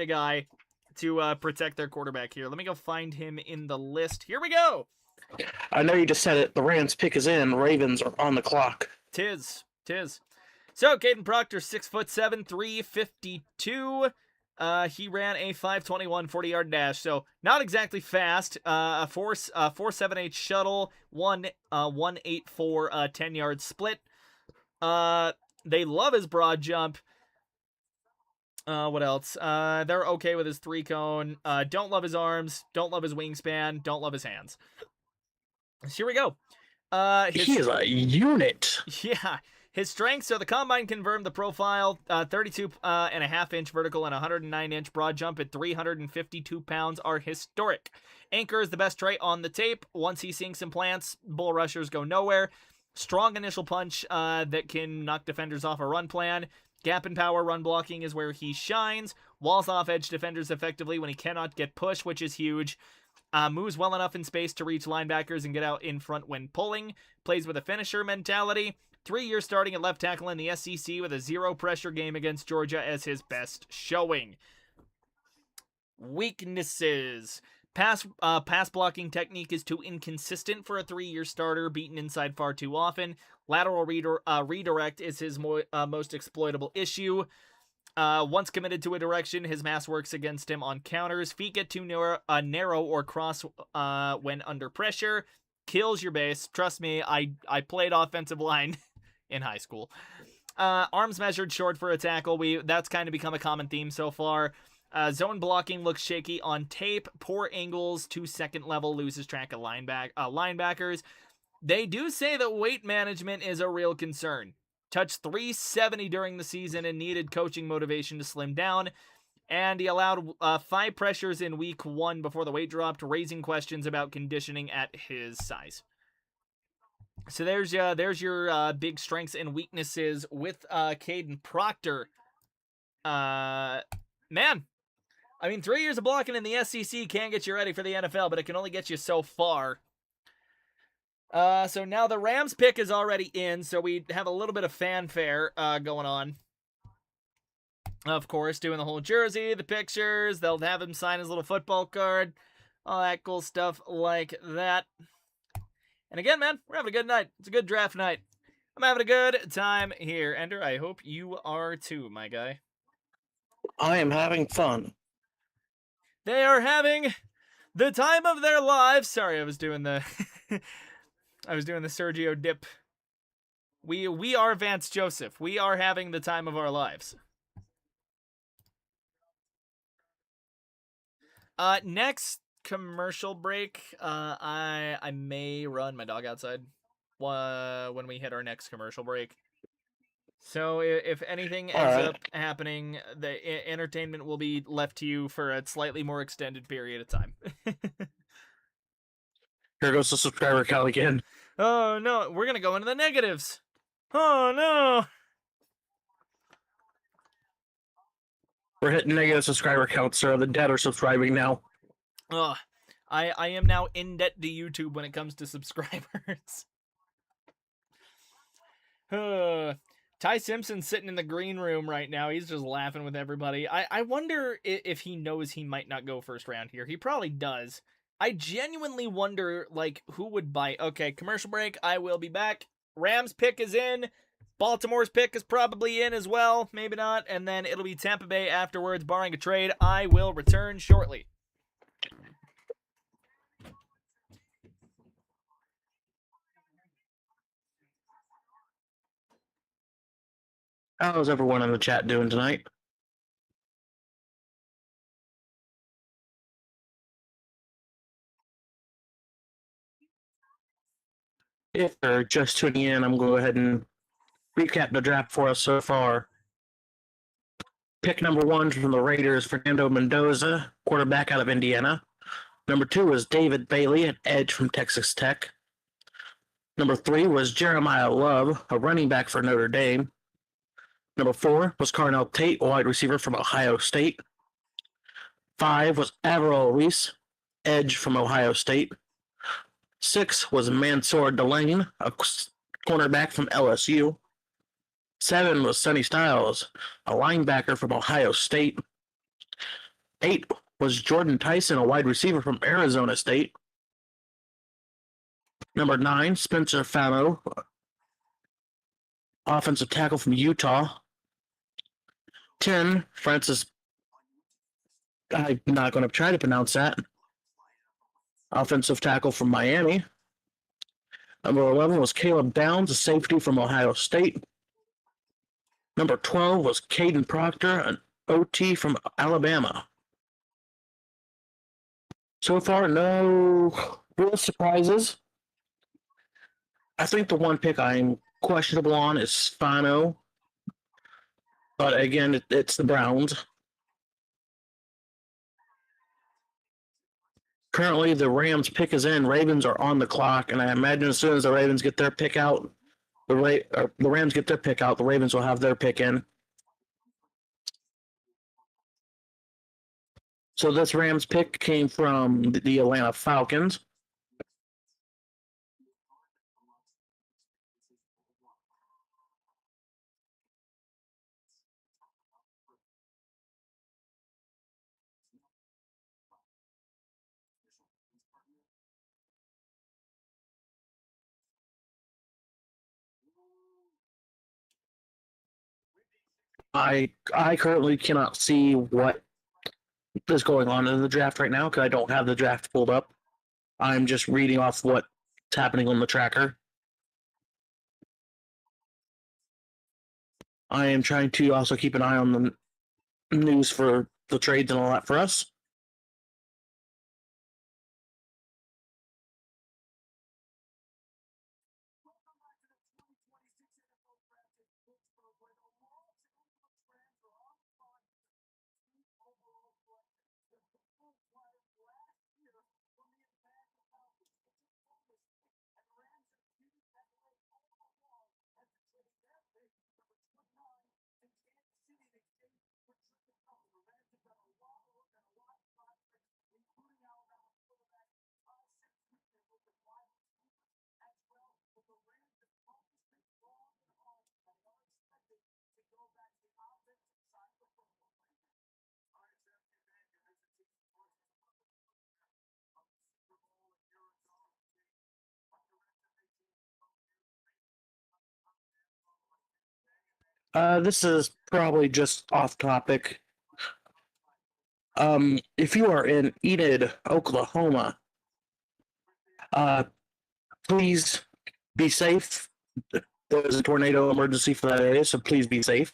Speaker 1: guy to protect their quarterback here. Let me go find him in the list. Here we go.
Speaker 2: I know you just said it. The Rams pick is in. Ravens are on the clock.
Speaker 1: Tis. So, Caden Proctor, 6'7", 352. He ran a 5:21 40-yard dash, so not exactly fast. A 4.78 shuttle, 1.84 10-yard split. They love his broad jump. What else? They're okay with his 3-cone. Don't love his arms. Don't love his wingspan. Don't love his hands. So here we go.
Speaker 2: He is a unit.
Speaker 1: Yeah. His strengths, so the combine confirmed the profile, 32.5-inch vertical and 109-inch broad jump at 352 pounds are historic. Anchor is the best trait on the tape. Once he sinks and plants, bull rushers go nowhere. Strong initial punch that can knock defenders off a run plan. Gap and power run blocking is where he shines. Walls off edge defenders effectively when he cannot get push, which is huge. Moves well enough in space to reach linebackers and get out in front when pulling. Plays with a finisher mentality. 3 years starting at left tackle in the SEC with a 0 pressure game against Georgia as his best showing. Weaknesses. Pass blocking technique is too inconsistent for a 3-year starter, beaten inside far too often. Lateral redirect is his most exploitable issue. Once committed to a direction, his mass works against him on counters. Feet get too narrow or cross when under pressure. Kills your base. Trust me, I played offensive line in high school. Arms measured short for a tackle. That's kind of become a common theme so far. Zone blocking looks shaky on tape. Poor angles to second level, loses track of linebackers. They do say that weight management is a real concern. Touched 370 during the season and needed coaching motivation to slim down. And he allowed 5 pressures in week 1 before the weight dropped, raising questions about conditioning at his size. So there's your big strengths and weaknesses with Caden Proctor. Man, I mean, 3 years of blocking in the SEC can get you ready for the NFL, but it can only get you so far. So now the Rams pick is already in, so we have a little bit of fanfare going on. Of course, doing the whole jersey, the pictures, they'll have him sign his little football card, all that cool stuff like that. And again, man, we're having a good night. It's a good draft night. I'm having a good time here. Ender, I hope you are too, my guy.
Speaker 2: I am having fun.
Speaker 1: They are having the time of their lives. Sorry, I was doing the Sergio dip. We are Vance Joseph. We are having the time of our lives. Next commercial break. I may run my dog outside when we hit our next commercial break. So if anything ends up happening, the entertainment will be left to you for a slightly more extended period of time.
Speaker 2: Here goes the subscriber count again.
Speaker 1: Oh no, we're gonna go into the negatives. Oh no.
Speaker 2: We're hitting negative subscriber counts, sir. The dead are subscribing now.
Speaker 1: Ugh. I am now in debt to YouTube when it comes to subscribers. Ty Simpson's sitting in the green room right now. He's just laughing with everybody. I wonder if he knows he might not go first round here. He probably does. I genuinely wonder, like, who would bite. Okay, commercial break. I will be back. Rams pick is in. Baltimore's pick is probably in as well. Maybe not. And then it'll be Tampa Bay afterwards, barring a trade. I will return shortly.
Speaker 2: How's everyone in the chat doing tonight? If they're just tuning in, I'm going to go ahead and recap the draft for us so far. Pick number 1 from the Raiders, Fernando Mendoza, quarterback out of Indiana. Number 2 was David Bailey, an edge from Texas Tech. Number 3 was Jeremiah Love, a running back for Notre Dame. Number 4 was Carnell Tate, a wide receiver from Ohio State. 5 was Averell Reese, edge from Ohio State. 6 was Mansour Delane, a cornerback from LSU. 7 was Sonny Styles, a linebacker from Ohio State. 8 was Jordan Tyson, a wide receiver from Arizona State. Number 9, Spencer Fano, offensive tackle from Utah. 10, Francis. I'm not going to try to pronounce that. Offensive tackle from Miami. Number 11 was Caleb Downs, a safety from Ohio State. Number 12 was Caden Proctor, an OT from Alabama. So far, no real surprises. I think the one pick I'm questionable on is Fano. But again, it's the Browns. Currently, the Rams pick is in. Ravens are on the clock, and I imagine as soon as the Ravens get their pick out, the Rams get their pick out, the Ravens will have their pick in. So this Rams pick came from the Atlanta Falcons. I currently cannot see what is going on in the draft right now because I don't have the draft pulled up. I'm just reading off what's happening on the tracker. I am trying to also keep an eye on the news for the trades and all that for us. This is probably just off topic. If you are in Enid, Oklahoma, please be safe. There's a tornado emergency for that area, so please be safe.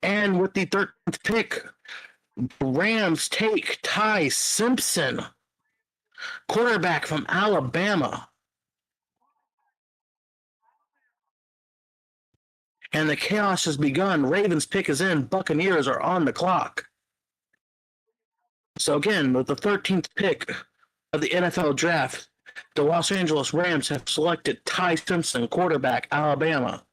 Speaker 2: And with the 13th pick, Rams take Ty Simpson, quarterback from Alabama. And the chaos has begun. Ravens pick is in. Buccaneers are on the clock. So again, with the 13th pick of the NFL draft, the Los Angeles Rams have selected Ty Simpson, quarterback, Alabama.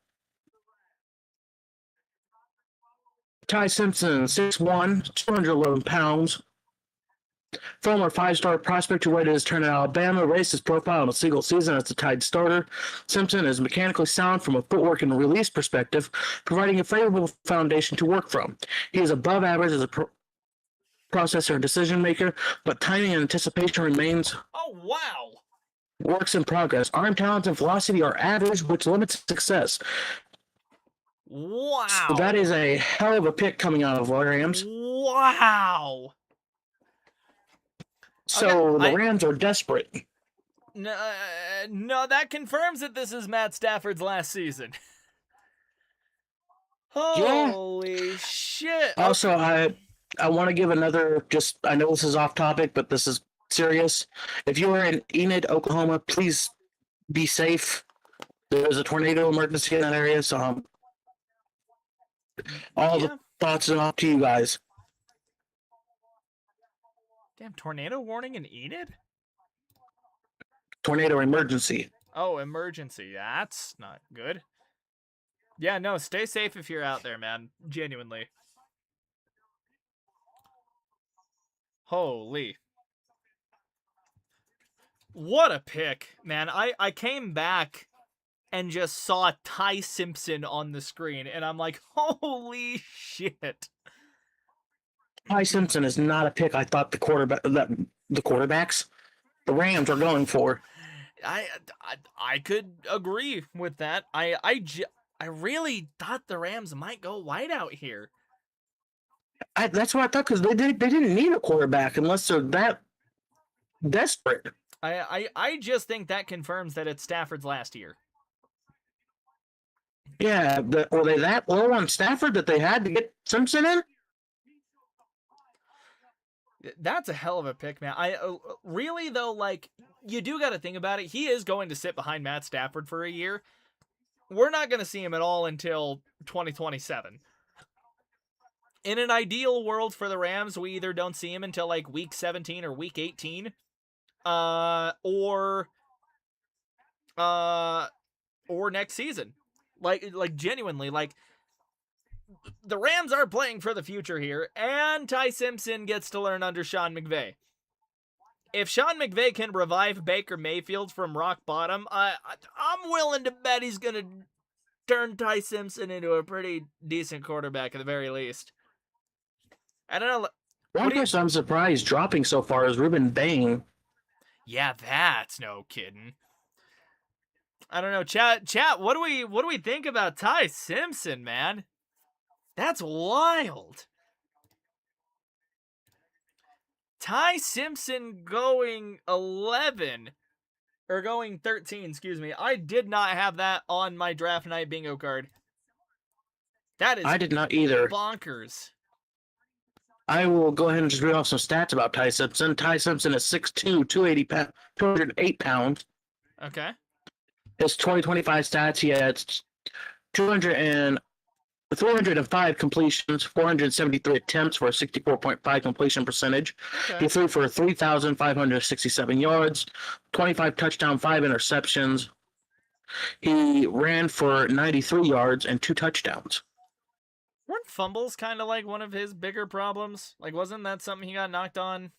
Speaker 2: Ty Simpson, 6'1", 211 pounds. Former five-star prospect who waited his turn at Alabama, raised his profile in a single season as a Tide starter. Simpson is mechanically sound from a footwork and release perspective, providing a favorable foundation to work from. He is above average as a processor and decision maker, but timing and anticipation remains works in progress. Arm talent and velocity are average, which limits success.
Speaker 1: Wow.
Speaker 2: So that is a hell of a pick coming out of the Rams.
Speaker 1: Wow.
Speaker 2: So the Rams are desperate.
Speaker 1: No, that confirms that this is Matt Stafford's last season. Holy shit.
Speaker 2: Also, I want to give another, I know this is off topic, but this is serious. If you are in Enid, Oklahoma, please be safe. There's a tornado emergency in that area, so the thoughts are up to you guys.
Speaker 1: Damn, tornado warning in Enid?
Speaker 2: Tornado emergency.
Speaker 1: Oh, emergency. That's not good. Yeah, no, stay safe if you're out there, man. Genuinely. Holy. What a pick, man. I came back and just saw Ty Simpson on the screen, and I'm like, holy shit.
Speaker 2: Ty Simpson is not a pick I thought the quarterbacks, the Rams are going for.
Speaker 1: I could agree with that. I I really thought the Rams might go wide out here.
Speaker 2: That's what I thought, because they didn't need a quarterback unless they're that desperate.
Speaker 1: I just think that confirms that it's Stafford's last year.
Speaker 2: Yeah, were they that low on Stafford that they had to get Simpson in?
Speaker 1: That's a hell of a pick, man. I really though, like, you do got to think about it. He is going to sit behind Matt Stafford for a year. We're not going to see him at all until 2027. In an ideal world for the Rams, we either don't see him until like week 17 or week 18, or next season. Like genuinely, like, the Rams are playing for the future here, and Ty Simpson gets to learn under Sean McVay. If Sean McVay can revive Baker Mayfield from rock bottom, I'm willing to bet he's going to turn Ty Simpson into a pretty decent quarterback at the very least. I don't know.
Speaker 2: One person I'm surprised dropping so far is Ruben Bain.
Speaker 1: Yeah, that's no kidding. I don't know, chat. What do we think about Ty Simpson, man? That's wild. Ty Simpson going 11 or going 13, excuse me. I did not have that on my draft night bingo card. That is,
Speaker 2: I did not either.
Speaker 1: Bonkers.
Speaker 2: I will go ahead and just read off some stats about Ty Simpson. Ty Simpson is 6'2", 208 pounds.
Speaker 1: Okay.
Speaker 2: His 2025 stats, he had 305 completions, 473 attempts for a 64.5 completion percentage.
Speaker 1: Okay.
Speaker 2: He threw for 3,567 yards, 25 touchdowns, 5 interceptions. He ran for 93 yards and 2 touchdowns.
Speaker 1: Weren't fumbles kind of like one of his bigger problems? Like, wasn't that something he got knocked on?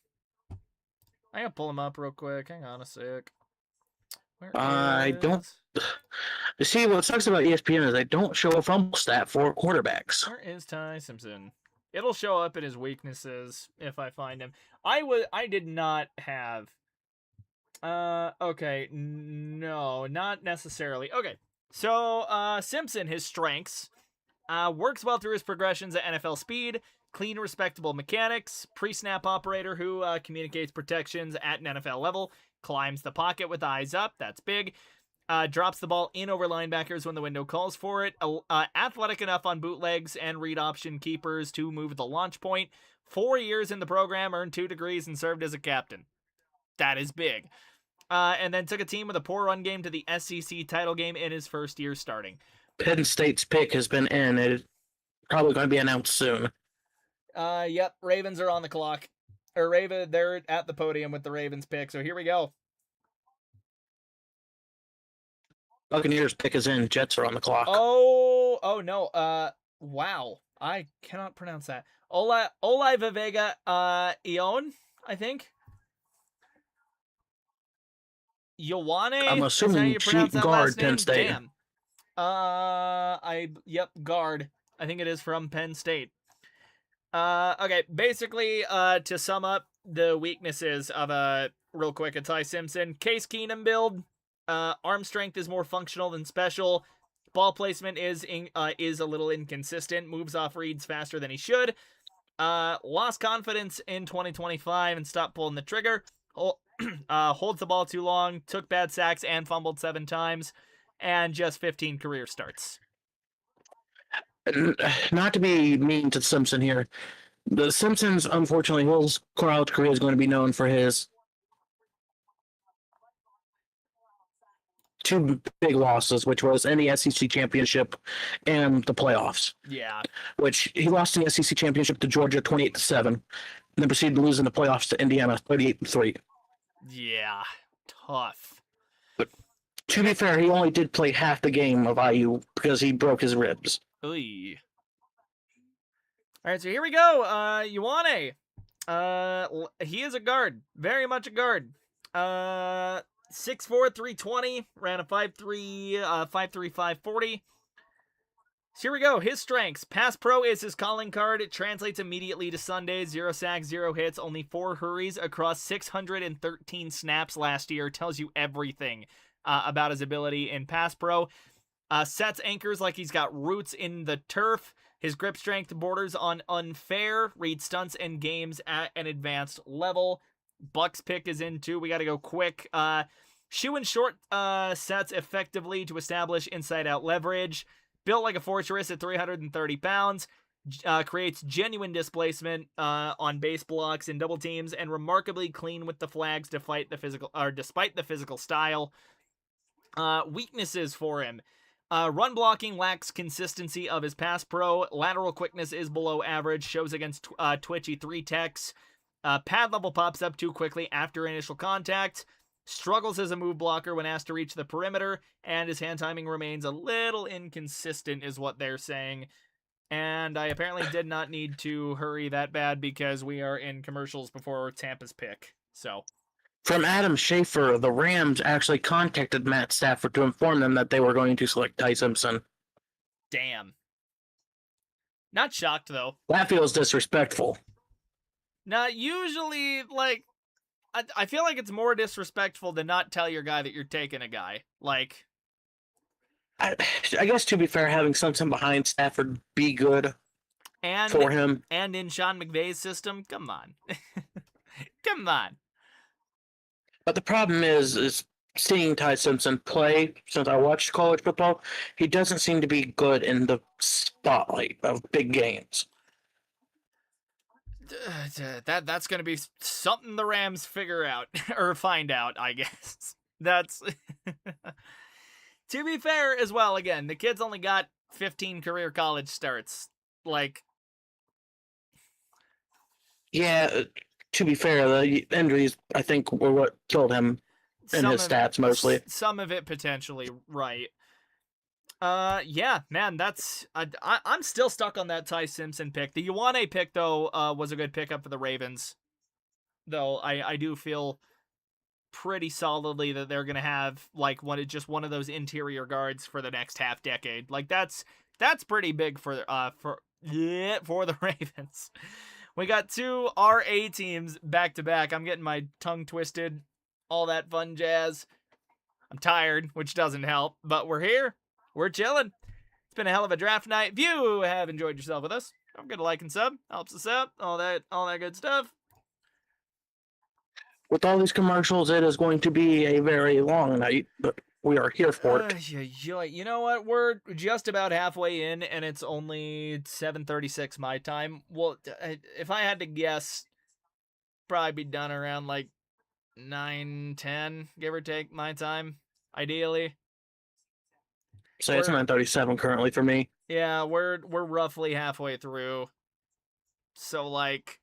Speaker 1: I gotta pull him up real quick. Hang on a sec.
Speaker 2: Don't. You see, what sucks about ESPN is they don't show a fumble stat for quarterbacks.
Speaker 1: Where is Ty Simpson? It'll show up in his weaknesses if I find him. I did not have. Okay, no, not necessarily. Okay, so Simpson, his strengths, works well through his progressions at NFL speed, clean, respectable mechanics, pre-snap operator who communicates protections at an NFL level, climbs the pocket with eyes up, that's big, drops the ball in over linebackers when the window calls for it, athletic enough on bootlegs and read option keepers to move the launch point, 4 years in the program, earned 2 degrees, and served as a captain. That is big. And then took a team with a poor run game to the SEC title game in his first year starting.
Speaker 2: Penn State's pick has been in. It's probably going to be announced soon.
Speaker 1: Yep, Ravens are on the clock. Or they're at the podium with the Ravens pick, so here we go.
Speaker 2: Buccaneers pick is in. Jets are on the clock.
Speaker 1: Oh no. Wow. I cannot pronounce that. Olai Vega, Ion, I think. Ioane?
Speaker 2: I'm assuming guard Penn State.
Speaker 1: Damn. Guard. I think it is from Penn State. Okay, basically, to sum up the weaknesses of real quick, a Ty Simpson. Case Keenum build. Arm strength is more functional than special. Ball placement is a little inconsistent. Moves off reads faster than he should. Lost confidence in 2025 and stopped pulling the trigger. Holds the ball too long. Took bad sacks and fumbled 7 times. And just 15 career starts.
Speaker 2: Not to be mean to Simpson here. The Simpsons, unfortunately, his college career is going to be known for his 2 big losses, which was in the SEC championship and the playoffs.
Speaker 1: Yeah.
Speaker 2: Which he lost in the SEC championship to Georgia 28-7, and then proceeded to lose in the playoffs to Indiana 38-3.
Speaker 1: Yeah, tough.
Speaker 2: But to be fair, he only did play half the game of IU because he broke his ribs.
Speaker 1: Oy. All right, so here we go. Ioane. He is a guard. Very much a guard. 6'4", 320. Ran a 5'3", 5'40. So here we go. His strengths. Pass pro is his calling card. It translates immediately to Sundays. 0 sacks, 0 hits, only 4 hurries across 613 snaps last year. Tells you everything about his ability in pass pro. Sets anchors like he's got roots in the turf. His grip strength borders on unfair. Reads stunts and games at an advanced level. Buck's pick is in too. We got to go quick. Shoe and short sets effectively to establish inside-out leverage. Built like a fortress at 330 pounds. Creates genuine displacement on base blocks and double teams, and remarkably clean with the flags to fight the physical, or despite the physical style. Weaknesses for him. Run blocking lacks consistency of his pass pro. Lateral quickness is below average. Shows against twitchy 3-techs. Pad level pops up too quickly after initial contact. Struggles as a move blocker when asked to reach the perimeter. And his hand timing remains a little inconsistent is what they're saying. And I apparently did not need to hurry that bad because we are in commercials before Tampa's pick. So,
Speaker 2: from Adam Schaffer, the Rams actually contacted Matt Stafford to inform them that they were going to select Ty Simpson.
Speaker 1: Damn. Not shocked, though.
Speaker 2: That feels disrespectful.
Speaker 1: Not usually, like, I feel like it's more disrespectful to not tell your guy that you're taking a guy. Like,
Speaker 2: I guess, to be fair, having Simpson behind Stafford be good for him.
Speaker 1: And in Sean McVay's system, come on. Come on.
Speaker 2: But the problem is seeing Ty Simpson play, since I watched college football, he doesn't seem to be good in the spotlight of big games.
Speaker 1: That's going to be something the Rams figure out, or find out, I guess. That's... To be fair as well, again, the kid's only got 15 career college starts. Like,
Speaker 2: yeah, to be fair, the injuries, I think, were what killed him in his stats mostly.
Speaker 1: Some of it potentially, right. Yeah, man, that's... I'm still stuck on that Ty Simpson pick. The Ioane pick, though, was a good pickup for the Ravens. Though, I do feel pretty solidly that they're gonna have like just one of those interior guards for the next half decade. Like that's pretty big for the Ravens. We got two RA teams back to back. I'm getting my tongue twisted, all that fun jazz. I'm tired, which doesn't help, but we're here. We're chilling. It's been a hell of a draft night. If you have enjoyed yourself with us, don't forget to like and sub. Helps us out. All that good stuff.
Speaker 2: With all these commercials, it is going to be a very long night, but we are here for it.
Speaker 1: You know what? We're just about halfway in, and it's only 7:36 my time. Well, if I had to guess, probably be done around like 9:10, give or take my time, ideally.
Speaker 2: So it's 9:37 currently for me.
Speaker 1: Yeah, we're roughly halfway through. So like,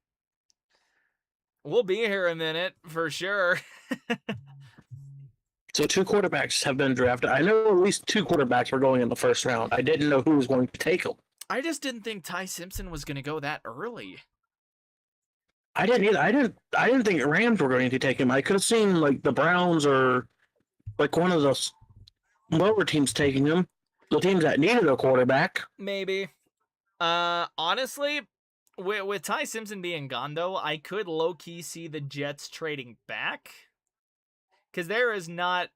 Speaker 1: we'll be here a minute for sure.
Speaker 2: So 2 quarterbacks have been drafted. I know at least 2 quarterbacks were going in the first round. I didn't know who was going to take them.
Speaker 1: I just didn't think Ty Simpson was going to go that early.
Speaker 2: I didn't either. I didn't think Rams were going to take him. I could have seen like the Browns or like one of those lower teams taking him. The teams that needed a quarterback.
Speaker 1: Maybe. Honestly, with Ty Simpson being gone, though, I could low-key see the Jets trading back. Because there is not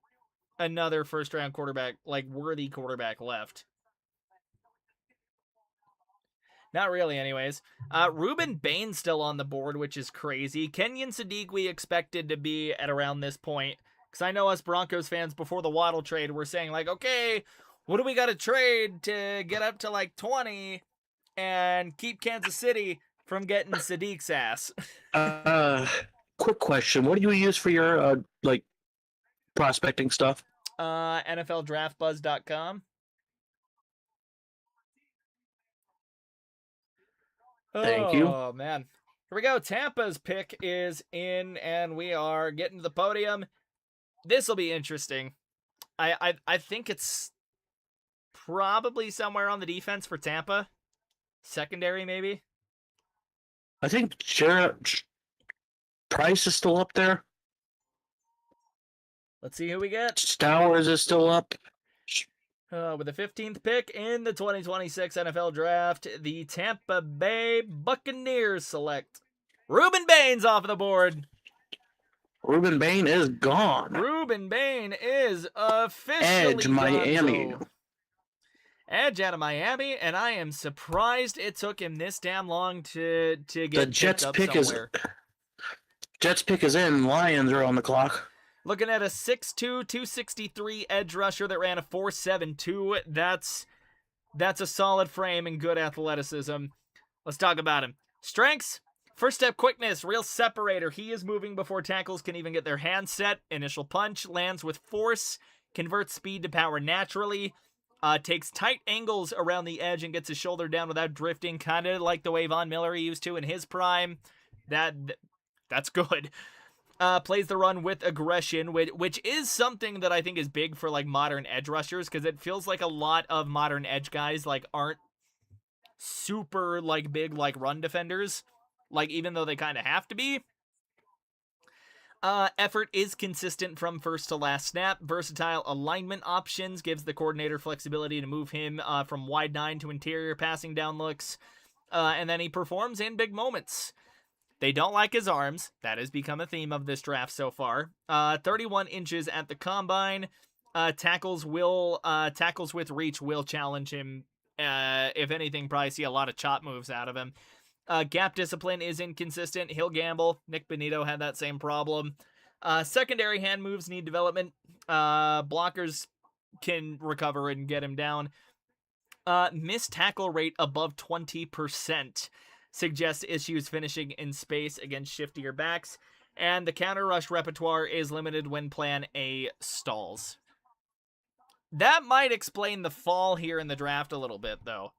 Speaker 1: another first-round quarterback, like, worthy quarterback left. Not really, anyways. Ruben Bain's still on the board, which is crazy. Kenyon Sadiq we expected to be at around this point. Because I know us Broncos fans before the Waddle trade were saying, like, okay, what do we got to trade to get up to, like, 20 and keep Kansas City from getting Sadiq's ass?
Speaker 2: Quick question. What do you use for your, prospecting stuff?
Speaker 1: NFLDraftBuzz.com.
Speaker 2: Thank you.
Speaker 1: Oh, man. Here we go. Tampa's pick is in, and we are getting to the podium. This will be interesting. I think it's probably somewhere on the defense for Tampa. Secondary, maybe?
Speaker 2: I think Price is still up there.
Speaker 1: Let's see who we get.
Speaker 2: Stowers is still up.
Speaker 1: With the 15th pick in the 2026 NFL Draft, the Tampa Bay Buccaneers select Ruben Bain's off the board.
Speaker 2: Ruben Bain is gone.
Speaker 1: Ruben Bain is officially
Speaker 2: Edge, Miami.
Speaker 1: gone. edge out of Miami, and I am surprised it took him this damn long to get
Speaker 2: The Jets
Speaker 1: picked up
Speaker 2: pick
Speaker 1: somewhere.
Speaker 2: Jets pick is in. Lions are on the clock.
Speaker 1: Looking at a 6'2", 263 edge rusher that ran a 4.72. That's a solid frame and good athleticism. Let's talk about him. Strengths. First step quickness, real separator. He is moving before tackles can even get their hands set. Initial punch, lands with force, converts speed to power naturally. Takes tight angles around the edge and gets his shoulder down without drifting, kind of like the way Von Miller used to in his prime. That's good. Plays the run with aggression, which is something that I think is big for like modern edge rushers, because it feels like a lot of modern edge guys like aren't super like big like run defenders, like even though they kind of have to be. Effort is consistent from first to last snap. Versatile alignment options gives the coordinator flexibility to move him from wide 9 to interior passing down looks. And then he performs in big moments. They don't like his arms. That has become a theme of this draft so far. 31 inches at the combine. Tackles with reach will challenge him. If anything, probably see a lot of chop moves out of him. Gap discipline is inconsistent. He'll gamble. Nick Benito had that same problem. Secondary hand moves need development. Blockers can recover and get him down. Missed tackle rate above 20%. Suggests issues finishing in space against shiftier backs. And the counter rush repertoire is limited when plan A stalls. That might explain the fall here in the draft a little bit, though.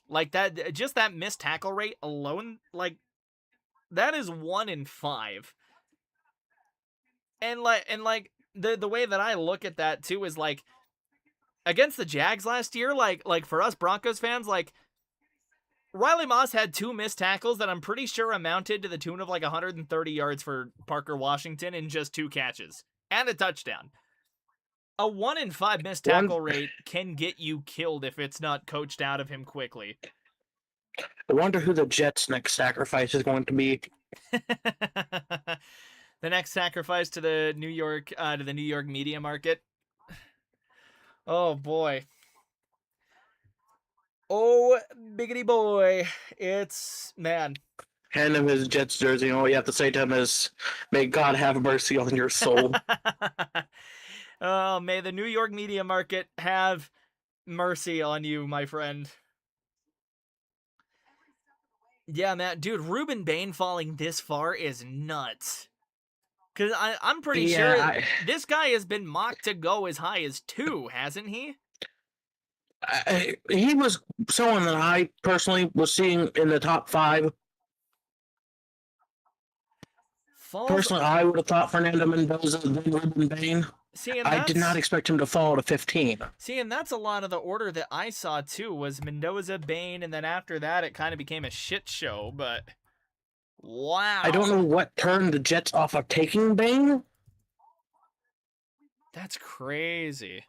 Speaker 1: Like that, just that missed tackle rate alone, like that is 1 in 5. And like the way that I look at that too is like against the Jags last year, like for us Broncos fans, like Riley Moss had 2 missed tackles that I'm pretty sure amounted to the tune of like 130 yards for Parker Washington in just 2 catches and a touchdown. A 1 in 5 missed tackle rate can get you killed if it's not coached out of him quickly.
Speaker 2: I wonder who the Jets' next sacrifice is going to be.
Speaker 1: The next sacrifice to the New York media market. Oh boy. Oh biggity boy. It's man.
Speaker 2: Hand him his Jets jersey, and all you have to say to him is, "May God have mercy on your soul."
Speaker 1: Oh, may the New York media market have mercy on you, my friend. Yeah, man. Dude, Ruben Bain falling this far is nuts. Because I'm pretty sure this guy has been mocked to go as high as 2, hasn't he?
Speaker 2: He was someone that I personally was seeing in the top 5. Personally, I would have thought Fernando Mendoza than Ruben Bain. I did not expect him to fall to 15.
Speaker 1: See, and that's a lot of the order that I saw too, was Mendoza, Bain, and then after that it kind of became a shit show, but wow.
Speaker 2: I don't know what turned the Jets off of taking Bain.
Speaker 1: That's crazy.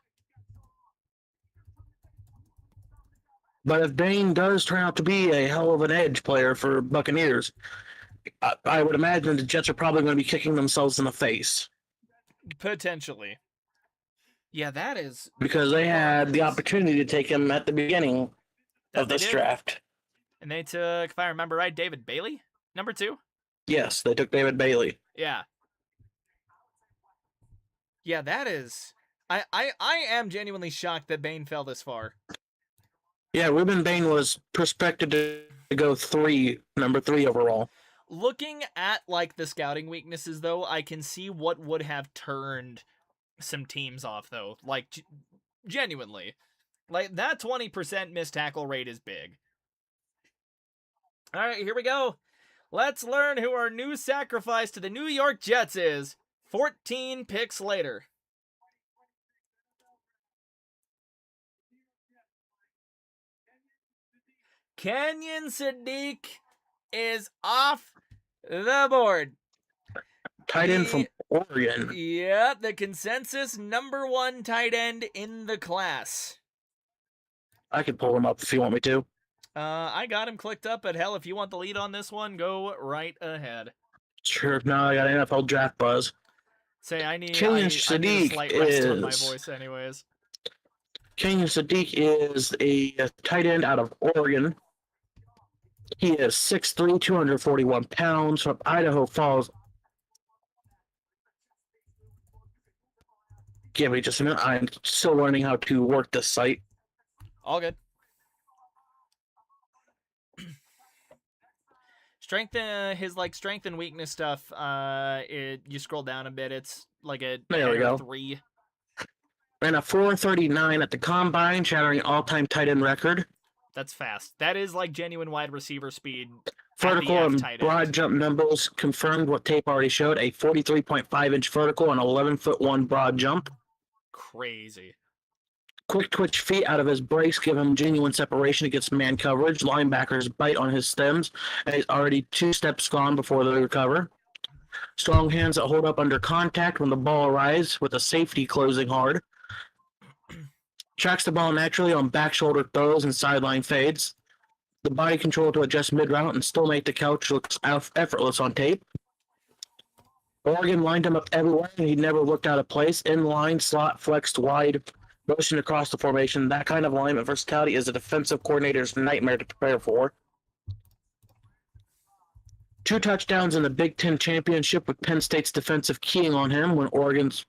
Speaker 2: But if Bain does turn out to be a hell of an edge player for Buccaneers, I would imagine the Jets are probably going to be kicking themselves in the face.
Speaker 1: Potentially. Yeah, that is...
Speaker 2: Because they had the opportunity to take him at the beginning of this draft.
Speaker 1: And they took, if I remember right, David Bailey, number 2?
Speaker 2: Yes, they took David Bailey.
Speaker 1: Yeah. Yeah, that is... I am genuinely shocked that Bain fell this far.
Speaker 2: Yeah, Ruben Bain was prospected to go number 3 overall.
Speaker 1: Looking at like the scouting weaknesses, though, I can see what would have turned some teams off, though. Like, genuinely. Like, that 20% missed tackle rate is big. All right, here we go. Let's learn who our new sacrifice to the New York Jets is 14 picks later. Kenyon Sadiq is off the board.
Speaker 2: Tight end from Oregon.
Speaker 1: Yeah, the consensus number 1 tight end in the class.
Speaker 2: I could pull him up if you want me to.
Speaker 1: I got him clicked up, but hell, if you want the lead on this one, go right ahead.
Speaker 2: Sure, no, I got NFL draft buzz.
Speaker 1: Say, I need
Speaker 2: Kenyon
Speaker 1: a slight rest on my voice anyways.
Speaker 2: Kenyon Sadiq is a tight end out of Oregon. He is 6'3", 241 pounds from Idaho Falls. Give me just a minute. I'm still learning how to work this site.
Speaker 1: All good. His like strength and weakness stuff. You scroll down a bit. It's like a
Speaker 2: There we go.
Speaker 1: 3.
Speaker 2: Ran a 4.39 at the combine, shattering all-time tight end record.
Speaker 1: That's fast. That is like genuine wide receiver speed.
Speaker 2: Vertical and broad jump numbers confirmed what tape already showed: a 43.5-inch vertical and 11'1" broad jump.
Speaker 1: Crazy.
Speaker 2: Quick twitch feet out of his brace give him genuine separation against man coverage. Linebackers bite on his stems, and he's already 2 steps gone before they recover. Strong hands that hold up under contact when the ball arrives, with a safety closing hard. Tracks the ball naturally on back shoulder throws and sideline fades. The body control to adjust mid-route and still make the couch look effortless on tape. Oregon lined him up everywhere, and he never looked out of place. In line, slot, flexed, wide, motion across the formation. That kind of alignment versatility is a defensive coordinator's nightmare to prepare for. 2 touchdowns in the Big Ten championship with Penn State's defensive keying on him when Oregon's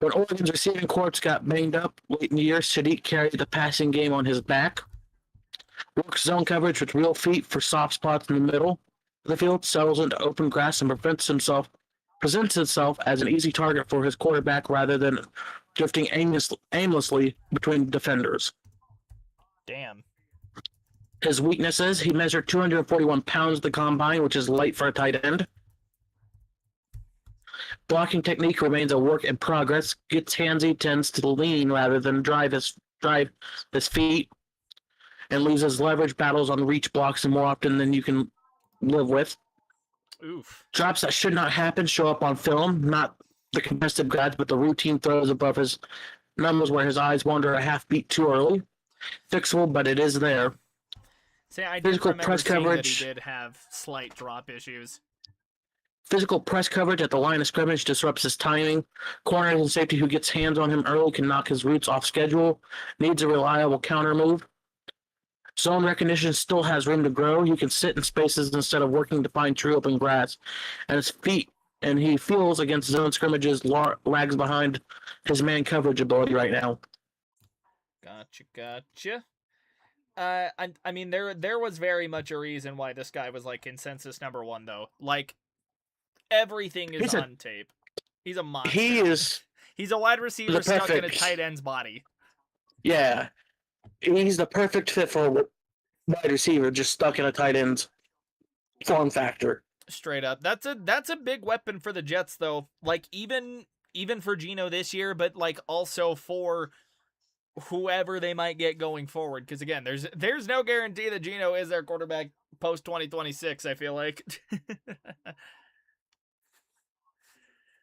Speaker 2: receiving corps got banged up late in the year. Sadiq carried the passing game on his back. Works zone coverage with real feet for soft spots in the middle of the field, settles into open grass, and presents himself as an easy target for his quarterback rather than drifting aimlessly between defenders.
Speaker 1: Damn.
Speaker 2: His weaknesses: he measured 241 pounds at the combine, which is light for a tight end. Blocking technique remains a work in progress. Gets handsy, tends to lean rather than drive his feet, and loses leverage battles on reach blocks more often than you can live with.
Speaker 1: Oof.
Speaker 2: Drops that should not happen show up on film, not the contested grabs, but the routine throws above his numbers where his eyes wander a half beat too early. Fixable, but it is there.
Speaker 1: See, I did
Speaker 2: Physical
Speaker 1: remember
Speaker 2: press
Speaker 1: seeing
Speaker 2: coverage.
Speaker 1: that he did have slight drop issues.
Speaker 2: Physical press coverage at the line of scrimmage disrupts his timing. Corners and safety who gets hands on him early can knock his routes off schedule. Needs a reliable counter move. Zone recognition still has room to grow. You can sit in spaces instead of working to find true open grass. And he feels against zone scrimmages lags behind his man coverage ability right now.
Speaker 1: Gotcha. I mean, there was very much a reason why this guy was like consensus number 1, though. Like, everything is on tape. He's a monster. He's a wide receiver stuck in a tight end's body.
Speaker 2: Yeah. He's the perfect fit for a wide receiver, just stuck in a tight end's form factor.
Speaker 1: Straight up. That's a big weapon for the Jets, though. Like, even for Geno this year, but like also for whoever they might get going forward. Because again, there's no guarantee that Geno is their quarterback post 2026. I feel like.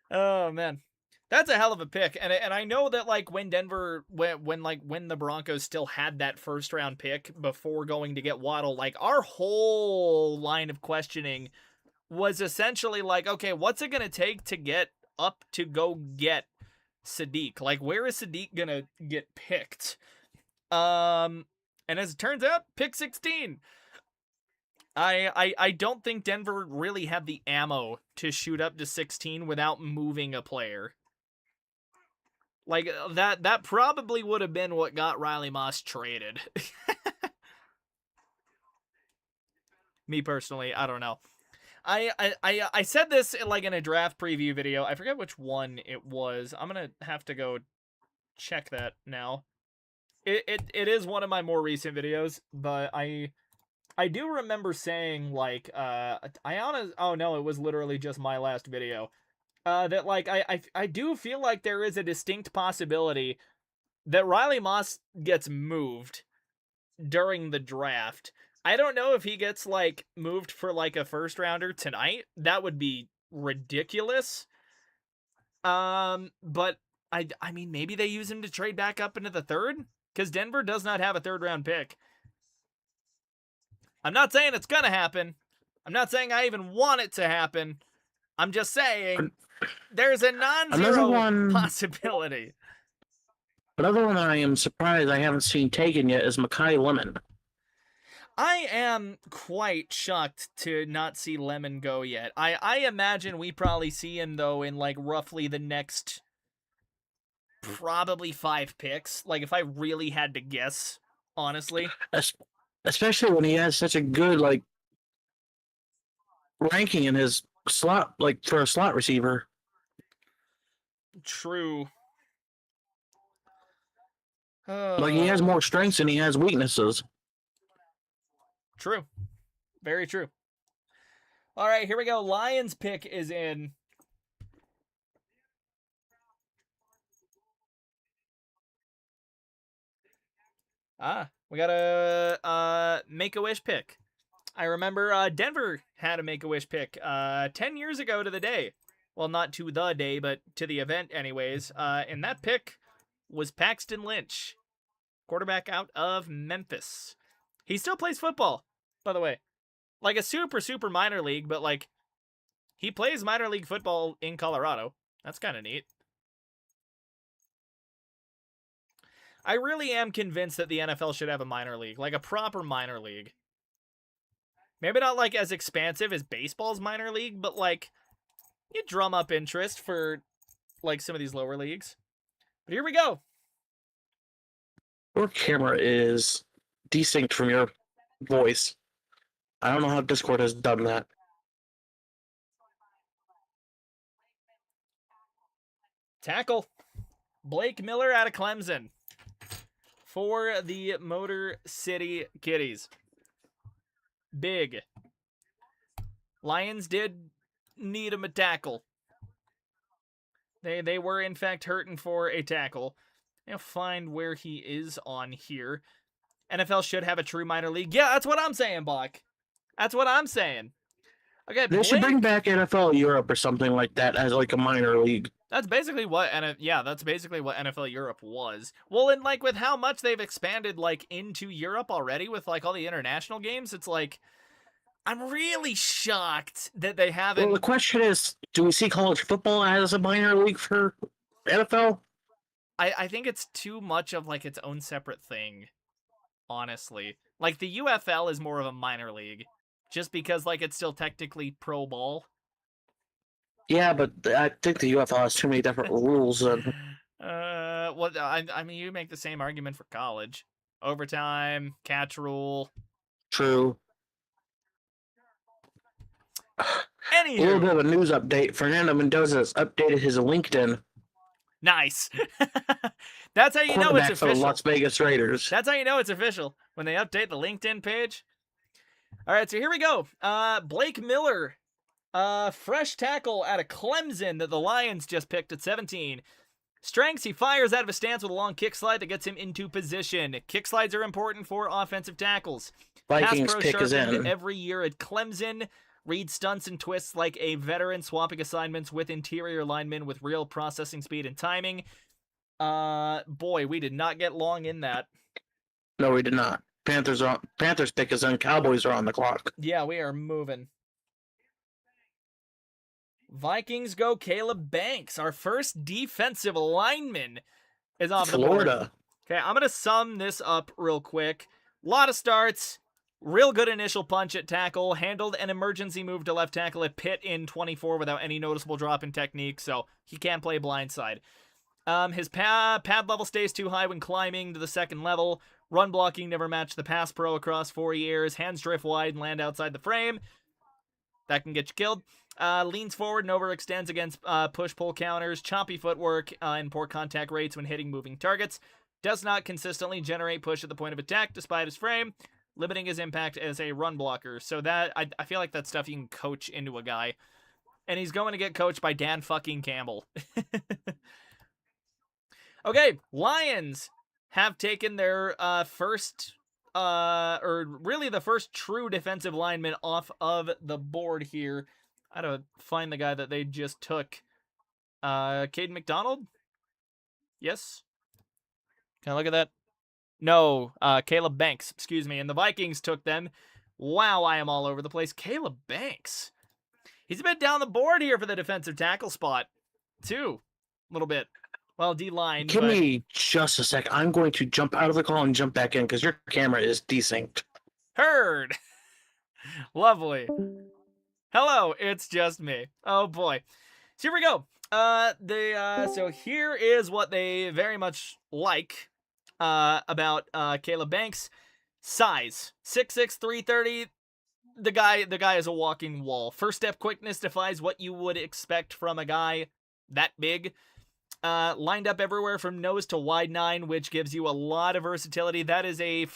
Speaker 1: Oh man, that's a hell of a pick. And I know that like when the Broncos still had that first round pick before going to get Waddle, like our whole line of questioning was essentially like, okay, what's it gonna take to get up to go get Sadiq? Like, where is Sadiq gonna get picked? And as it turns out, pick 16. I don't think Denver really had the ammo to shoot up to 16 without moving a player. Like, that probably would have been what got Riley Moss traded. Me personally, I don't know. I said this in a draft preview video. I forget which one it was. I'm gonna have to go check that now. It is one of my more recent videos, but I do remember saying, like, oh no, it was literally just my last video. That, like, I do feel like there is a distinct possibility that Riley Moss gets moved during the draft. I don't know if he gets, like, moved for, like, a first rounder tonight. That would be ridiculous. But, I mean, maybe they use him to trade back up into the 3rd? Because Denver does not have a 3rd round pick. I'm not saying it's gonna happen. I'm not saying I even want it to happen. I'm just saying there's a non-zero possibility.
Speaker 2: Another one I am surprised I haven't seen taken yet is Makai Lemon.
Speaker 1: I am quite shocked to not see Lemon go yet. I imagine we probably see him, though, in, like, roughly the next probably 5 picks. Like, if I really had to guess, honestly.
Speaker 2: Especially when he has such a good, like, ranking in his slot, like, for a slot receiver.
Speaker 1: True.
Speaker 2: Like, he has more strengths and he has weaknesses.
Speaker 1: True. Very true. All right, here we go. Lions pick is in. We got a Make-A-Wish pick. I remember Denver had a Make-A-Wish pick 10 years ago to the day. Well, not to the day, but to the event anyways. And that pick was Paxton Lynch, quarterback out of Memphis. He still plays football, by the way. Like a super, super minor league, but like he plays minor league football in Colorado. That's kind of neat. I really am convinced that the NFL should have a minor league, like a proper minor league. Maybe not like as expansive as baseball's minor league, but like you drum up interest for like some of these lower leagues. But here we go.
Speaker 2: Your camera is desynced from your voice. I don't know how Discord has done that.
Speaker 1: Tackle. Blake Miller out of Clemson for the Motor City Kitties. Big. Lions did need him a tackle. They were, in fact, hurting for a tackle. I'll find where he is on here. NFL should have a true minor league. Yeah, that's what I'm saying, Bach. That's what I'm saying. Okay,
Speaker 2: they should bring back NFL Europe or something like that as like a minor league.
Speaker 1: That's basically what that's basically what NFL Europe was. Well, and like with how much they've expanded like into Europe already with like all the international games, it's like I'm really shocked that they haven't.
Speaker 2: Well, the question is, do we see college football as a minor league for NFL?
Speaker 1: I think it's too much of like its own separate thing, honestly. Like the UFL is more of a minor league, just because like it's still technically pro ball.
Speaker 2: Yeah, but I think the UFL has too many different rules. And...
Speaker 1: well, I mean, you make the same argument for college. Overtime, catch rule.
Speaker 2: True.
Speaker 1: Anywho.
Speaker 2: A little bit of a news update. Fernando Mendoza has updated his LinkedIn.
Speaker 1: Nice. That's how you know it's official.
Speaker 2: For the Las Vegas Raiders.
Speaker 1: That's how you know it's official, when they update the LinkedIn page. All right, so here we go. Blake Miller, fresh tackle out of Clemson that the Lions just picked at 17. Strengths, he fires out of a stance with a long kick slide that gets him into position. Kick slides are important for offensive tackles.
Speaker 2: Vikings pick is in.
Speaker 1: Every year at Clemson. Read stunts and twists like a veteran, swapping assignments with interior linemen with real processing speed and timing. Boy, we did not get long in that.
Speaker 2: No, we did not. Panthers pick is in. Cowboys are on the clock.
Speaker 1: Yeah, we are moving. Vikings go Caleb Banks. Our first defensive lineman is off the board.
Speaker 2: Florida.
Speaker 1: Okay, I'm going to sum this up real quick. A lot of starts. Real good initial punch at tackle. Handled an emergency move to left tackle at Pitt in 24 without any noticeable drop in technique, so he can't play blindside. His pad level stays too high when climbing to the second level. Run blocking never matched the pass pro across 4 years. Hands drift wide and land outside the frame. That can get you killed. Leans forward and overextends against push-pull counters. Choppy footwork and poor contact rates when hitting moving targets. Does not consistently generate push at the point of attack despite his frame, limiting his impact as a run blocker. So that, I feel like that's stuff you can coach into a guy. And he's going to get coached by Dan fucking Campbell. Okay, Lions have taken their first, or really the first true defensive lineman off of the board here. I had to find the guy that they just took. Caden McDonald? Yes? Can I look at that? No, Caleb Banks, excuse me. And the Vikings took them. Wow, I am all over the place. Caleb Banks. He's a bit down the board here for the defensive tackle spot, too. A little bit. Well, D-line,
Speaker 2: Give
Speaker 1: but
Speaker 2: me just a sec. I'm going to jump out of the call and jump back in because your camera is desynced.
Speaker 1: heard. Lovely. Hello, it's just me. Oh boy. So here we go. So here is what they very much like about Caleb Banks. Size 6'6", 330. The guy is a walking wall. First step quickness defies what you would expect from a guy that big. Lined up everywhere from nose to wide 9, which gives you a lot of versatility. That is a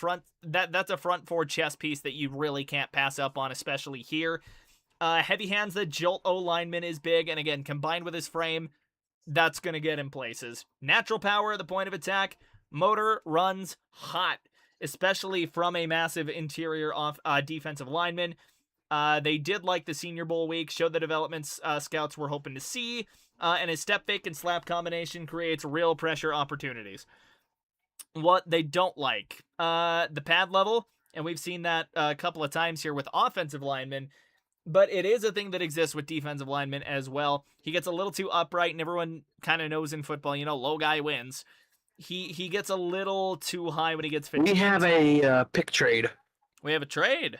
Speaker 1: that's a front 4 chess piece that you really can't pass up on, especially here. Heavy hands that jolt O lineman is big, and again, combined with his frame, that's going to get him places. Natural power at the point of attack. Motor runs hot, especially from a massive interior defensive lineman. They did like the Senior Bowl week, showed the developments scouts were hoping to see, and his step fake and slap combination creates real pressure opportunities. What they don't like, the pad level, and we've seen that a couple of times here with offensive linemen, but it is a thing that exists with defensive linemen as well. He gets a little too upright, and everyone kind of knows in football, low guy wins. He gets a little too high when he gets fatigued.
Speaker 2: We have a pick trade.
Speaker 1: We have a trade.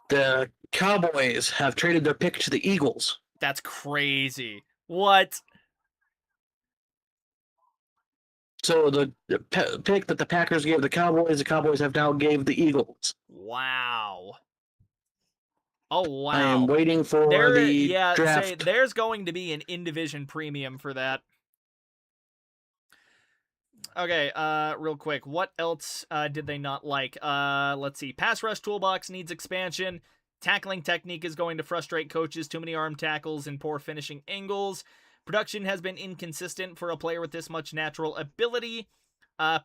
Speaker 2: The Cowboys have traded their pick to the Eagles.
Speaker 1: That's crazy. What?
Speaker 2: So the pick that the Packers gave the Cowboys have now gave the Eagles.
Speaker 1: Wow. Oh, wow.
Speaker 2: I am waiting for the draft.
Speaker 1: There's going to be an in-division premium for that. Okay, real quick. What else did they not like? Let's see. Pass rush toolbox needs expansion. Tackling technique is going to frustrate coaches. Too many arm tackles and poor finishing angles. Production has been inconsistent for a player with this much natural ability.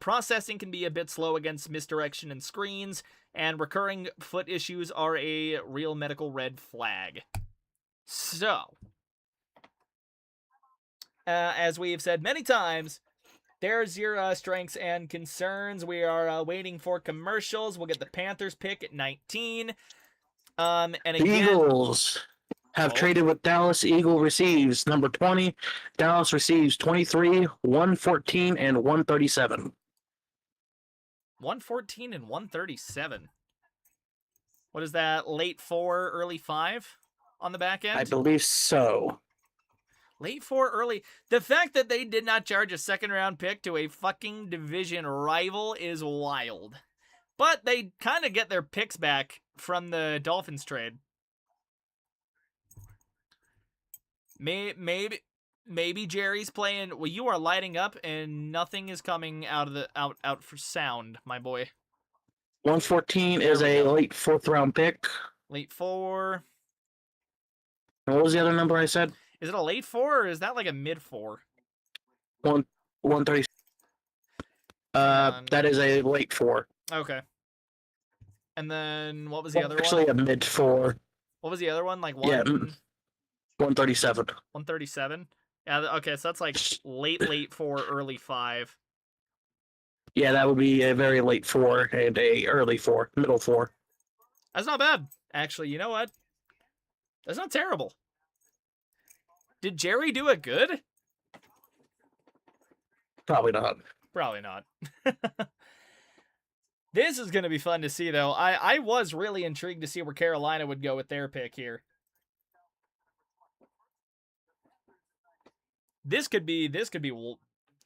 Speaker 1: Processing can be a bit slow against misdirection and screens. And recurring foot issues are a real medical red flag. So, as we've said many times, there's your strengths and concerns. We are waiting for commercials. We'll get the Panthers pick at 19. And again,
Speaker 2: the Eagles have traded with Dallas. Eagle receives number 20. Dallas receives 23, 114, and 137.
Speaker 1: 114 and 137. What is that? Late 4, early 5 on the back end?
Speaker 2: I believe so.
Speaker 1: Late 4, early. The fact that they did not charge a second-round pick to a fucking division rival is wild. But they kind of get their picks back from the Dolphins trade. Maybe Jerry's playing. Well, you are lighting up, and nothing is coming out for sound, my boy.
Speaker 2: 114 is a late 4th round pick.
Speaker 1: Late 4.
Speaker 2: And what was the other number I said?
Speaker 1: Is it a late 4 or is that like a mid 4?
Speaker 2: 130. That is a late 4.
Speaker 1: Okay. And then what was the other one?
Speaker 2: Actually, a mid 4.
Speaker 1: What was the other one? Like
Speaker 2: 137.
Speaker 1: 137. Yeah. Okay. So that's like late 4, early 5.
Speaker 2: Yeah, that would be a very late 4 and a early 4, middle 4.
Speaker 1: That's not bad. Actually, you know what? That's not terrible. Did Jerry do it good?
Speaker 2: Probably not.
Speaker 1: Probably not. This is going to be fun to see, though. I was really intrigued to see where Carolina would go with their pick here. This could be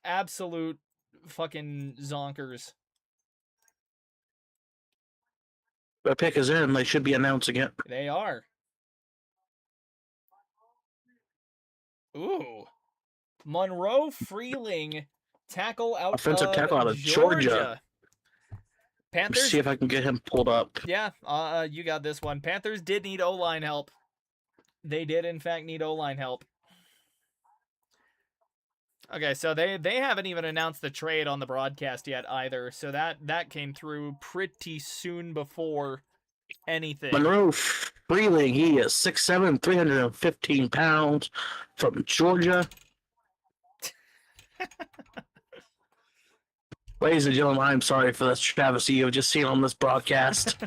Speaker 1: absolute fucking zonkers.
Speaker 2: The pick is in. They should be announcing it.
Speaker 1: They are. Ooh. Monroe Freeling, offensive tackle out of Georgia. Panthers.
Speaker 2: Let's see if I can get him pulled up.
Speaker 1: Yeah, you got this one. Panthers did need O-line help. They did, in fact, need O-line help. Okay, so they haven't even announced the trade on the broadcast yet either, so that came through pretty soon before anything.
Speaker 2: Monroe Freeling, he is 6'7", 315 pounds, from Georgia. Ladies and gentlemen, I'm sorry for this travesty you've just seen on this broadcast.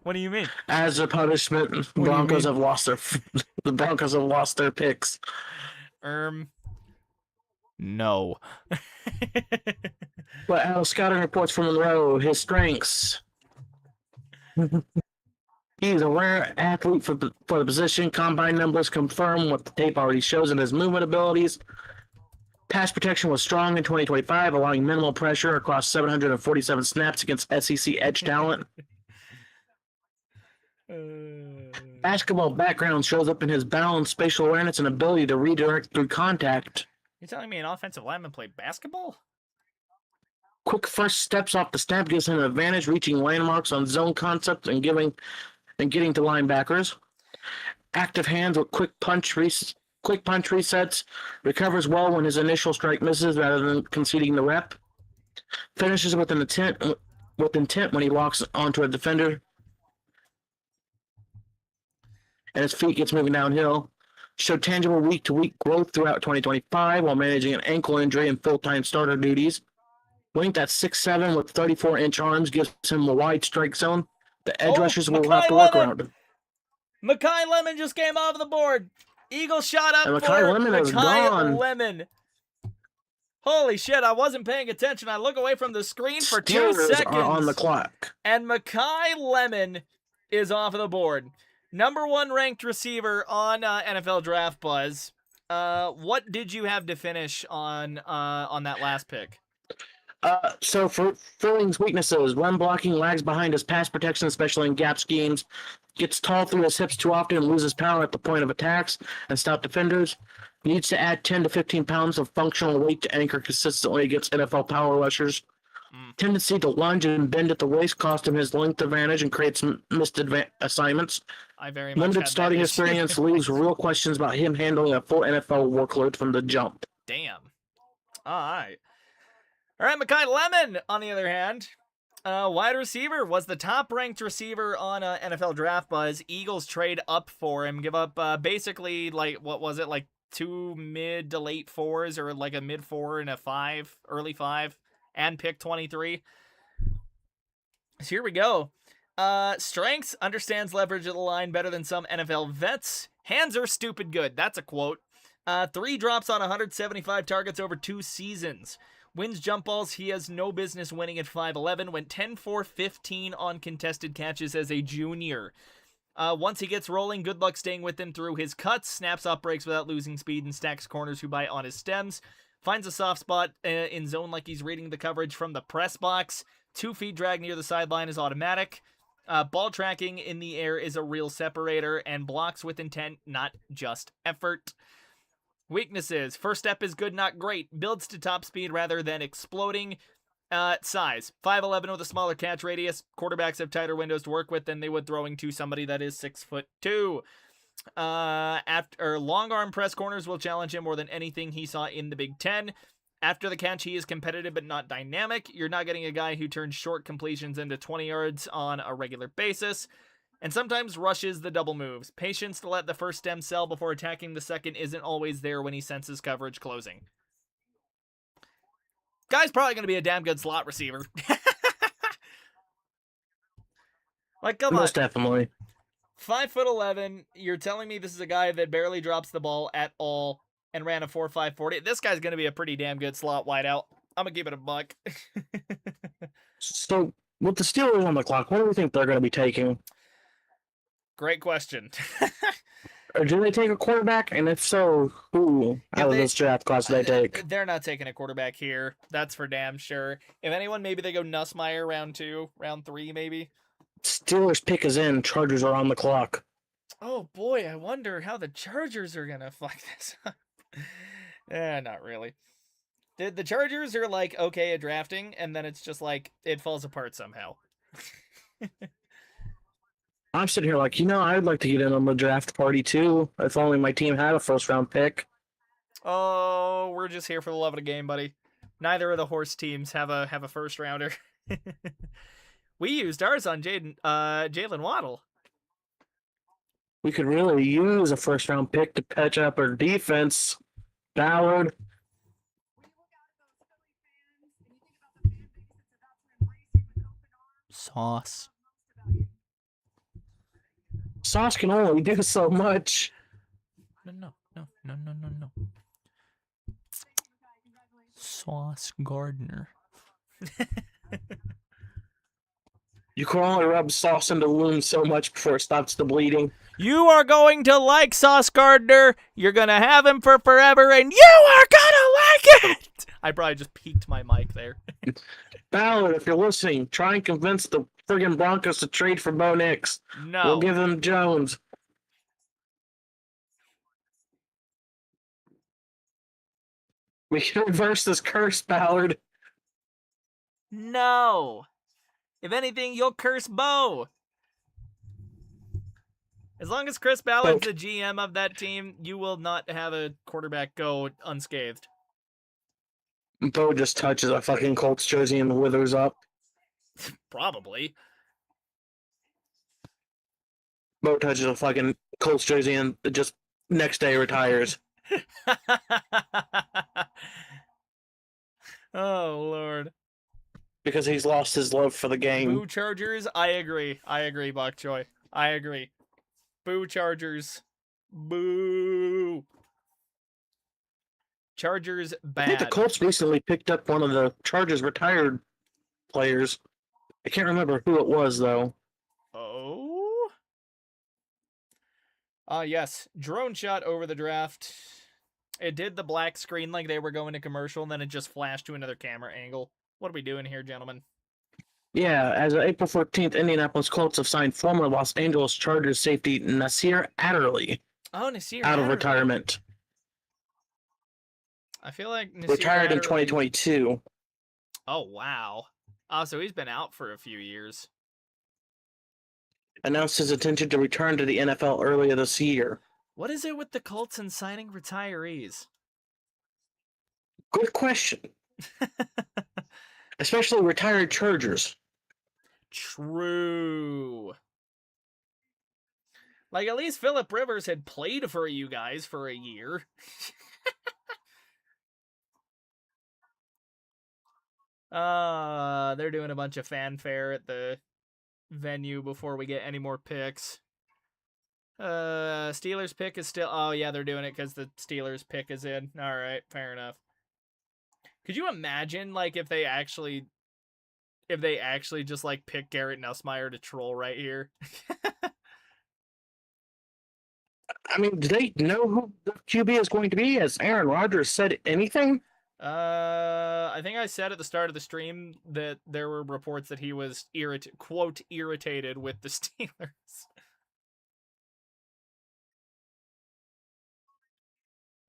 Speaker 1: What do you mean?
Speaker 2: As a punishment, the Broncos have lost their picks.
Speaker 1: No.
Speaker 2: But out of scouting reports from Monroe, his strengths. He's a rare athlete for the position. Combine numbers confirm what the tape already shows in his movement abilities. Pass protection was strong in 2025, allowing minimal pressure across 747 snaps against SEC edge talent. Basketball background shows up in his balance, spatial awareness, and ability to redirect through contact.
Speaker 1: You're telling me an offensive lineman played basketball?
Speaker 2: Quick first steps off the snap gives him an advantage, reaching landmarks on zone concepts and getting to linebackers. Active hands with quick punch resets. Recovers well when his initial strike misses rather than conceding the rep. Finishes with intent when he locks onto a defender. And his feet gets moving downhill. Showed tangible week-to-week growth throughout 2025 while managing an ankle injury and full-time starter duties. Length at 6'7" with 34-inch arms gives him a wide strike zone. The edge rushers will have to work around.
Speaker 1: Mekhi Lemon just came off the board. Eagle shot up
Speaker 2: and
Speaker 1: for Mekhi Lemon. Holy shit, I wasn't paying attention. I look away from the screen for 2 seconds.
Speaker 2: Are on the clock.
Speaker 1: And Mekhi Lemon is off of the board. Number 1 ranked receiver on NFL Draft Buzz. What did you have to finish on that last pick?
Speaker 2: So for Filling's weaknesses, run blocking lags behind his pass protection, especially in gap schemes. Gets tall through his hips too often and loses power at the point of attacks and stop defenders. Needs to add 10 to 15 pounds of functional weight to anchor consistently against NFL power rushers. Tendency to lunge and bend at the waist cost him his length advantage and creates missed assignments.
Speaker 1: I very much
Speaker 2: Limited starting experience leaves real questions about him handling a full NFL workload from the jump.
Speaker 1: Damn. All right, Mekhi Lemon, on the other hand, wide receiver, was the top-ranked receiver on NFL Draft Buzz. Eagles trade up for him, give up basically, like, what was it, like 2 mid to late 4s, or like a mid 4 and a 5, early 5, and pick 23. So here we go. Strengths, understands leverage at the line better than some NFL vets. Hands are stupid good. That's a quote. 3 drops on 175 targets over 2 seasons. Wins jump balls he has no business winning at 5'11", went 10-for-15 on contested catches as a junior. Once he gets rolling, good luck staying with him through his cuts, snaps off breaks without losing speed, and stacks corners who bite on his stems. Finds a soft spot in zone like he's reading the coverage from the press box. 2 feet drag near the sideline is automatic. Ball tracking in the air is a real separator, and blocks with intent, not just effort. Weaknesses. First step is good, not great. Builds to top speed rather than exploding. Size. 5'11" with a smaller catch radius. Quarterbacks have tighter windows to work with than they would throwing to somebody that is 6'2". After long arm press corners will challenge him more than anything he saw in the Big Ten. After the catch, he is competitive but not dynamic. You're not getting a guy who turns short completions into 20 yards on a regular basis. And sometimes rushes the double moves. Patience to let the first stem sell before attacking the second isn't always there when he senses coverage closing. Guy's probably going to be a damn good slot receiver. Like, come on.
Speaker 2: Most definitely.
Speaker 1: 5'11", you're telling me this is a guy that barely drops the ball at all and ran a 4.5 40. This guy's going to be a pretty damn good slot wideout. I'm going to give it a buck.
Speaker 2: So, with the Steelers on the clock, what do you think they're going to be taking?
Speaker 1: Great question.
Speaker 2: Or do they take a quarterback? And if so, who out of this draft class do they take?
Speaker 1: They're not taking a quarterback here. That's for damn sure. If anyone, maybe they go Nussmeier round 2, round 3 maybe.
Speaker 2: Steelers pick is in. Chargers are on the clock.
Speaker 1: Oh boy, I wonder how the Chargers are going to fuck this up. Not really. The Chargers are like okay at drafting, and then it's just like it falls apart somehow.
Speaker 2: I'm sitting here like, I'd like to get in on the draft party too, if only my team had a first-round pick.
Speaker 1: Oh, we're just here for the love of the game, buddy. Neither of the horse teams have a first-rounder. We used ours on Jalen Waddle.
Speaker 2: We could really use a first-round pick to patch up our defense. Ballard.
Speaker 1: Sauce.
Speaker 2: Sauce can only do so much.
Speaker 1: No. Sauce Gardner.
Speaker 2: You can only rub sauce into the wound so much before it stops the bleeding.
Speaker 1: You are going to like Sauce Gardner. You're going to have him for forever, and you are going to like it! I probably just peaked my mic there.
Speaker 2: Ballard, if you're listening, try and convince the friggin' Broncos to trade for Bo Nix.
Speaker 1: No.
Speaker 2: We'll give them Jones. We can reverse this curse, Ballard.
Speaker 1: No. If anything, you'll curse Bo. As long as Chris Ballard's the GM of that team, you will not have a quarterback go unscathed.
Speaker 2: Bo just touches a fucking Colts jersey and withers up.
Speaker 1: Probably.
Speaker 2: Bo touches a fucking Colts jersey and just next day retires.
Speaker 1: Oh, Lord.
Speaker 2: Because he's lost his love for the game.
Speaker 1: Boo Chargers, I agree, Bok Choy. I agree. Boo Chargers. Boo. Chargers bad.
Speaker 2: I think the Colts recently picked up one of the Chargers retired players. I can't remember who it was, though.
Speaker 1: Oh? Yes. Drone shot over the draft. It did the black screen like they were going to commercial, and then it just flashed to another camera angle. What are we doing here, gentlemen?
Speaker 2: Yeah, as of April 14th, Indianapolis Colts have signed former Los Angeles Chargers safety Nasir Adderley
Speaker 1: Oh, Nasir
Speaker 2: out of
Speaker 1: Adderley.
Speaker 2: retirement.
Speaker 1: I feel like Nasir
Speaker 2: Retired in
Speaker 1: Adderley...
Speaker 2: 2022.
Speaker 1: Oh, wow. Oh, so he's been out for a few years.
Speaker 2: Announced his intention to return to the NFL earlier this year.
Speaker 1: What is it with the Colts and signing retirees?
Speaker 2: Good question. Especially retired Chargers.
Speaker 1: True. Like, at least Phillip Rivers had played for you guys for a year. They're doing a bunch of fanfare at the venue before we get any more picks. Steelers pick is still... Oh, yeah, they're doing it because the Steelers pick is in. All right, fair enough. Could you imagine, like, if they actually just, like, pick Garrett Nussmeier to troll right here?
Speaker 2: I mean, do they know who the QB is going to be? Has Aaron Rodgers said anything?
Speaker 1: I think I said at the start of the stream that there were reports that he was quote irritated with the Steelers.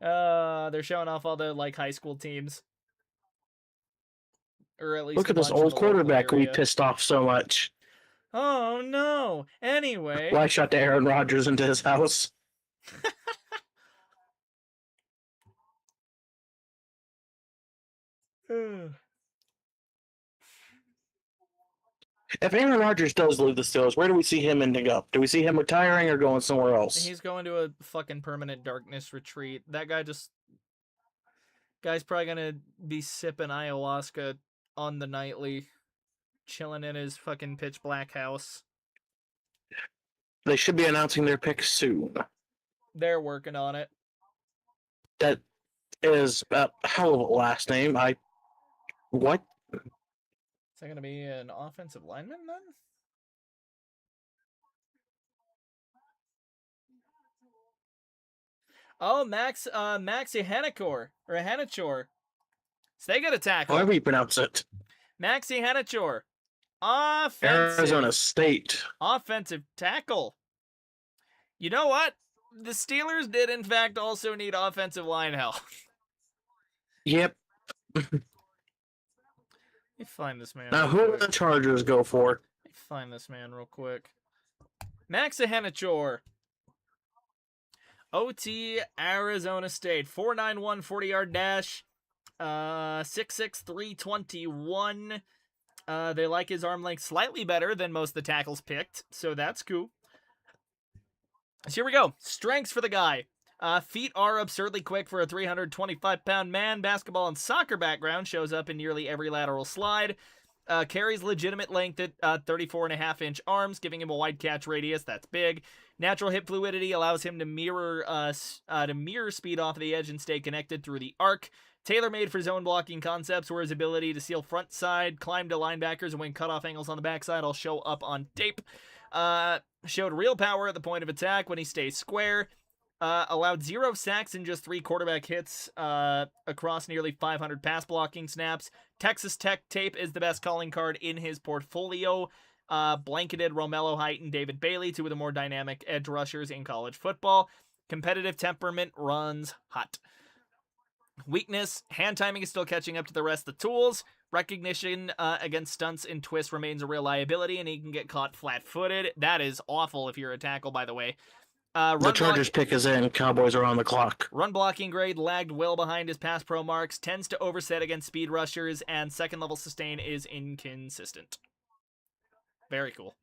Speaker 1: They're showing off all the like high school teams. Or at least
Speaker 2: look at this old quarterback we pissed off so much.
Speaker 1: Oh no. Anyway.
Speaker 2: Well, I shot Aaron Rodgers into his house. If Aaron Rodgers does leave the Steelers, where do we see him ending up? Do we see him retiring or going somewhere else?
Speaker 1: He's going to a fucking permanent darkness retreat. That guy's probably gonna be sipping ayahuasca on the nightly, chilling in his fucking pitch black house.
Speaker 2: They should be announcing their pick soon.
Speaker 1: They're working on it.
Speaker 2: That is a hell of a last name. What?
Speaker 1: Is that going to be an offensive lineman then? Oh, Maxi Hanachor. So they get a tackle.
Speaker 2: However you pronounce it.
Speaker 1: Maxi Hanachor. Offensive.
Speaker 2: Arizona State.
Speaker 1: Offensive tackle. You know what? The Steelers did, in fact, also need offensive line help.
Speaker 2: Yep.
Speaker 1: Let me find this man.
Speaker 2: Now, who do the Chargers go for?
Speaker 1: Let me find this man real quick. Maxi Hanachor. OT, Arizona State. 4.91 40-yard dash. 6'6", 321. They like his arm length slightly better than most of the tackles picked, so that's cool. So here we go. Strengths for the guy. Feet are absurdly quick for a 325-pound man. Basketball and soccer background shows up in nearly every lateral slide. Carries legitimate length at 34.5-inch arms, giving him a wide catch radius. That's big. Natural hip fluidity allows him to mirror speed off the edge and stay connected through the arc. Tailor-made for zone blocking concepts, where his ability to seal front side, climb to linebackers, and win cutoff angles on the backside all show up on tape. Showed real power at the point of attack when he stays square. Allowed 0 sacks and just 3 quarterback hits across nearly 500 pass blocking snaps. Texas Tech tape is the best calling card in his portfolio. Blanketed Romello Height and David Bailey, 2 of the more dynamic edge rushers in college football. Competitive temperament, runs hot. Weakness, hand timing is still catching up to the rest of the tools. Recognition against stunts and twists remains a real liability, and he can get caught flat-footed. That is awful if you're a tackle, by the way.
Speaker 2: The Chargers pick is in. Cowboys are on the clock.
Speaker 1: Run blocking grade lagged well behind his pass pro marks, tends to overset against speed rushers, and second level sustain is inconsistent. Very cool.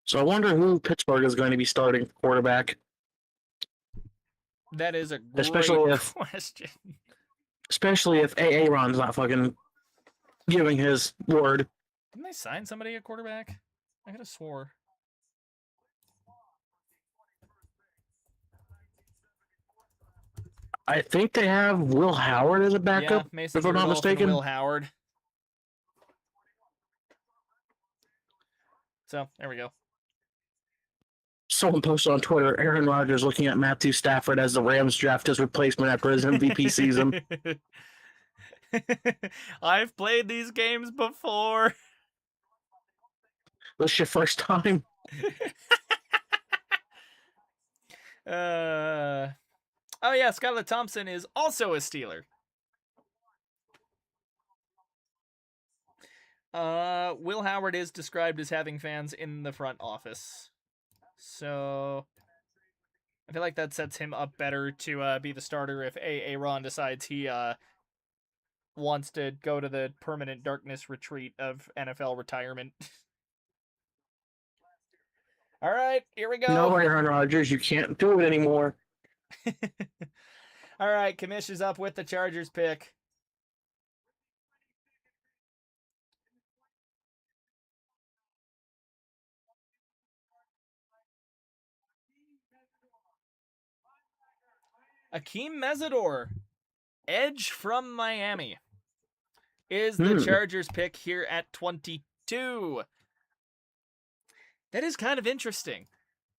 Speaker 2: So I wonder who Pittsburgh is going to be starting quarterback.
Speaker 1: That is a great question.
Speaker 2: Especially if Aaron's not fucking giving his word.
Speaker 1: Didn't they sign somebody at quarterback? I could have swore.
Speaker 2: I think they have Will Howard as a backup,
Speaker 1: Mason
Speaker 2: if I'm not mistaken.
Speaker 1: Will Howard. So, there we go.
Speaker 2: Someone posted on Twitter, Aaron Rodgers looking at Matthew Stafford as the Rams draft his replacement after his MVP season.
Speaker 1: I've played these games before.
Speaker 2: This your first time?
Speaker 1: Oh yeah, Skylar Thompson is also a Steeler. Will Howard is described as having fans in the front office. So I feel like that sets him up better to be the starter if Aaron decides he wants to go to the permanent darkness retreat of NFL retirement. All right, here we go.
Speaker 2: No, Aaron Rodgers, you can't do it anymore.
Speaker 1: All right, Kamish is up with the Chargers pick. Akeem Mesidor, edge from Miami, is the Chargers pick here at 22. That is kind of interesting.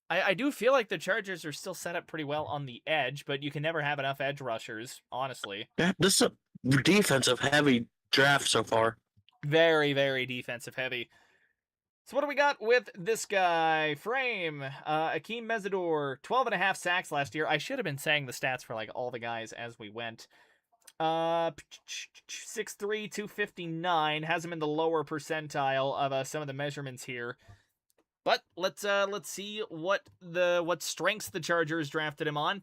Speaker 1: I do feel like the Chargers are still set up pretty well on the edge, but you can never have enough edge rushers, honestly.
Speaker 2: Yeah, this is a defensive-heavy draft so far.
Speaker 1: Very, very defensive-heavy. So what do we got with this guy? Frame, Akeem Mesidor, 12.5 sacks last year. I should have been saying the stats for like all the guys as we went. 6'3", 259, has him in the lower percentile of some of the measurements here. But let's see what strengths the Chargers drafted him on.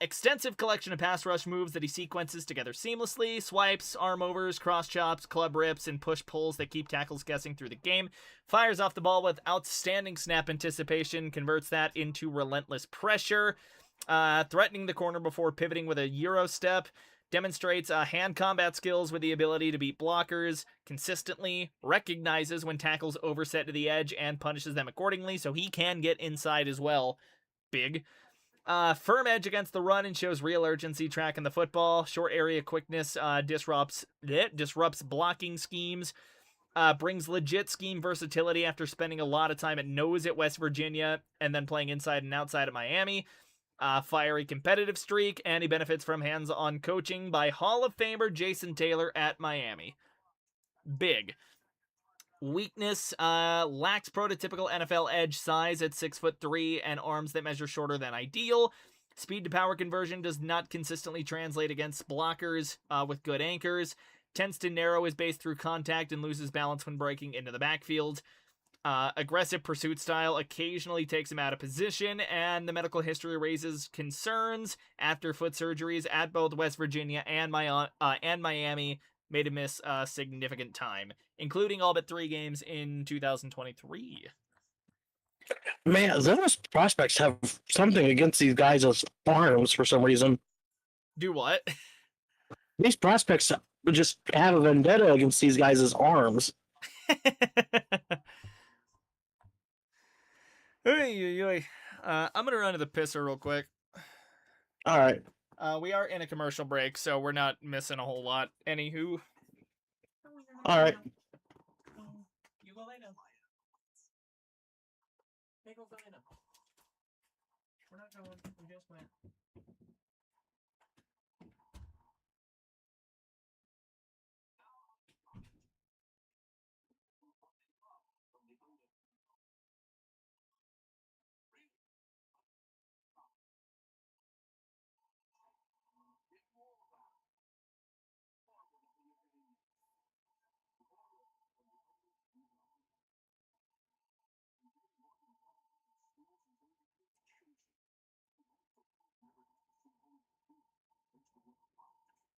Speaker 1: Extensive collection of pass rush moves that he sequences together seamlessly. Swipes, arm overs, cross chops, club rips, and push pulls that keep tackles guessing through the game. Fires off the ball with outstanding snap anticipation. Converts that into relentless pressure. Threatening the corner before pivoting with a Euro step. Demonstrates hand combat skills with the ability to beat blockers consistently. Recognizes when tackles overset to the edge and punishes them accordingly, so he can get inside as well. Big. Firm edge against the run and shows real urgency tracking the football. Short area quickness disrupts blocking schemes. Brings legit scheme versatility after spending a lot of time at nose at West Virginia and then playing inside and outside at Miami. Fiery competitive streak, and he benefits from hands-on coaching by Hall of Famer Jason Taylor at Miami. Big. Weakness, lacks prototypical NFL edge size at 6'3" and arms that measure shorter than ideal. Speed to power conversion does not consistently translate against blockers with good anchors. Tends to narrow his base through contact and loses balance when breaking into the backfield. Aggressive pursuit style occasionally takes him out of position, and the medical history raises concerns after foot surgeries at both West Virginia and Miami made him miss significant time, including all but 3 games in 2023.
Speaker 2: Man, those prospects have something against these guys' arms for some reason.
Speaker 1: Do what?
Speaker 2: These prospects just have a vendetta against these guys' arms.
Speaker 1: I'm gonna run to the pisser real quick.
Speaker 2: All right.
Speaker 1: We are in a commercial break, so we're not missing a whole lot. Anywho.
Speaker 2: All right.
Speaker 1: You go lay down. Hey, go lay down. We're not going. We just went.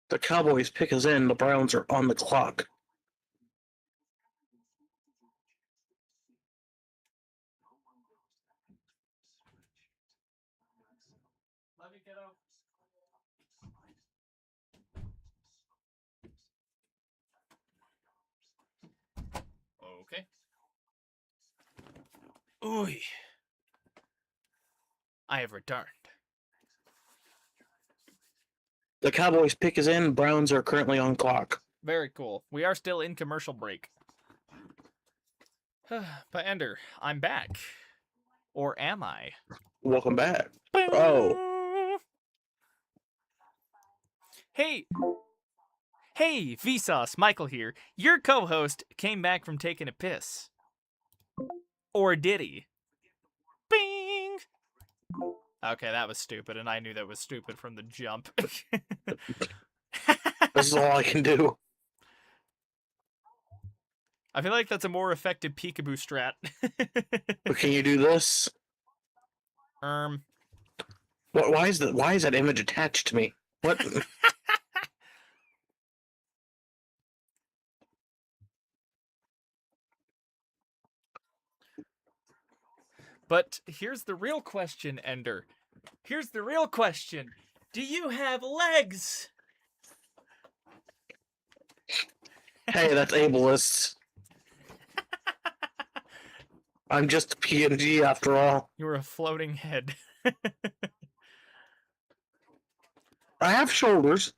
Speaker 2: The Cowboys pick us in. The Browns are on the clock.
Speaker 1: Love you, kiddo. Okay. Oy. I have returned.
Speaker 2: The Cowboys pick us in. Browns are currently on clock.
Speaker 1: Very cool. We are still in commercial break. But Ender, I'm back. Or am I?
Speaker 2: Welcome back. Oh.
Speaker 1: Hey, Vsauce, Michael here. Your co-host came back from taking a piss. Or did he? Bing! Okay, that was stupid, and I knew that was stupid from the jump.
Speaker 2: This is all I can do.
Speaker 1: I feel like that's a more effective peekaboo strat.
Speaker 2: But can you do this? Why is that image attached to me? What?
Speaker 1: But here's the real question, Ender. Here's the real question. Do you have legs?
Speaker 2: Hey, that's ableist. I'm just a PNG after all.
Speaker 1: You're a floating head.
Speaker 2: I have shoulders.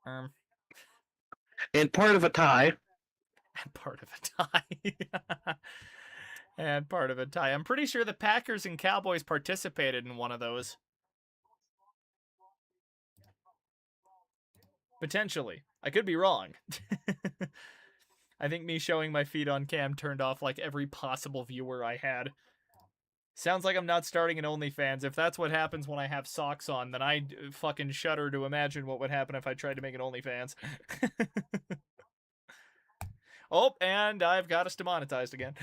Speaker 2: And part of a tie.
Speaker 1: And part of a tie. And part of a tie. I'm pretty sure the Packers and Cowboys participated in one of those. Potentially. I could be wrong. I think me showing my feet on cam turned off like every possible viewer I had. Sounds like I'm not starting an OnlyFans. If that's what happens when I have socks on, then I fucking shudder to imagine what would happen if I tried to make an OnlyFans. Oh, and I've got us demonetized again.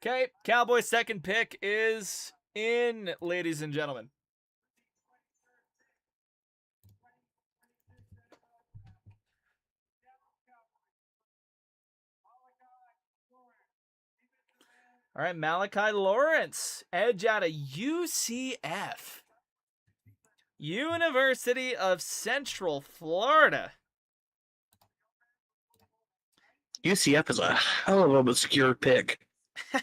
Speaker 1: Okay, Cowboys' second pick is in, ladies and gentlemen. All right, Malachi Lawrence, edge out of UCF. University of Central Florida.
Speaker 2: UCF is a hell of an obscure pick. I'm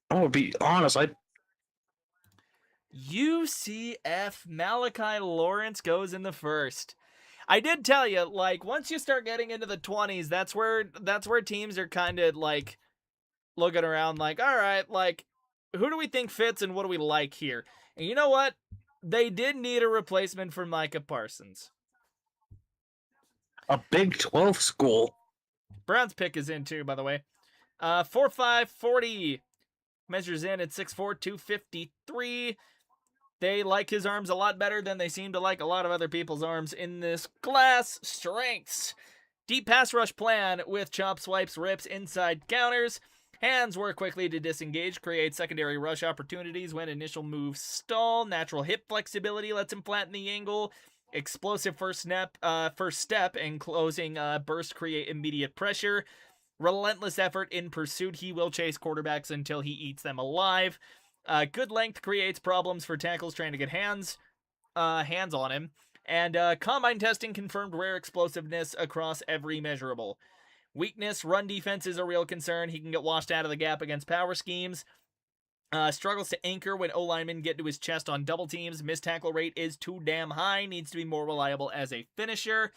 Speaker 2: gonna be honest,
Speaker 1: UCF Malachi Lawrence goes in the first. I did tell you, like, once you start getting into the 20s, that's where teams are kind of like looking around like, all right, like, who do we think fits and what do we like here? And you know what? They did need a replacement for Micah Parsons.
Speaker 2: a Big 12 school.
Speaker 1: Brown's pick is in too, by the way. 4'5", 40. Measures in at 6'4", 253. They like his arms a lot better than they seem to like a lot of other people's arms in this class. Strengths. Deep pass rush plan with chop swipes, rips, inside counters. Hands work quickly to disengage, create secondary rush opportunities when initial moves stall. Natural hip flexibility lets him flatten the angle. Explosive first step and closing burst create immediate pressure. Relentless effort in pursuit. He will chase quarterbacks until he eats them alive. Good length creates problems for tackles trying to get hands on him. And combine testing confirmed rare explosiveness across every measurable. Weakness, run defense is a real concern. He can get washed out of the gap against power schemes. Struggles to anchor when O-linemen get to his chest on double teams. Missed tackle rate is too damn high. Needs to be more reliable as a finisher.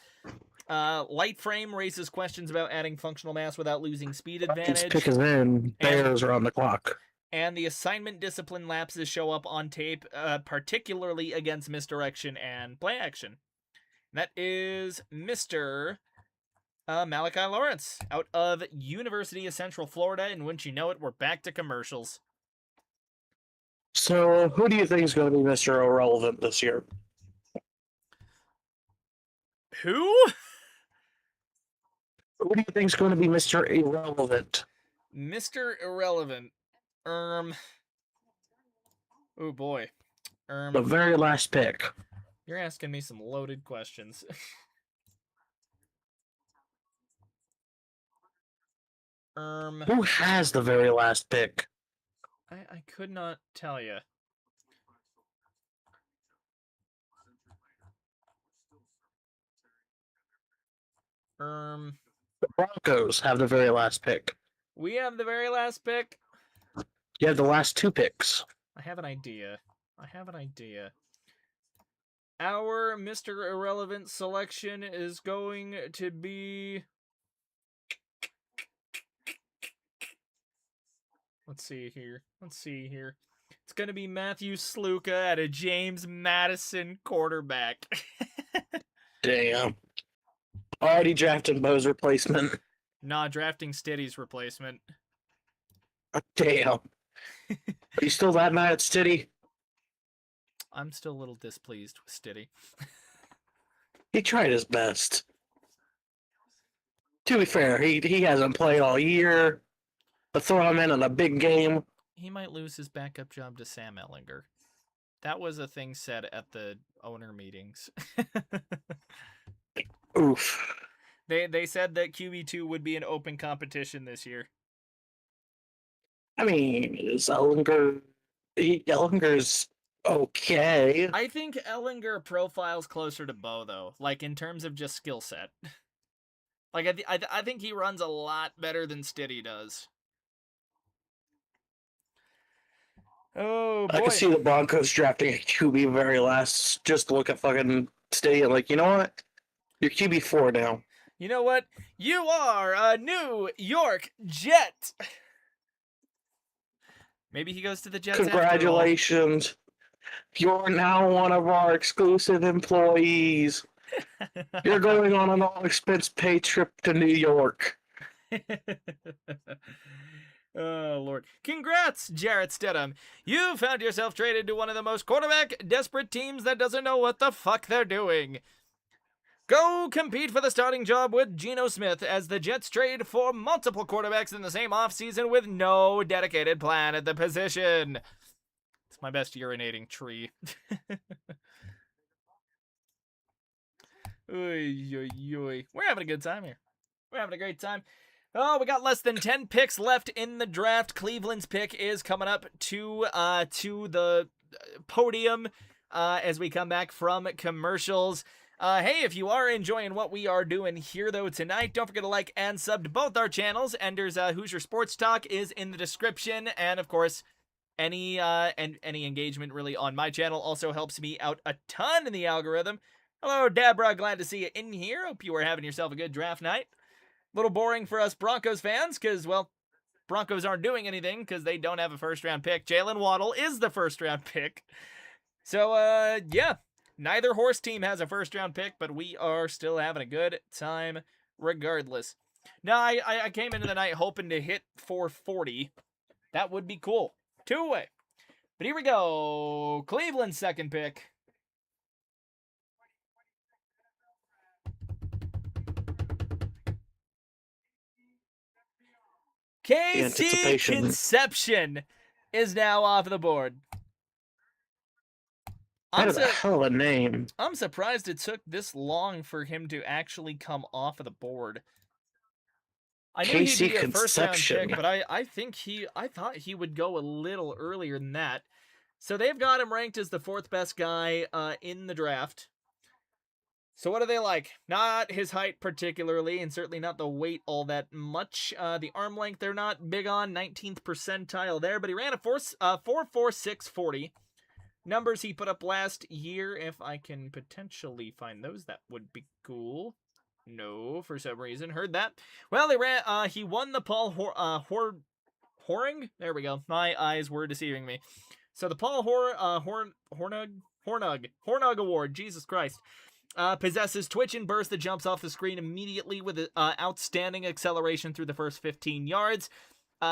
Speaker 1: Light frame raises questions about adding functional mass without losing speed advantage.
Speaker 2: Pick is in. Bears are on the clock.
Speaker 1: And the assignment discipline lapses show up on tape, particularly against misdirection and play action. That is Mr. Malachi Lawrence out of University of Central Florida. And wouldn't you know it, we're back to commercials.
Speaker 2: So, who do you think is going to be Mr. Irrelevant this year?
Speaker 1: Who?
Speaker 2: Who do you think is going to be Mr. Irrelevant?
Speaker 1: Mr. Irrelevant. Oh boy.
Speaker 2: The very last pick.
Speaker 1: You're asking me some loaded questions.
Speaker 2: Who has the very last pick?
Speaker 1: I could not tell you.
Speaker 2: The Broncos have the very last pick.
Speaker 1: We have the very last pick.
Speaker 2: You have the last two picks.
Speaker 1: I have an idea. Our Mr. Irrelevant selection is going to be... Let's see here. It's going to be Matthew Sluka at a James Madison quarterback.
Speaker 2: Damn. Already drafted Bo's replacement.
Speaker 1: Nah, drafting Stiddy's replacement.
Speaker 2: Damn. Are you still that mad at Stiddy?
Speaker 1: I'm still a little displeased with Stiddy.
Speaker 2: He tried his best. To be fair, he hasn't played all year. But throw him in a big game.
Speaker 1: He might lose his backup job to Sam Ehlinger. That was a thing said at the owner meetings.
Speaker 2: Oof.
Speaker 1: They said that QB2 would be an open competition this year.
Speaker 2: I mean, is Ehlinger's okay.
Speaker 1: I think Ehlinger profiles closer to Bo, though. Like, in terms of just skill set. Like, I think he runs a lot better than Stiddy does. Oh, boy.
Speaker 2: I can see the Broncos drafting a QB very last. Just look at fucking Stiddy and like, you know what? You're QB4 now.
Speaker 1: You know what? You are a New York Jet. Maybe he goes to the Jets.
Speaker 2: Congratulations. You're now one of our exclusive employees. You're going on an all-expense paid trip to New York.
Speaker 1: Oh, Lord. Congrats, Jarrett Stidham. You found yourself traded to one of the most quarterback-desperate teams that doesn't know what the fuck they're doing. Go compete for the starting job with Geno Smith as the Jets trade for multiple quarterbacks in the same offseason with no dedicated plan at the position. It's my best urinating tree. Oy, oy, oy. We're having a good time here. We're having a great time. Oh, we got less than 10 picks left in the draft. Cleveland's pick is coming up to the podium as we come back from commercials. Hey, if you are enjoying what we are doing here, though, tonight, don't forget to like and sub to both our channels. Ender's Hoosier Sports Talk is in the description. And, of course, any engagement really on my channel also helps me out a ton in the algorithm. Hello, Deborah. Glad to see you in here. Hope you are having yourself a good draft night. A little boring for us Broncos fans because, well, Broncos aren't doing anything because they don't have a first-round pick. Jalen Waddle is the first-round pick. So, yeah. Neither horse team has a first-round pick, but we are still having a good time regardless. Now, I came into the night hoping to hit 440. That would be cool. Two-way. But here we go. Cleveland's second pick. KC
Speaker 2: anticipation.
Speaker 1: Conception is now off the board.
Speaker 2: That is a hell of a name.
Speaker 1: I'm surprised it took this long for him to actually come off of the board. I knew he'd be a first round pick, but I thought he would go a little earlier than that. So they've got him ranked as the 4th best guy in the draft. So what do they like? Not his height particularly, and certainly not the weight all that much. The arm length they're not big on, 19th percentile there, but he ran a 4.46 40. Numbers he put up last year, if I can potentially find those, that would be cool. No, for some reason, heard that. Well, he won the Paul Horing? There we go. My eyes were deceiving me. So the Paul Hornug Award, Jesus Christ. Possesses twitch and burst that jumps off the screen immediately with outstanding acceleration through the first 15 yards.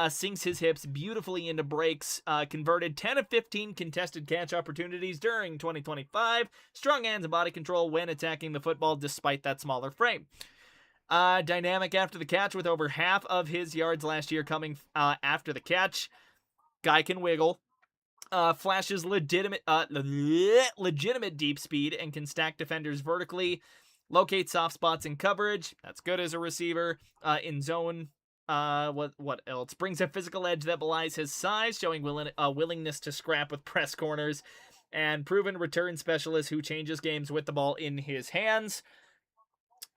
Speaker 1: Sinks his hips beautifully into breaks. Converted 10 of 15 contested catch opportunities during 2025. Strong hands and body control when attacking the football despite that smaller frame. Dynamic after the catch with over half of his yards last year coming after the catch. Guy can wiggle. Flashes legitimate deep speed and can stack defenders vertically. Locate soft spots in coverage. That's good as a receiver. In zone. What else? Brings a physical edge that belies his size, showing willingness to scrap with press corners. And proven return specialist who changes games with the ball in his hands.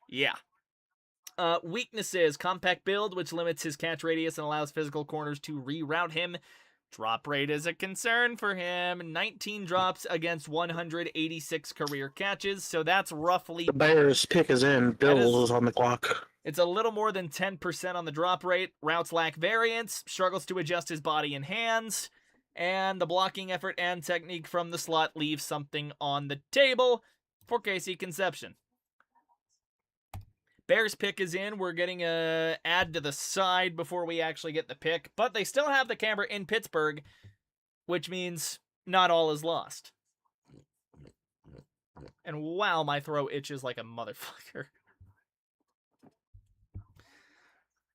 Speaker 1: Yeah. Weaknesses. Compact build, which limits his catch radius and allows physical corners to reroute him. Drop rate is a concern for him. 19 drops against 186 career catches, so that's roughly...
Speaker 2: The Bears pick is in. Bills is on the clock.
Speaker 1: It's a little more than 10% on the drop rate. Routes lack variance, struggles to adjust his body and hands, and the blocking effort and technique from the slot leaves something on the table for KC Conception. Bears pick is in. We're getting a ad to the side before we actually get the pick, but they still have the camera in Pittsburgh, which means not all is lost. And wow, my throat itches like a motherfucker.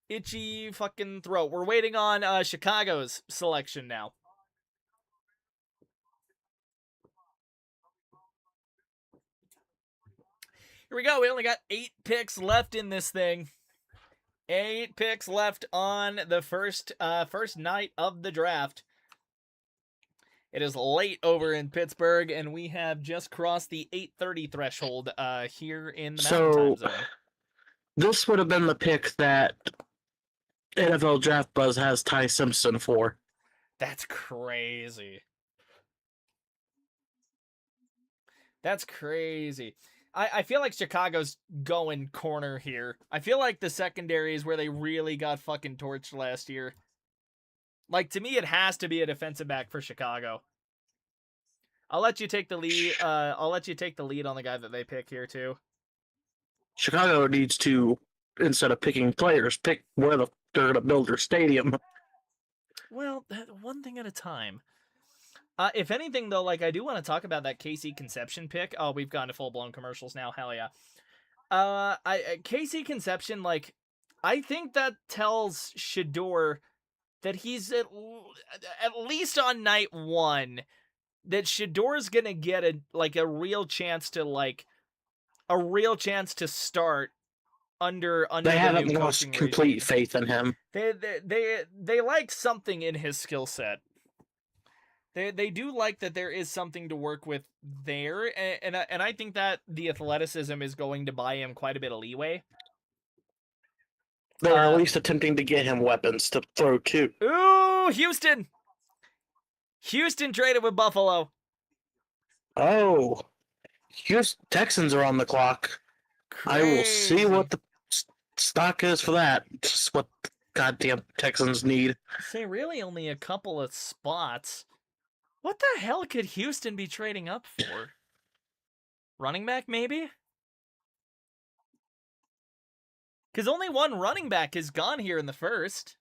Speaker 1: Itchy fucking throat. We're waiting on Chicago's selection now. Here we go. We only got 8 picks left in this thing. 8 picks left on the first night of the draft. It is late over in Pittsburgh, and we have just crossed the 8:30 threshold here in the Mountain Time Zone.
Speaker 2: This would have been the pick that NFL Draft Buzz has Ty Simpson for.
Speaker 1: That's crazy. That's crazy. I feel like Chicago's going corner here. I feel like the secondary is where they really got fucking torched last year. Like, to me, it has to be a defensive back for Chicago. I'll let you take the lead. I'll let you take the lead on the guy that they pick here too.
Speaker 2: Chicago needs to, instead of picking players, pick where they're going to build their stadium.
Speaker 1: Well, one thing at a time. If anything, though, like, I do want to talk about that KC Conception pick. Oh, we've gone to full-blown commercials now. Hell yeah. KC Conception, like, I think that tells Shedeur that he's at least on night 1, that Shedeur's going to get a real chance to start under
Speaker 2: they haven't
Speaker 1: the new
Speaker 2: lost
Speaker 1: coaching
Speaker 2: complete
Speaker 1: regime.
Speaker 2: faith in him.
Speaker 1: They like something in his skill set. They do like that there is something to work with there, and I think that the athleticism is going to buy him quite a bit of leeway.
Speaker 2: They're at least attempting to get him weapons to throw to.
Speaker 1: Ooh, Houston! Houston traded with Buffalo.
Speaker 2: Oh, Houston Texans are on the clock. Crazy. I will see what the stock is for that. Just what the goddamn Texans need.
Speaker 1: Say, really only a couple of spots. What the hell could Houston be trading up for? Running back, maybe? Because only one running back is gone here in the first.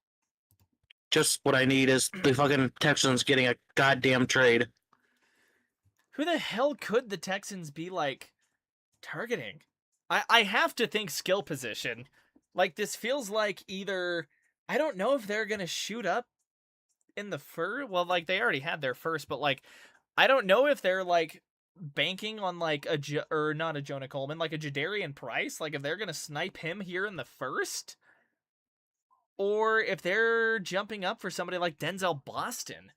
Speaker 2: Just what I need is the fucking Texans getting a goddamn trade.
Speaker 1: Who the hell could the Texans be, like, targeting? I have to think skill position. Like, this feels like either... I don't know if they're gonna shoot up in the first. Well, like they already had their first, but like I don't know if they're like banking on like or not a Jonah Coleman, like a Jadarian Price. Like if they're gonna snipe him here in the first, or if they're jumping up for somebody like Denzel Boston.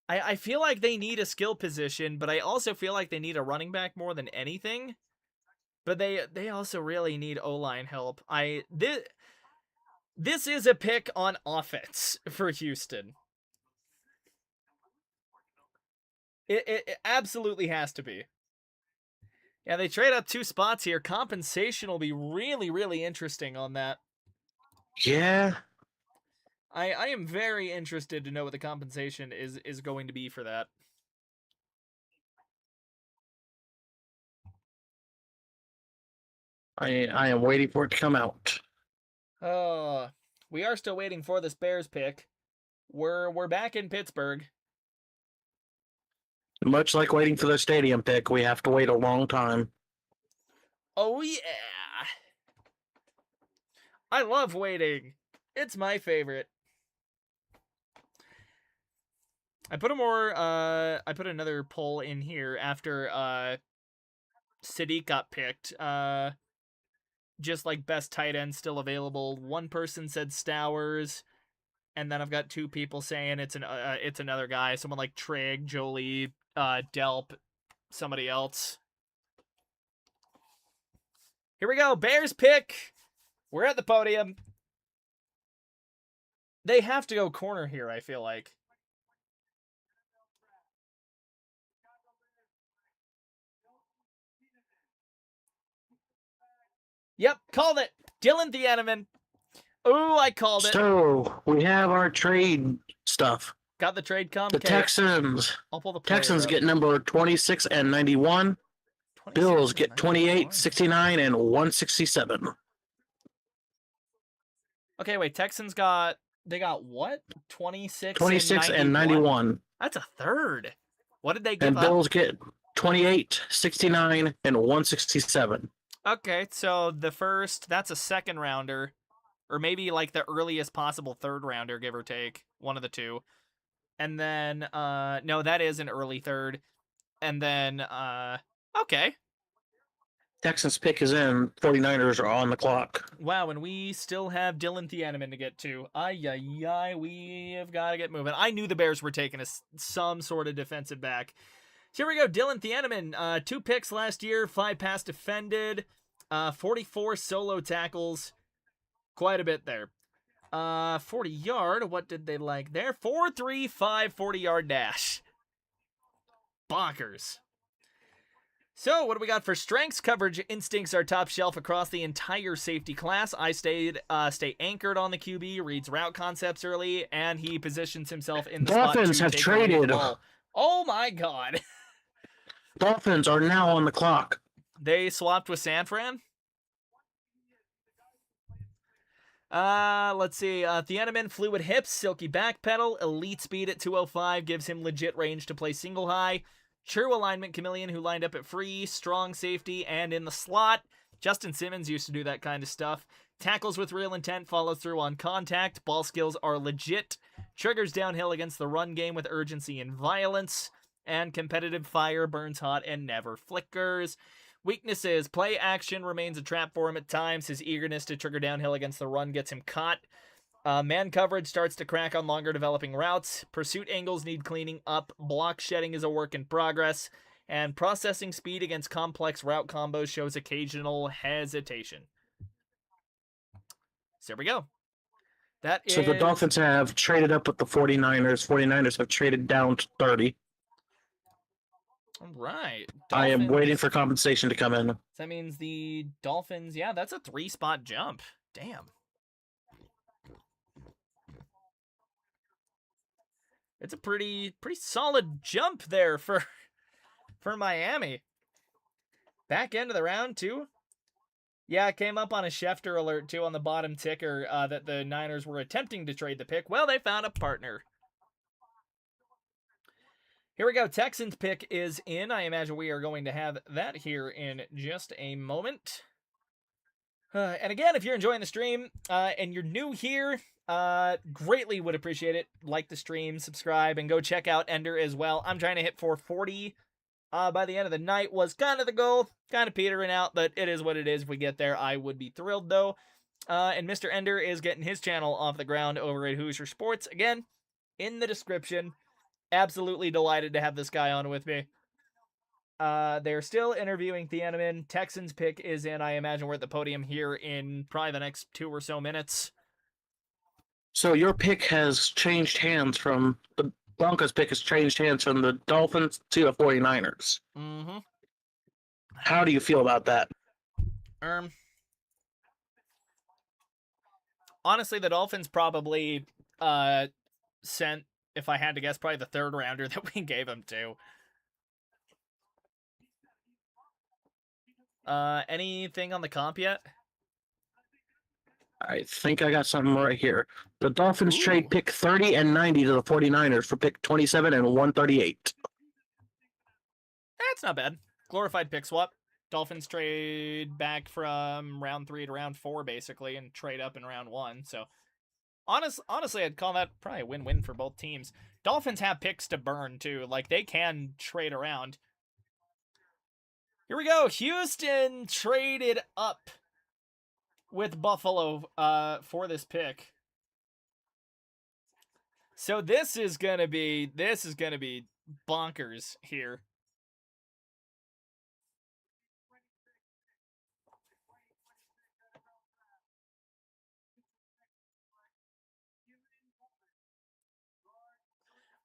Speaker 1: I feel like they need a skill position, but I also feel like they need a running back more than anything. But they also really need O-line help. This is a pick on offense for Houston. It absolutely has to be. Yeah, they trade up 2 spots here. Compensation will be really, really interesting on that.
Speaker 2: Yeah.
Speaker 1: I am very interested to know what the compensation is going to be for that.
Speaker 2: I am waiting for it to come out.
Speaker 1: We are still waiting for this Bears pick. We're back in Pittsburgh.
Speaker 2: Much like waiting for the stadium pick, we have to wait a long time.
Speaker 1: Oh yeah. I love waiting. It's my favorite. I put another poll in here after Sadiq got picked. Just like best tight end still available. One person said Stowers, and then I've got 2 people saying it's another guy, someone like Trigg, Jolie, Delp, somebody else. Here we go, Bears pick. We're at the podium. They have to go corner here, I feel like. Yep, called it. Dylan Thieneman. Ooh, I called it.
Speaker 2: So we have our trade stuff.
Speaker 1: Got the trade comp.
Speaker 2: The Texans.
Speaker 1: I'll pull the
Speaker 2: Texans get number 26 and 91. Bills get 28, 69, and 167.
Speaker 1: Okay, wait. Texans got what? 26
Speaker 2: and 91.
Speaker 1: That's a third. What did they give
Speaker 2: up? And Bills get 28, 69, and 167.
Speaker 1: Okay, so the first, that's a second rounder, or maybe like the earliest possible third rounder, give or take, one of the two. And then, no, that is an early third. And then, okay.
Speaker 2: Texans pick is in, 49ers are on the clock.
Speaker 1: Wow, and we still have Dylan Thieneman to get to. We have got to get moving. I knew the Bears were taking some sort of defensive back. So here we go, Dylan Thieneman, 2 picks last year, 5 pass defended, 44 solo tackles, quite a bit there. 40 yard, what did they like there? 4.35 40-yard dash. Bonkers. So, what do we got for strengths? Coverage instincts are top shelf across the entire safety class. I stay anchored on the QB, reads route concepts early, and he positions himself in the
Speaker 2: Dolphins
Speaker 1: spot
Speaker 2: have traded.
Speaker 1: Oh my god.
Speaker 2: Dolphins are now on the clock.
Speaker 1: They swapped with San Fran? Let's see. Thieneman, fluid hips, silky back pedal, elite speed at 205, gives him legit range to play single high. True alignment chameleon who lined up at free, strong safety, and in the slot. Justin Simmons used to do that kind of stuff. Tackles with real intent, follows through on contact. Ball skills are legit. Triggers downhill against the run game with urgency and violence. And competitive fire, burns hot and never flickers. Weaknesses, play action remains a trap for him at times. His eagerness to trigger downhill against the run gets him caught. Man coverage starts to crack on longer developing routes. Pursuit angles need cleaning up. Block shedding is a work in progress. And processing speed against complex route combos shows occasional hesitation. So there we go.
Speaker 2: So the Dolphins have traded up with the 49ers. 49ers have traded down to 30.
Speaker 1: All right. Dolphins.
Speaker 2: I am waiting for compensation to come in.
Speaker 1: That means the Dolphins, yeah, that's a 3-spot jump. Damn. It's a pretty solid jump there for Miami. Back end of the round, too. Yeah, it came up on a Schefter alert, too, on the bottom ticker that the Niners were attempting to trade the pick. Well, they found a partner. Here we go. Texans pick is in. I imagine we are going to have that here in just a moment. And again, if you're enjoying the stream and you're new here, Greatly would appreciate it. Like the stream, subscribe, and go check out Ender as well. I'm trying to hit 440 by the end of the night was kind of the goal. Kind of petering out, but it is what it is. If we get there, I would be thrilled, though. And Mr. Ender is getting his channel off the ground over at Hoosier Sports. Again, in the description. Absolutely delighted to have this guy on with me. They're still interviewing Thieneman. Texans pick is in. I imagine we're at the podium here in probably the next 2 or so minutes.
Speaker 2: So your pick has changed hands from the Broncos pick has changed hands from the Dolphins to the 49ers.
Speaker 1: Mm-hmm.
Speaker 2: How do you feel about that?
Speaker 1: Honestly, the Dolphins probably sent, if I had to guess, probably the third rounder that we gave him to. Anything on the comp yet?
Speaker 2: I think I got something right here. The Dolphins trade pick 30 and 90 to the 49ers for pick 27 and 138.
Speaker 1: That's not bad. Glorified pick swap. Dolphins trade back from round 3 to round 4, basically, and trade up in round 1. So, honestly, I'd call that probably a win-win for both teams. Dolphins have picks to burn, too. Like, they can trade around. Here we go. Houston traded up with Buffalo for this pick. So this is gonna be bonkers here.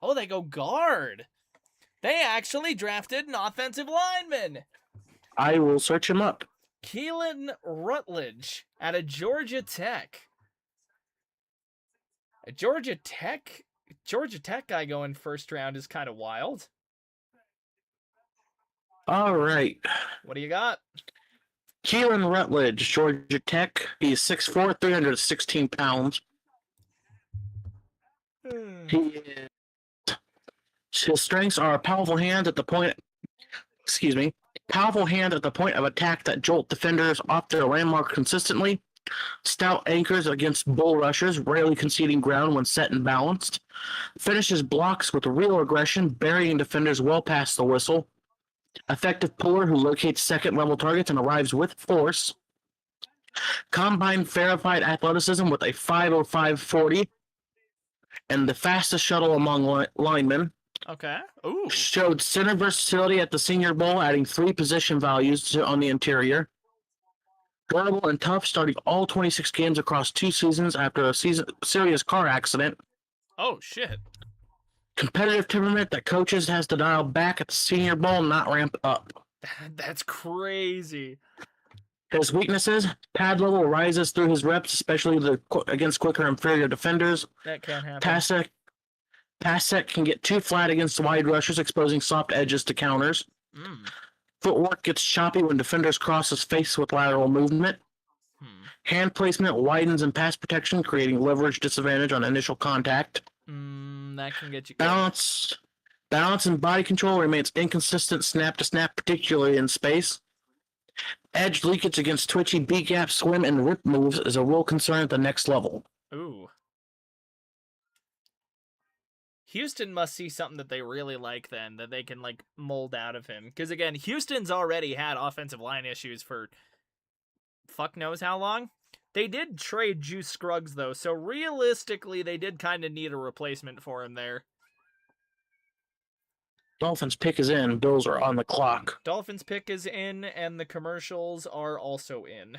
Speaker 1: Oh, they go guard. They actually drafted an offensive lineman.
Speaker 2: I will search him up.
Speaker 1: Keelan Rutledge out of Georgia Tech. A Georgia Tech guy going first round is kind of wild.
Speaker 2: All right.
Speaker 1: What do you got?
Speaker 2: Keelan Rutledge, Georgia Tech. He's 6'4", 316 pounds. His strengths are powerful hand at the point. Powerful hand at the point of attack that jolt defenders off their landmark consistently. Stout anchors against bull rushers, rarely conceding ground when set and balanced. Finishes blocks with real aggression, burying defenders well past the whistle. Effective puller who locates second-level targets and arrives with force. Combine verified athleticism with a 5.05 40. And the fastest shuttle among linemen.
Speaker 1: Okay. Ooh.
Speaker 2: Showed center versatility at the Senior Bowl, adding 3 position values on the interior. Durable and tough, starting all 26 games across 2 seasons after a serious car accident.
Speaker 1: Oh, shit.
Speaker 2: Competitive temperament that coaches has to dial back at the Senior Bowl, not ramp up.
Speaker 1: That's crazy.
Speaker 2: His weaknesses: pad level rises through his reps, especially against quicker inferior defenders.
Speaker 1: That can't happen.
Speaker 2: Pass set can get too flat against wide rushers, exposing soft edges to counters. Footwork gets choppy when defenders cross his face with lateral movement. Hand placement widens in pass protection, creating leverage disadvantage on initial contact.
Speaker 1: That can get you
Speaker 2: balance and body control remains inconsistent snap to snap, particularly in space. Edge leakage against twitchy B-gap, swim, and rip moves is a real concern at the next level.
Speaker 1: Ooh. Houston must see something that they really like then, that they can, like, mold out of him. Because, again, Houston's already had offensive line issues for fuck knows how long. They did trade Juice Scruggs, though, so realistically, they did kind of need a replacement for him there.
Speaker 2: Dolphins pick is in. Bills are on the clock.
Speaker 1: Dolphins pick is in, and the commercials are also in.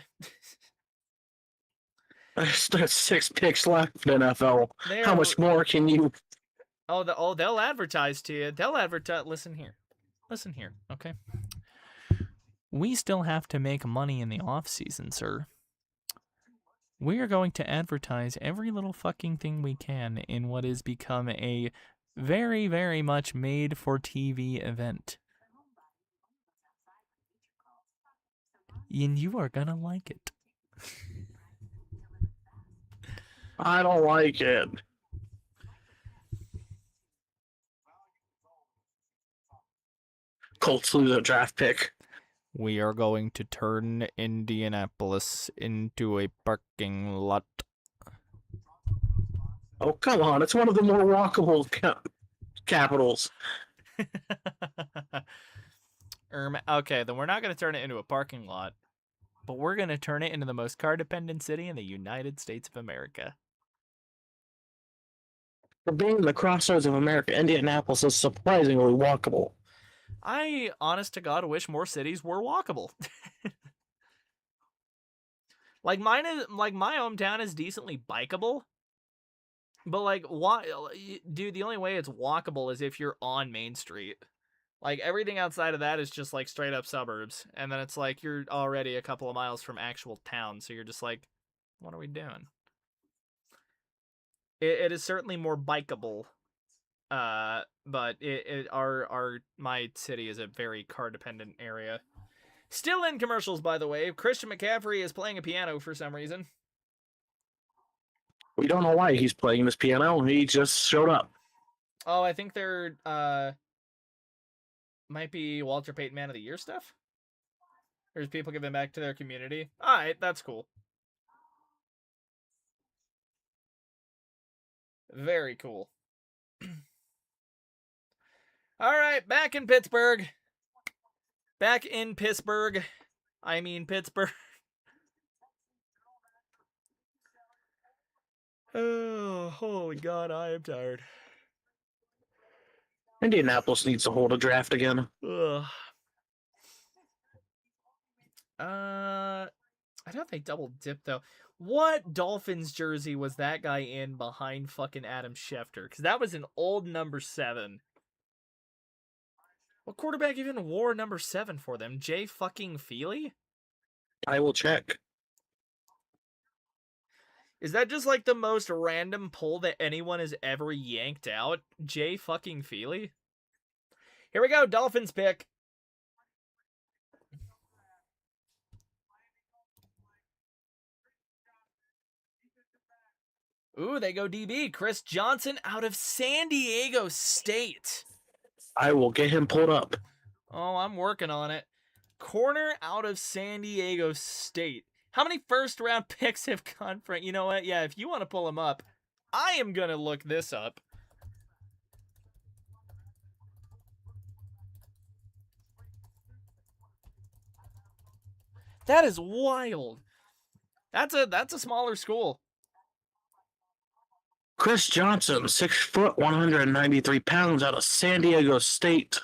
Speaker 2: There's 6 picks left in NFL. How much more can you...
Speaker 1: Oh, they'll advertise to you. They'll advertise. Listen here, okay? We still have to make money in the off-season, sir. We are going to advertise every little fucking thing we can in what has become a very, very much made-for-TV event. And you are gonna like it.
Speaker 2: I don't like it. Colts lose a draft pick.
Speaker 1: We are going to turn Indianapolis into a parking lot.
Speaker 2: Oh, come on. It's one of the more walkable capitals.
Speaker 1: Okay, then we're not going to turn it into a parking lot, but we're going to turn it into the most car-dependent city in the United States of America.
Speaker 2: For being the crossroads of America, Indianapolis is surprisingly walkable.
Speaker 1: I, honest to God, wish more cities were walkable. Like my hometown is decently bikeable. But like, why, dude? The only way it's walkable is if you're on Main Street. Like everything outside of that is just like straight up suburbs, and then it's like you're already a couple of miles from actual town, so you're just like, what are we doing? It is certainly more bikeable, but my city is a very car dependent area. Still in commercials, by the way. Christian McCaffrey is playing a piano for some reason.
Speaker 2: We don't know why he's playing this piano. He just showed up.
Speaker 1: Oh, I think they're might be Walter Payton Man of the Year stuff. There's people giving back to their community. All right, that's cool. Very cool. All right, back in Pittsburgh. Back in Pittsburgh. I mean Pittsburgh. Oh, holy God, I am tired.
Speaker 2: Indianapolis needs to hold a draft again.
Speaker 1: Ugh. I don't think double dip though. What Dolphins jersey was that guy in behind fucking Adam Schefter? Because that was an old number 7. What quarterback even wore number 7 for them? Jay fucking Feely?
Speaker 2: I will check.
Speaker 1: Is that just like the most random pull that anyone has ever yanked out? Jay fucking Feely? Here we go, Dolphins pick. Ooh, they go DB. Chris Johnson out of San Diego State.
Speaker 2: I will get him pulled up.
Speaker 1: Oh, I'm working on it. Corner out of San Diego State. How many first-round picks have gone from... You know what? Yeah, if you want to pull him up, I am going to look this up. That is wild. That's a smaller school.
Speaker 2: Chris Johnson, 6 foot, 193 pounds, out of San Diego State.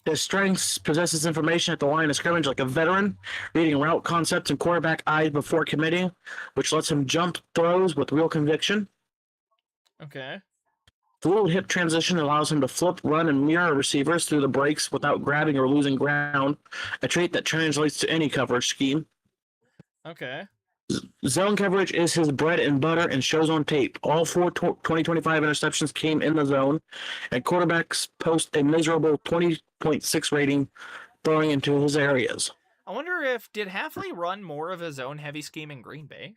Speaker 2: His strengths: possesses information at the line of scrimmage like a veteran, reading route concepts and quarterback eyes before committing, which lets him jump throws with real conviction.
Speaker 1: Okay.
Speaker 2: The little hip transition allows him to flip, run, and mirror receivers through the breaks without grabbing or losing ground, a trait that translates to any coverage scheme.
Speaker 1: Okay.
Speaker 2: Zone coverage is his bread and butter and shows on tape. All 4 2025 interceptions came in the zone, and quarterbacks post a miserable 20.6 rating throwing into his areas.
Speaker 1: I wonder did Hafley run more of his own heavy scheme in Green Bay?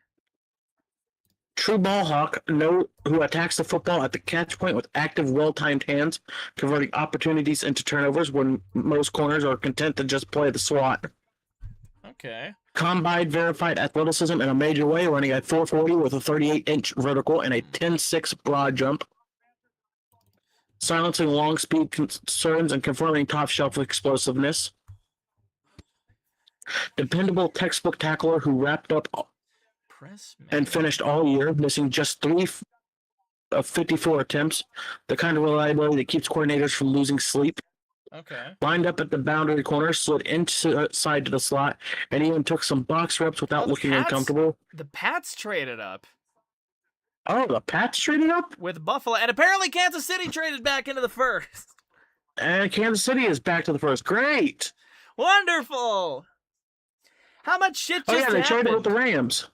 Speaker 2: True ball hawk, who attacks the football at the catch point with active, well-timed hands, converting opportunities into turnovers when most corners are content to just play the SWAT.
Speaker 1: Okay.
Speaker 2: Combine verified athleticism in a major way, running at 440 with a 38-inch vertical and a 10.6 broad jump. Silencing long speed concerns and confirming top shelf explosiveness. Dependable textbook tackler who wrapped up and finished all year, missing just 3 of 54 attempts. The kind of reliability that keeps coordinators from losing sleep.
Speaker 1: Okay.
Speaker 2: Lined up at the boundary corner, slid inside to the slot, and even took some box reps without looking uncomfortable.
Speaker 1: The Pats traded up.
Speaker 2: Oh, the Pats traded up?
Speaker 1: With Buffalo, and apparently Kansas City traded back into the first.
Speaker 2: And Kansas City is back to the first. Great!
Speaker 1: Wonderful! How much shit just happened?
Speaker 2: They traded with the Rams.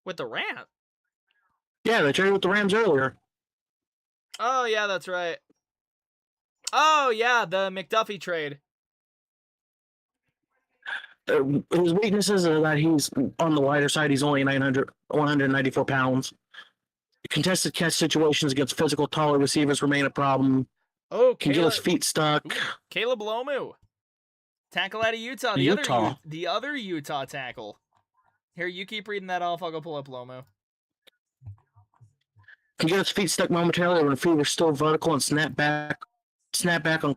Speaker 1: With the Rams?
Speaker 2: Yeah, they traded with the Rams earlier.
Speaker 1: Oh, yeah, that's right. Oh, yeah, the McDuffie trade.
Speaker 2: His weaknesses are that he's on the lighter side. He's only 194 pounds. Contested catch situations against physical, taller receivers remain a problem.
Speaker 1: Oh,
Speaker 2: Can get his feet stuck.
Speaker 1: Caleb Lomu. Tackle out of Utah. The other Utah tackle. Here, you keep reading that off. I'll go pull up Lomo.
Speaker 2: He got his feet stuck momentarily when the feet were still vertical and snap back on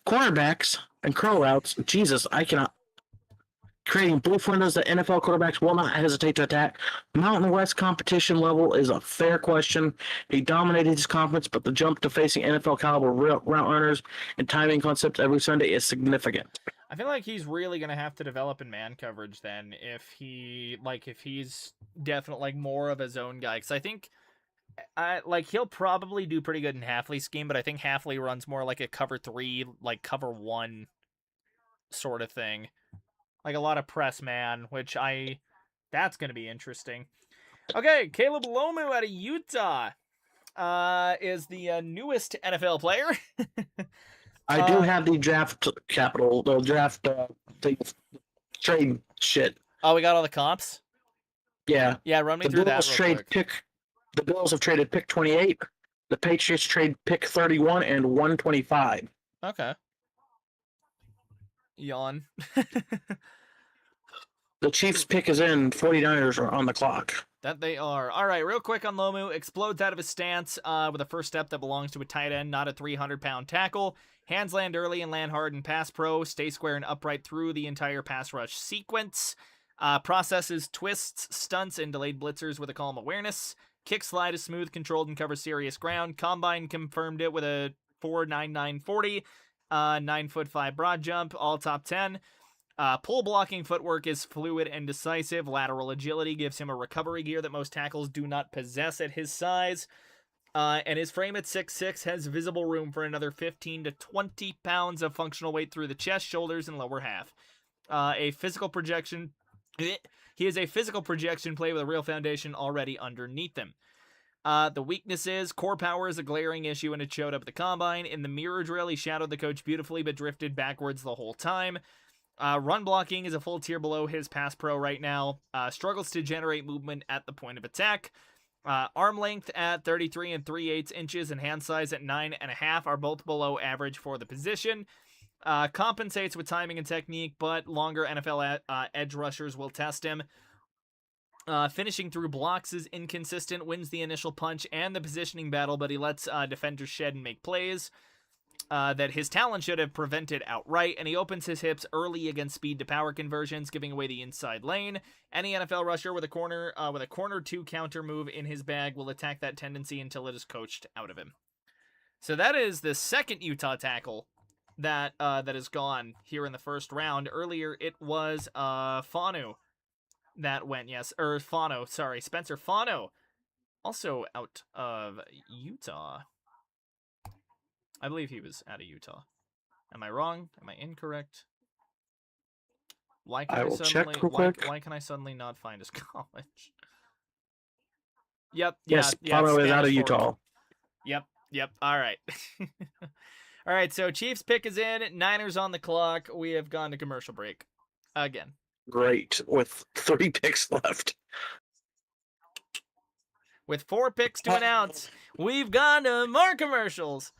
Speaker 2: cornerbacks and curl routes. Jesus, I cannot. Creating brief windows that NFL quarterbacks will not hesitate to attack. Mountain West competition level is a fair question. He dominated his conference, but the jump to facing NFL caliber route runners and timing concepts every Sunday is significant.
Speaker 1: I feel like he's really gonna have to develop in man coverage then if he's definitely more of a zone guy. Because I think he'll probably do pretty good in Hafley's scheme, but I think Hafley runs more like a cover 3, like cover 1 sort of thing. Like a lot of press man, that's going to be interesting. Okay, Caleb Lomu out of Utah is the newest NFL player.
Speaker 2: I do have the draft capital, the draft trade shit.
Speaker 1: Oh, we got all the comps?
Speaker 2: Yeah.
Speaker 1: Yeah, run me through that real quick.
Speaker 2: The Bills have traded pick 28. The Patriots trade pick 31 and 125.
Speaker 1: Okay. Yawn.
Speaker 2: The Chiefs pick is in. 49ers are on the clock.
Speaker 1: That they are. All right, real quick on Lomu. Explodes out of his stance with a first step that belongs to a tight end, not a 300-pound tackle. Hands land early and land hard in pass pro. Stay square and upright through the entire pass rush sequence. Processes twists, stunts, and delayed blitzers with a calm awareness. Kick slide is smooth, controlled, and covers serious ground. Combine confirmed it with a 4.99 40. 9'5" broad jump, all top 10. Pull blocking footwork is fluid and decisive. Lateral agility gives him a recovery gear that most tackles do not possess at his size. And his frame at 6'6" has visible room for another 15 to 20 pounds of functional weight through the chest, shoulders, and lower half. He is a physical projection play with a real foundation already underneath him. The weakness is core power is a glaring issue, and it showed up at the combine. In the mirror drill, he shadowed the coach beautifully, but drifted backwards the whole time. Run blocking is a full tier below his pass pro right now. Struggles to generate movement at the point of attack. Arm length at 33 3/8 inches and hand size at 9.5 are both below average for the position. Compensates with timing and technique, but longer NFL edge rushers will test him. Finishing through blocks is inconsistent, wins the initial punch and the positioning battle, but he lets defenders shed and make plays that his talent should have prevented outright, and he opens his hips early against speed to power conversions, giving away the inside lane. Any NFL rusher with a corner 2 counter move in his bag will attack that tendency until it is coached out of him. So that is the second Utah tackle that is gone here in the first round. Earlier it was Fanu that went, Spencer Fano, also out of Utah. I believe he was out of Utah. Am I wrong? Am I incorrect? Why can I suddenly not find his college? Yep.
Speaker 2: Yes, Fano is out of Utah.
Speaker 1: Yep. All right. All right, so Chiefs pick is in. Niners on the clock. We have gone to commercial break again.
Speaker 2: Great, with 3 picks left.
Speaker 1: With 4 picks to announce, we've gone to more commercials.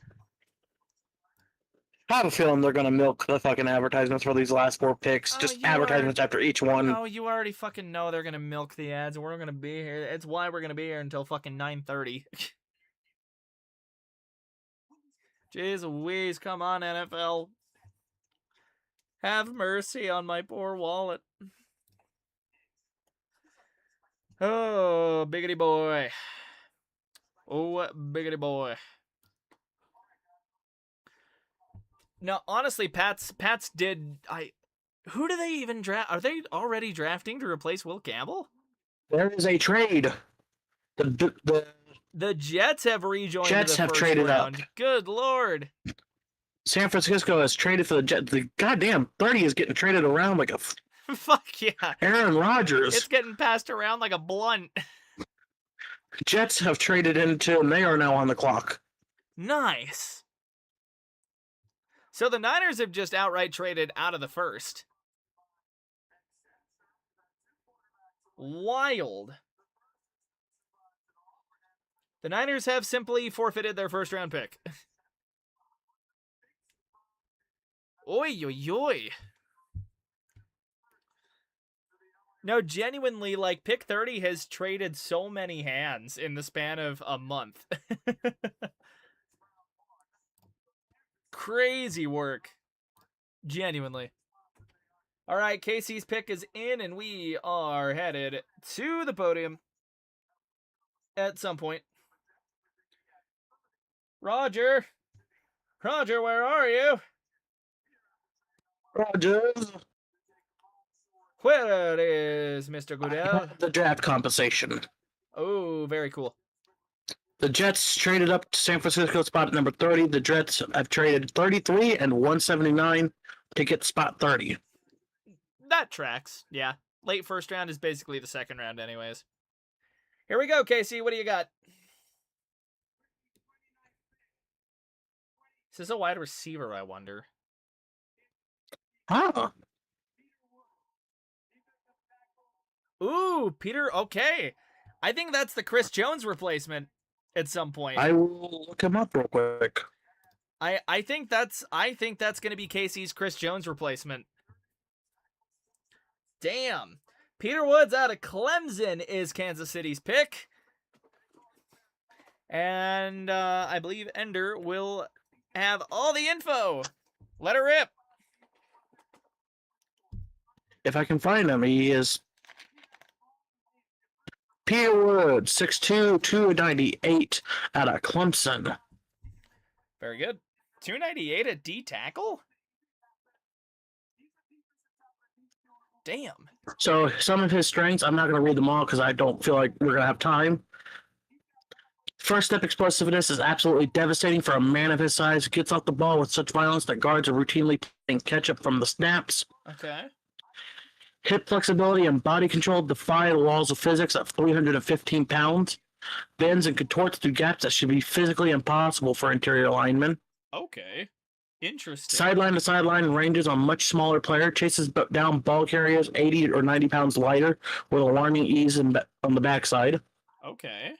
Speaker 2: I have a feeling they're going to milk the fucking advertisements for these last 4 picks. Just advertisements after each one.
Speaker 1: Oh, you already fucking know they're going to milk the ads, and we're going to be here. It's why we're going to be here until fucking 9:30. Jeez Louise, come on, NFL. Have mercy on my poor wallet. Oh, biggity boy. Oh, biggity boy. No, honestly, Pats did. Who do they even draft? Are they already drafting to replace Will Campbell?
Speaker 2: There is a trade.
Speaker 1: The Jets have rejoined.
Speaker 2: Jets
Speaker 1: the
Speaker 2: have
Speaker 1: first
Speaker 2: traded
Speaker 1: round.
Speaker 2: up.
Speaker 1: Good lord.
Speaker 2: San Francisco has traded for the Jets. The goddamn 30 is getting traded around like a
Speaker 1: fuck yeah.
Speaker 2: Aaron Rodgers.
Speaker 1: It's getting passed around like a blunt.
Speaker 2: Jets have traded into, and they are now on the clock.
Speaker 1: Nice. So the Niners have just outright traded out of the first. Wild. The Niners have simply forfeited their first round pick. Oi, oi, oi. No, genuinely, like, pick 30 has traded so many hands in the span of a month. Crazy work. Genuinely. All right, Casey's pick is in, and we are headed to the podium at some point. Roger. Roger, where are you?
Speaker 2: Rogers.
Speaker 1: Where is Mr.
Speaker 2: I
Speaker 1: Goodell?
Speaker 2: have the draft compensation.
Speaker 1: Oh, very cool.
Speaker 2: The Jets traded up to San Francisco spot at number 30. The Jets have traded 33 and 179 to get spot 30.
Speaker 1: That tracks. Yeah. Late first round is basically the second round anyways. Here we go, Casey. What do you got? Is this a wide receiver, I wonder?
Speaker 2: Huh.
Speaker 1: Ooh, Peter. Okay. I think that's the Chris Jones replacement at some point.
Speaker 2: I will look him up real quick.
Speaker 1: I think that's going to be Casey's Chris Jones replacement. Damn. Peter Woods out of Clemson is Kansas City's pick. And I believe Ender will have all the info. Let her rip.
Speaker 2: If I can find him, he is Peter Woods, 6'2", 298 out of Clemson.
Speaker 1: Very good. 298 at D tackle? Damn.
Speaker 2: So some of his strengths, I'm not going to read them all because I don't feel like we're going to have time. First step explosiveness is absolutely devastating for a man of his size. Gets off the ball with such violence that guards are routinely playing catch up from the snaps.
Speaker 1: Okay.
Speaker 2: Hip flexibility and body control defy the laws of physics at 315 pounds. Bends and contorts through gaps that should be physically impossible for interior linemen.
Speaker 1: Okay. Interesting.
Speaker 2: Sideline to sideline ranges on much smaller player. Chases down ball carriers 80 or 90 pounds lighter with alarming ease on the backside.
Speaker 1: Okay.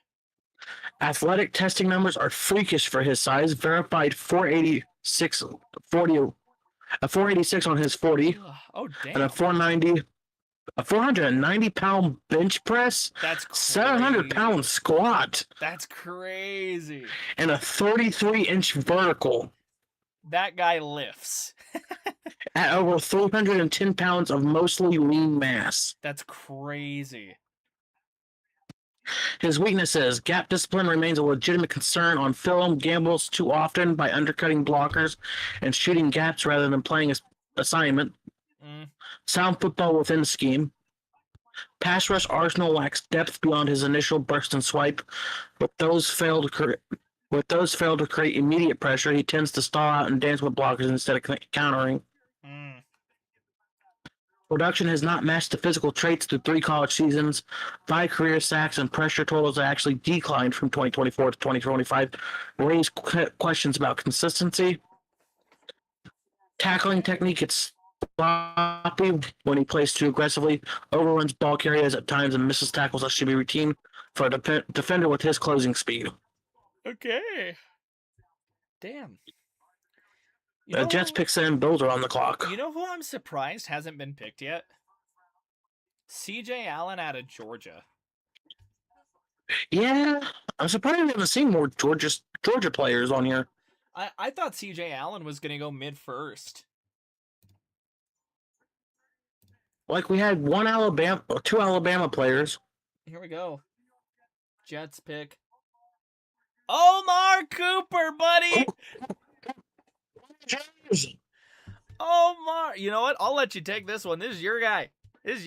Speaker 2: Athletic testing numbers are freakish for his size. Verified 486 on his 40.
Speaker 1: Oh, damn.
Speaker 2: And a 490-pound bench press.
Speaker 1: That's crazy.
Speaker 2: 700-pound squat.
Speaker 1: That's crazy.
Speaker 2: And a 33-inch vertical.
Speaker 1: That guy lifts.
Speaker 2: At over 310 pounds of mostly lean mass.
Speaker 1: That's crazy.
Speaker 2: His weaknesses: gap discipline remains a legitimate concern on film, gambles too often by undercutting blockers and shooting gaps rather than playing his assignment. Sound football within the scheme. Pass rush arsenal lacks depth beyond his initial burst and swipe. With those fail to create immediate pressure, he tends to stall out and dance with blockers instead of countering. Production has not matched the physical traits through 3 college seasons. 5 career sacks and pressure totals actually declined from 2024 to 2025. Raise questions about consistency. Tackling technique gets sloppy when he plays too aggressively, overruns ball carriers at times, and misses tackles that should be routine for a defender with his closing speed.
Speaker 1: Okay. Damn.
Speaker 2: Jets pick 7, Bills are on the clock.
Speaker 1: You know who I'm surprised hasn't been picked yet? CJ Allen out of Georgia.
Speaker 2: Yeah, I'm surprised we haven't seen more Georgia players on here.
Speaker 1: I thought CJ Allen was going to go mid-first.
Speaker 2: Like we had 2 Alabama players.
Speaker 1: Here we go. Jets pick. Omar Cooper, buddy! Omar! You know what? I'll let you take this one. This is your guy.
Speaker 2: Let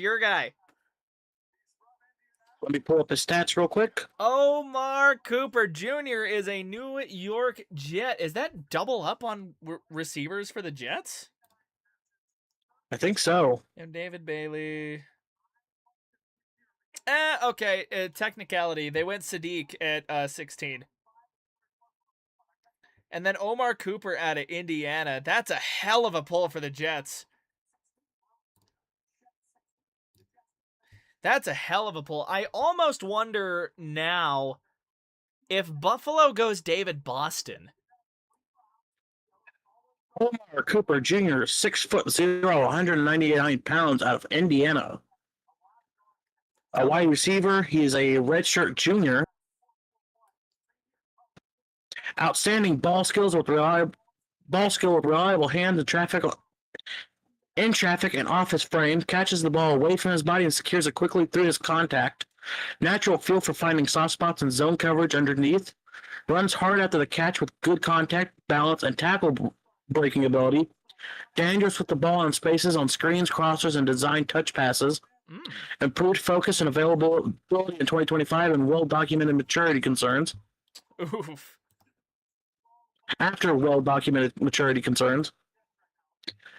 Speaker 2: me pull up his stats real quick.
Speaker 1: Omar Cooper Jr. is a New York Jet. Is that double up on receivers for the Jets?
Speaker 2: I think so.
Speaker 1: And David Bailey. Okay. Technicality. They went Sadiq at 16. And then Omar Cooper out of Indiana. That's a hell of a pull for the Jets. That's a hell of a pull. I almost wonder now if Buffalo goes David Boston.
Speaker 2: Omar Cooper Jr., 6'0", 199 pounds, out of Indiana. A wide receiver. He is a redshirt junior. Outstanding ball skill with reliable hands in traffic and off his frame. Catches the ball away from his body and secures it quickly through his contact. Natural feel for finding soft spots and zone coverage underneath. Runs hard after the catch with good contact, balance, and tackle breaking ability. Dangerous with the ball in spaces on screens, crossers, and designed touch passes. Improved focus and availability in 2025 and well-documented maturity concerns.
Speaker 1: Oof.
Speaker 2: After well-documented maturity concerns.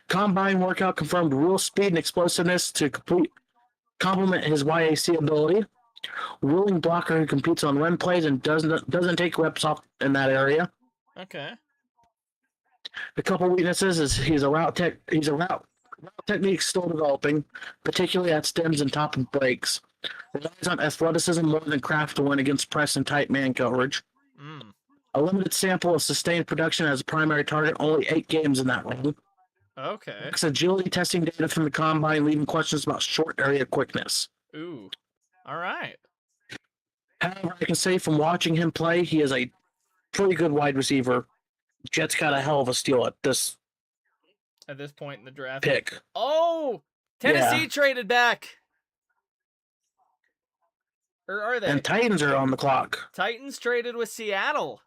Speaker 2: Combine workout confirmed real speed and explosiveness to complement his YAC ability. Willing blocker who competes on run plays and doesn't take reps off in that area.
Speaker 1: Okay.
Speaker 2: A couple weaknesses is he's a route technique still developing, particularly at stems and top and breaks. Relies on athleticism more than craft to win against press and tight man coverage. A limited sample of sustained production as a primary target, only 8 games in that role.
Speaker 1: Okay.
Speaker 2: It's agility testing data from the combine, leaving questions about short area quickness.
Speaker 1: Ooh. All right.
Speaker 2: However, I can say from watching him play, he is a pretty good wide receiver. Jets got a hell of a steal at this
Speaker 1: point in the draft.
Speaker 2: pick.
Speaker 1: Oh! Tennessee traded back. Or are they?
Speaker 2: And Titans are on the clock.
Speaker 1: Titans traded with Seattle.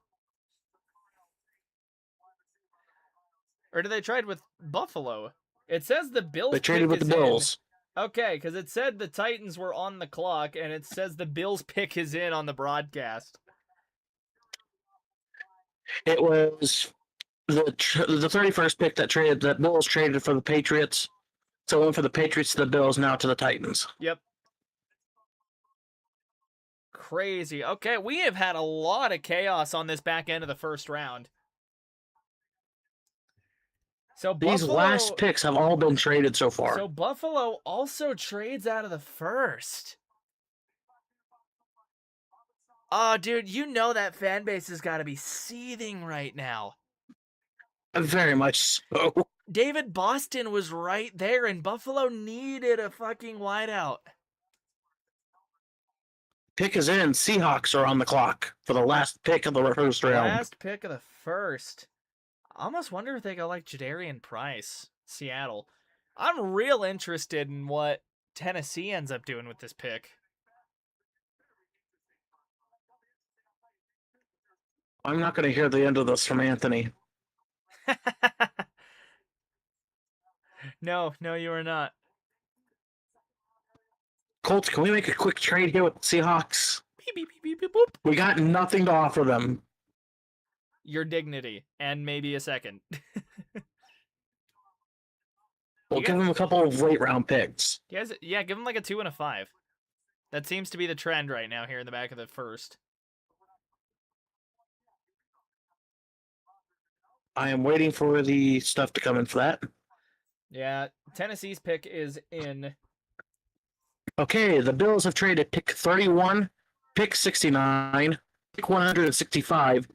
Speaker 1: Or did they trade with Buffalo? It says the Bills.
Speaker 2: They traded with the Bills.
Speaker 1: Okay, because it said the Titans were on the clock, and it says the Bills pick is in on the broadcast.
Speaker 2: It was the 31st pick that Bills traded for the Patriots. So it went for the Patriots to the Bills, now to the Titans.
Speaker 1: Yep. Crazy. Okay, we have had a lot of chaos on this back end of the first round. So
Speaker 2: these last picks have all been traded so far.
Speaker 1: So Buffalo also trades out of the first. Oh, dude, you know that fan base has got to be seething right now.
Speaker 2: Very much so.
Speaker 1: David Boston was right there, and Buffalo needed a fucking wideout.
Speaker 2: Pick is in. Seahawks are on the clock for the last pick of the first round.
Speaker 1: Last pick of the first. I almost wonder if they go like Jadarian Price, Seattle. I'm real interested in what Tennessee ends up doing with this pick.
Speaker 2: I'm not going to hear the end of this from Anthony.
Speaker 1: No, you are not.
Speaker 2: Colts, can we make a quick trade here with the Seahawks?
Speaker 1: Beep, beep, beep, beep, boop.
Speaker 2: We got nothing to offer them.
Speaker 1: Your dignity, and maybe a second.
Speaker 2: We'll give them a couple of late round picks.
Speaker 1: Give them like a 2 and a 5. That seems to be the trend right now here in the back of the first.
Speaker 2: I am waiting for the stuff to come in for that.
Speaker 1: Yeah, Tennessee's pick is in.
Speaker 2: Okay, the Bills have traded pick 31, pick 69, pick 165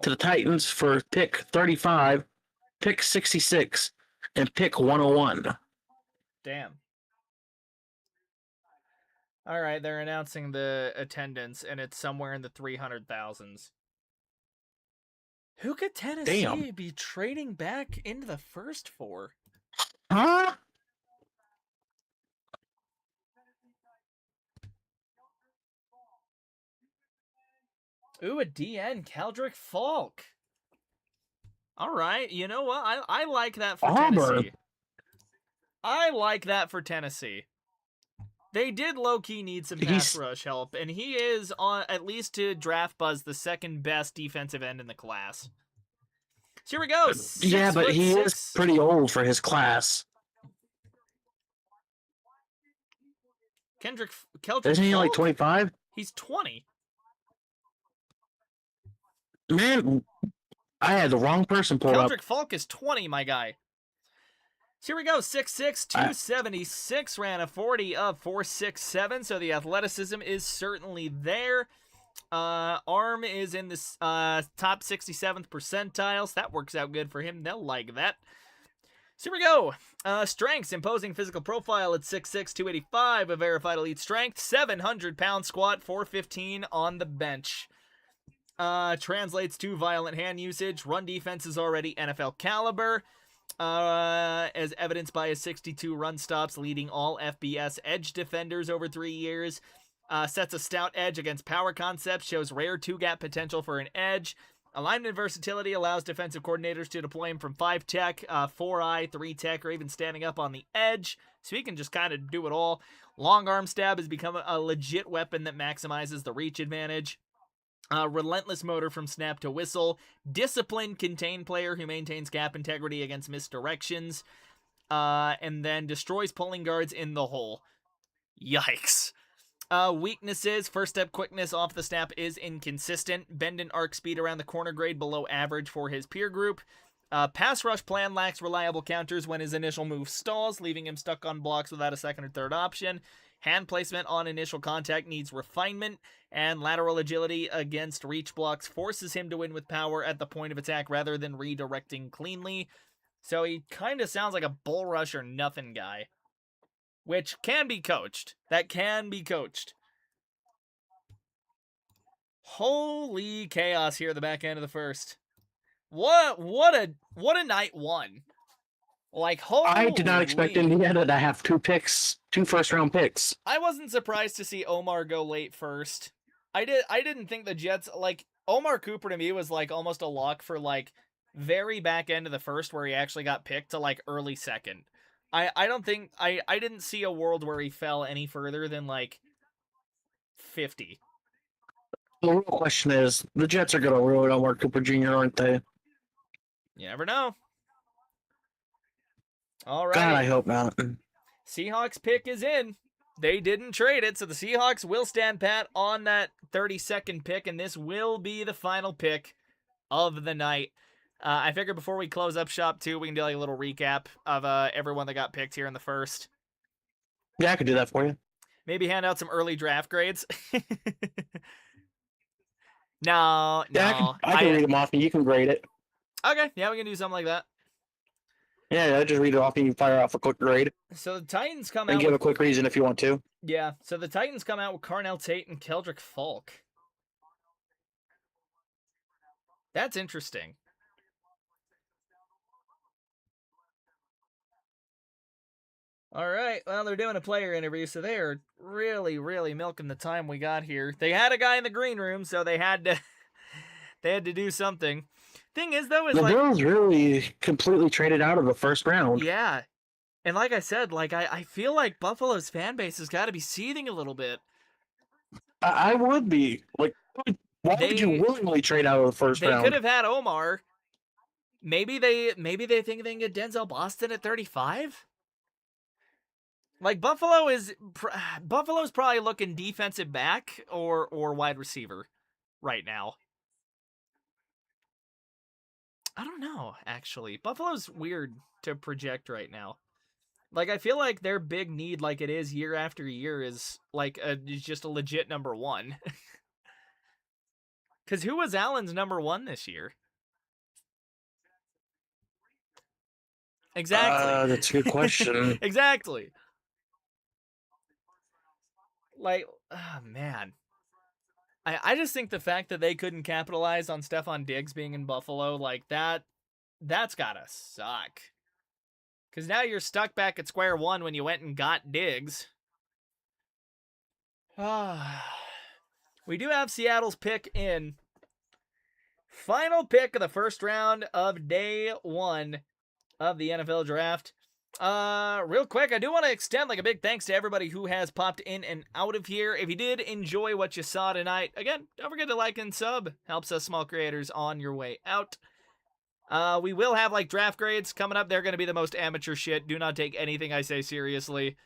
Speaker 2: to the Titans for pick 35, pick 66, and pick 101.
Speaker 1: Damn. All right, they're announcing the attendance, and it's somewhere in the 300,000s. Who could Tennessee be trading back into the first for?
Speaker 2: Huh?
Speaker 1: Ooh, a DN, Caldrick Falk. All right, you know what? I like that for Tennessee. I like that for Tennessee. They did low-key need some pass rush help, and he is, on at least to Draft Buzz, the second best defensive end in the class. So here we go.
Speaker 2: Yeah, but he is pretty old for his class.
Speaker 1: Keldrick
Speaker 2: Isn't he like 25?
Speaker 1: He's 20.
Speaker 2: Man, I had the wrong person pulled up.
Speaker 1: Keldrick Falk is 20, my guy. So here we go. 6'6", 276, ran a 40 of 4.67, so the athleticism is certainly there. Arm is in this top 67th percentile, so that works out good for him. They'll like that. So here we go. Strengths, imposing physical profile at 6'6", 285, a verified elite strength, 700-pound squat, 415 on the bench. Translates to violent hand usage. Run defense is already NFL caliber, as evidenced by his 62 run stops, leading all FBS edge defenders over 3 years. Sets a stout edge against power concepts, shows rare two-gap potential for an edge. Alignment versatility allows defensive coordinators to deploy him from 5-tech, 4-eye, 3-tech, or even standing up on the edge, so he can just kind of do it all. Long arm stab has become a legit weapon that maximizes the reach advantage. Relentless motor from snap to whistle. Disciplined, contained player who maintains gap integrity against misdirections. And then destroys pulling guards in the hole. Yikes. Weaknesses, first step quickness off the snap is inconsistent. Bend and arc speed around the corner grade below average for his peer group. Pass rush plan lacks reliable counters when his initial move stalls, leaving him stuck on blocks without a second or third option. Hand placement on initial contact needs refinement, and lateral agility against reach blocks forces him to win with power at the point of attack rather than redirecting cleanly. So he kind of sounds like a bull rush or nothing guy. Which can be coached. That can be coached. Holy chaos here at the back end of the first. What a night one. Like, holy.
Speaker 2: I did not expect Indiana to have two first-round picks.
Speaker 1: I wasn't surprised to see Omar go late first. I didn't think the Jets, like, Omar Cooper to me was like almost a lock for like very back end of the first where he actually got picked to like early second. I don't think I didn't see a world where he fell any further than like 50.
Speaker 2: The real question is, the Jets are going to ruin Omar Cooper Jr., aren't they?
Speaker 1: You never know. All right.
Speaker 2: God, I hope not.
Speaker 1: Seahawks pick is in. They didn't trade it, so the Seahawks will stand pat on that 32nd pick, and this will be the final pick of the night. I figured before we close up shop, too, we can do like a little recap of everyone that got picked here in the first.
Speaker 2: Yeah, I could do that for you.
Speaker 1: Maybe hand out some early draft grades. No.
Speaker 2: Yeah, I can read them off and you can grade it.
Speaker 1: Okay, yeah, we can do something like that.
Speaker 2: Yeah, just read it off and you fire off a quick grade.
Speaker 1: So the Titans come
Speaker 2: and
Speaker 1: out
Speaker 2: give a quick reason if you want to.
Speaker 1: Yeah, so the Titans come out with Carnell Tate and Keldrick Falk. That's interesting. All right, well, they're doing a player interview, so they are really, really milking the time we got here. They had a guy in the green room, so they had to do something. Thing is, though, is
Speaker 2: the
Speaker 1: like
Speaker 2: Bills really completely traded out of the first round.
Speaker 1: Yeah, and like I said, like I feel like Buffalo's fan base has got to be seething a little bit.
Speaker 2: I would be like, why would you willingly trade out of the first round?
Speaker 1: They could have had Omar. Maybe they think they can get Denzel Boston at 35. Like Buffalo's probably looking defensive back or wide receiver right now. I don't know, actually. Buffalo's weird to project right now. Like, I feel like their big need, like it is year after year, is like is just a legit number one. Because who was Allen's number one this year? Exactly.
Speaker 2: That's a good question.
Speaker 1: Exactly. Like, oh, man. I just think the fact that they couldn't capitalize on Stephon Diggs being in Buffalo, like, that's gotta suck. Because now you're stuck back at square one when you went and got Diggs. We do have Seattle's pick in. Final pick of the first round of day one of the NFL draft. Real quick, I do want to extend like a big thanks to everybody who has popped in and out of here. If you did enjoy what you saw tonight, again, don't forget to like and sub. Helps us small creators on your way out. We will have like draft grades coming up. They're going to be the most amateur shit. Do not take anything I say seriously.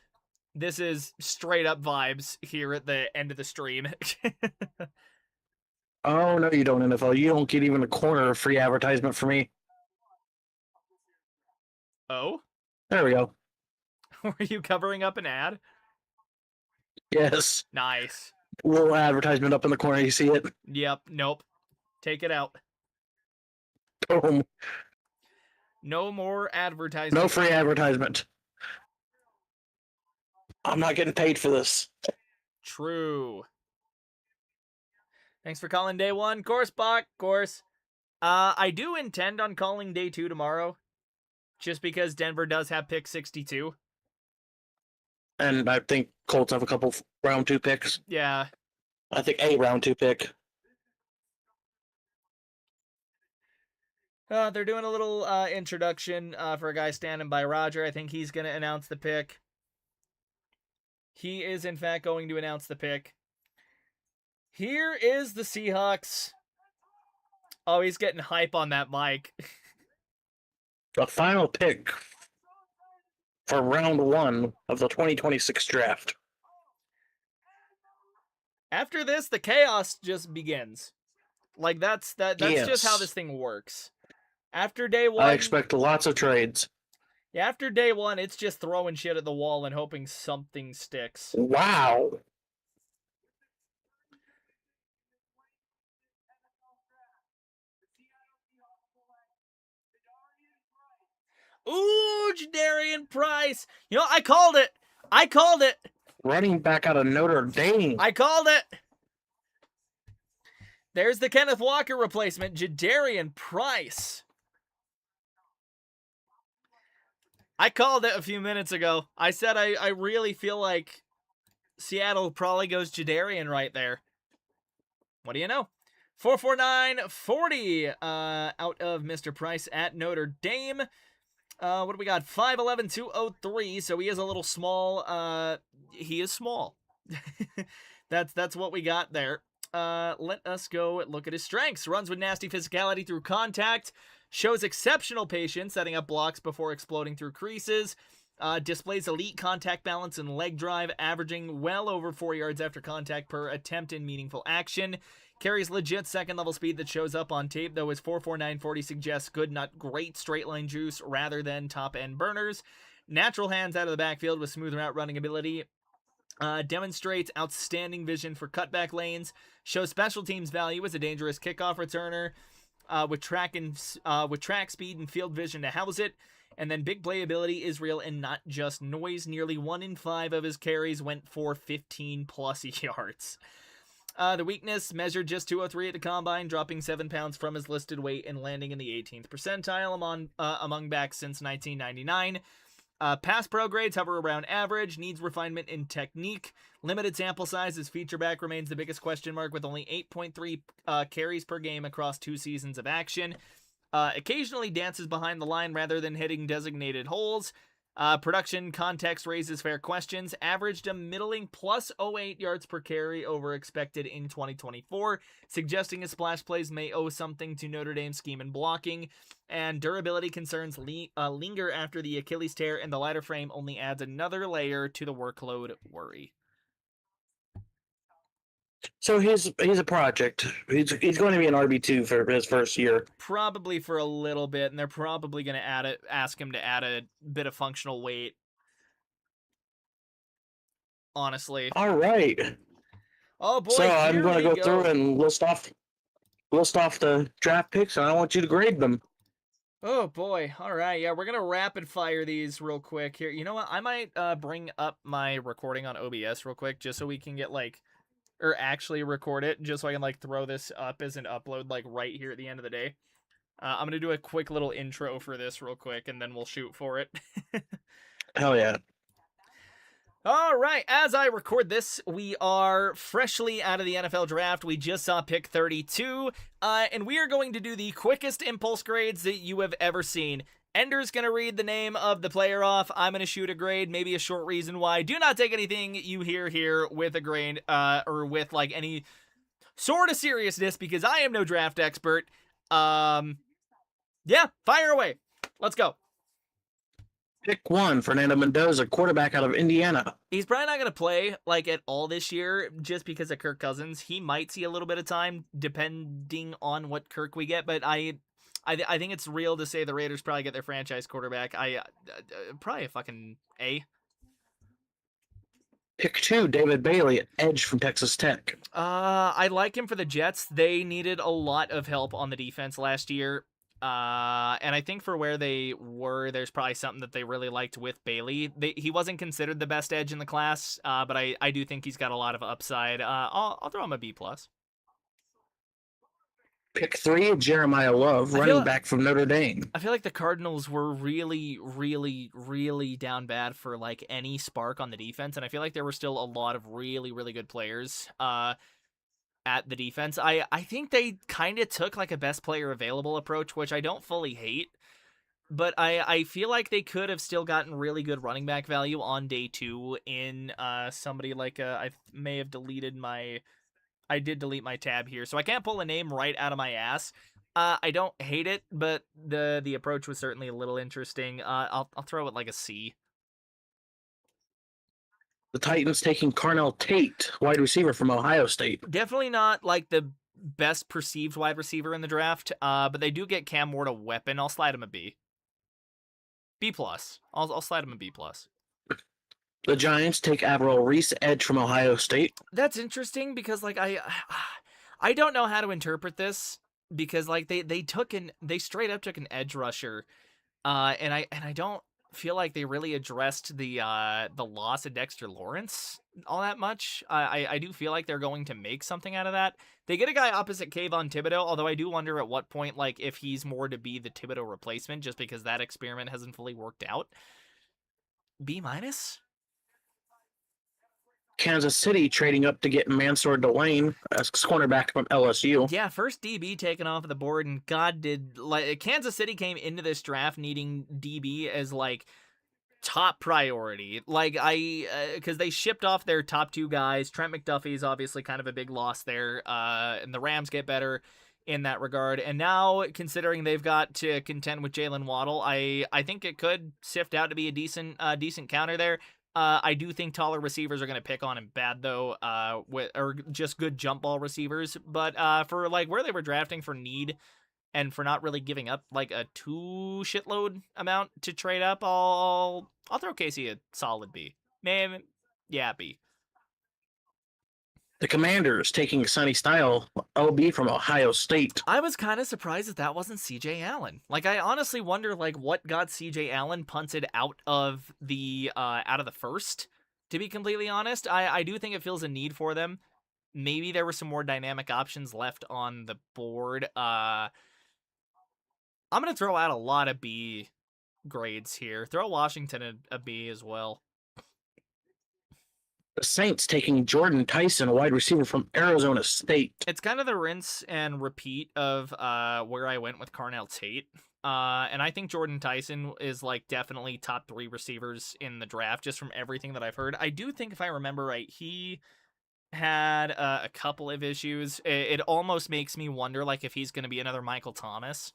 Speaker 1: This is straight up vibes here at the end of the stream.
Speaker 2: Oh, no, you don't, NFL. You don't get even a corner of free advertisement for me.
Speaker 1: Oh?
Speaker 2: There we go.
Speaker 1: Were you covering up an ad?
Speaker 2: Yes.
Speaker 1: Nice.
Speaker 2: little advertisement up in the corner. You see it?
Speaker 1: Yep. Nope. Take it out.
Speaker 2: Boom.
Speaker 1: No more advertising.
Speaker 2: No free advertisement. I'm not getting paid for this.
Speaker 1: True. Thanks for calling day one. Course, Bach. Course. I do intend on calling day 2 tomorrow. Just because Denver does have pick 62.
Speaker 2: And I think Colts have a couple round 2 picks.
Speaker 1: Yeah.
Speaker 2: I think a round 2 pick.
Speaker 1: They're doing a little introduction for a guy standing by Roger. I think he's going to announce the pick. He is, in fact, going to announce the pick. Here is the Seahawks. Oh, he's getting hype on that mic.
Speaker 2: The final pick for round 1 of the 2026 draft.
Speaker 1: After this, the chaos just begins. Like, that's just how this thing works. After day 1...
Speaker 2: I expect lots of trades.
Speaker 1: Yeah, after day 1, it's just throwing shit at the wall and hoping something sticks.
Speaker 2: Wow.
Speaker 1: Ooh, Jadarian Price. You know, I called it. I called it.
Speaker 2: Running back out of Notre Dame.
Speaker 1: I called it. There's the Kenneth Walker replacement, Jadarian Price. I called it a few minutes ago. I said I really feel like Seattle probably goes Jadarian right there. What do you know? 449.40 out of Mr. Price at Notre Dame. What do we got? 5'11", 203. So he is a little small. He is small. That's what we got there. Let us go look at his strengths. Runs with nasty physicality through contact. Shows exceptional patience, setting up blocks before exploding through creases. Displays elite contact balance and leg drive, averaging well over 4 yards after contact per attempt in meaningful action. Carries legit second-level speed that shows up on tape, though his 4.4940 suggests good, not great, straight-line juice rather than top-end burners. Natural hands out of the backfield with smooth route running ability. Demonstrates outstanding vision for cutback lanes. Shows special teams value as a dangerous kickoff returner. With track speed and field vision to house it. And then big playability is real and not just noise. Nearly 1 in 5 of his carries went for 15-plus yards. The weakness measured just 203 at the combine, dropping 7 pounds from his listed weight and landing in the 18th percentile among backs since 1999. Pass pro grades hover around average, needs refinement in technique. Limited sample size, his feature back remains the biggest question mark with only 8.3 carries per game across 2 seasons of action. Occasionally dances behind the line rather than hitting designated holes. Production context raises fair questions. Averaged a middling plus 0.8 yards per carry over expected in 2024, suggesting his splash plays may owe something to Notre Dame's scheme and blocking. And durability concerns linger after the Achilles tear, and the lighter frame only adds another layer to the workload worry.
Speaker 2: So he's a project. He's going to be an RB2 for his first year.
Speaker 1: Probably for a little bit, and they're probably going to ask him to add a bit of functional weight. Honestly.
Speaker 2: All right.
Speaker 1: Oh boy.
Speaker 2: So I'm going to go through and list off the draft picks, and I want you to grade them.
Speaker 1: Oh boy. All right. Yeah, we're going to rapid fire these real quick here. You know what? I might bring up my recording on OBS real quick just so we can get or actually record it, just so I can throw this up as an upload right here at the end of the day. I'm going to do a quick little intro for this real quick, and then we'll shoot for it.
Speaker 2: Hell yeah.
Speaker 1: All right, as I record this, we are freshly out of the NFL draft. We just saw pick 32, and we are going to do the quickest impulse grades that you have ever seen. Ender's going to read the name of the player off. I'm going to shoot a grade, maybe a short reason why. Do not take anything you hear here with a grain, or with any sort of seriousness, because I am no draft expert. Yeah, fire away. Let's go.
Speaker 2: Pick 1, Fernando Mendoza, quarterback out of Indiana.
Speaker 1: He's probably not going to play at all this year just because of Kirk Cousins. He might see a little bit of time depending on what Kirk we get, but I think it's real to say the Raiders probably get their franchise quarterback. Probably a fucking A.
Speaker 2: Pick 2, David Bailey, edge from Texas Tech.
Speaker 1: I like him for the Jets. They needed a lot of help on the defense last year. And I think for where they were, there's probably something that they really liked with Bailey. He wasn't considered the best edge in the class, but I do think he's got a lot of upside. I'll throw him a B+.
Speaker 2: Pick 3, Jeremiah Love, running back from Notre Dame.
Speaker 1: I feel like the Cardinals were really, really, really down bad for like any spark on the defense, and I feel like there were still a lot of really, really good players at the defense. I think they kind of took like a best player available approach, which I don't fully hate, but I feel like they could have still gotten really good running back value on day 2 in somebody like I may have deleted my... I did delete my tab here, so I can't pull a name right out of my ass. I don't hate it, but the approach was certainly a little interesting. I'll throw it like a C.
Speaker 2: The Titans taking Carnell Tate, wide receiver from Ohio State.
Speaker 1: Definitely not like the best perceived wide receiver in the draft, but they do get Cam Ward a weapon. I'll slide him a B. B+. I'll slide him a B+.
Speaker 2: The Giants take Avril Reese, edge from Ohio State.
Speaker 1: That's interesting because like I don't know how to interpret this because like they straight up took an edge rusher, and I don't feel like they really addressed the loss of Dexter Lawrence all that much. I do feel like they're going to make something out of that. They get a guy opposite Kayvon Thibodeau, although I do wonder at what point like if he's more to be the Thibodeau replacement just because that experiment hasn't fully worked out. B-.
Speaker 2: Kansas City trading up to get Mansour Delane as cornerback from LSU.
Speaker 1: Yeah, first DB taken off of the board, and God did like Kansas City came into this draft needing DB as like top priority. Like because they shipped off their top 2 guys. Trent McDuffie is obviously kind of a big loss there, and the Rams get better in that regard. And now considering they've got to contend with Jalen Waddle, I think it could sift out to be a decent counter there. I do think taller receivers are going to pick on him bad though, or just good jump ball receivers. But for like where they were drafting for need and for not really giving up like a too shitload amount to trade up, I'll throw Casey a solid B. Maybe, yeah, B.
Speaker 2: The Commanders taking Sonny Style, LB from Ohio State.
Speaker 1: I was kind of surprised that wasn't CJ Allen. Like, I honestly wonder, like, what got CJ Allen punted out of the first, to be completely honest. I do think it feels a need for them. Maybe there were some more dynamic options left on the board. I'm going to throw out a lot of B grades here. Throw Washington a B as well.
Speaker 2: The Saints taking Jordan Tyson, a wide receiver from Arizona State.
Speaker 1: It's kind of the rinse and repeat of where I went with Carnell Tate. And I think Jordan Tyson is like definitely top 3 receivers in the draft just from everything that I've heard. I do think if I remember right, he had a couple of issues. It almost makes me wonder like if he's going to be another Michael Thomas.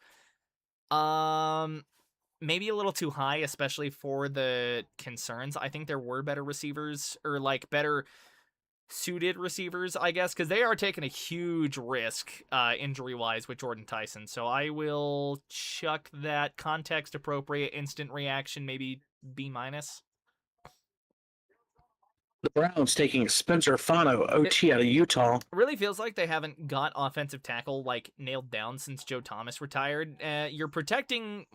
Speaker 1: Maybe a little too high, especially for the concerns. I think there were better receivers or like better suited receivers, I guess, because they are taking a huge risk injury-wise with Jordan Tyson. So I will chuck that context appropriate instant reaction, maybe B-.
Speaker 2: The Browns taking Spencer Fano, OT out of Utah.
Speaker 1: Really feels like they haven't got offensive tackle like nailed down since Joe Thomas retired. You're protecting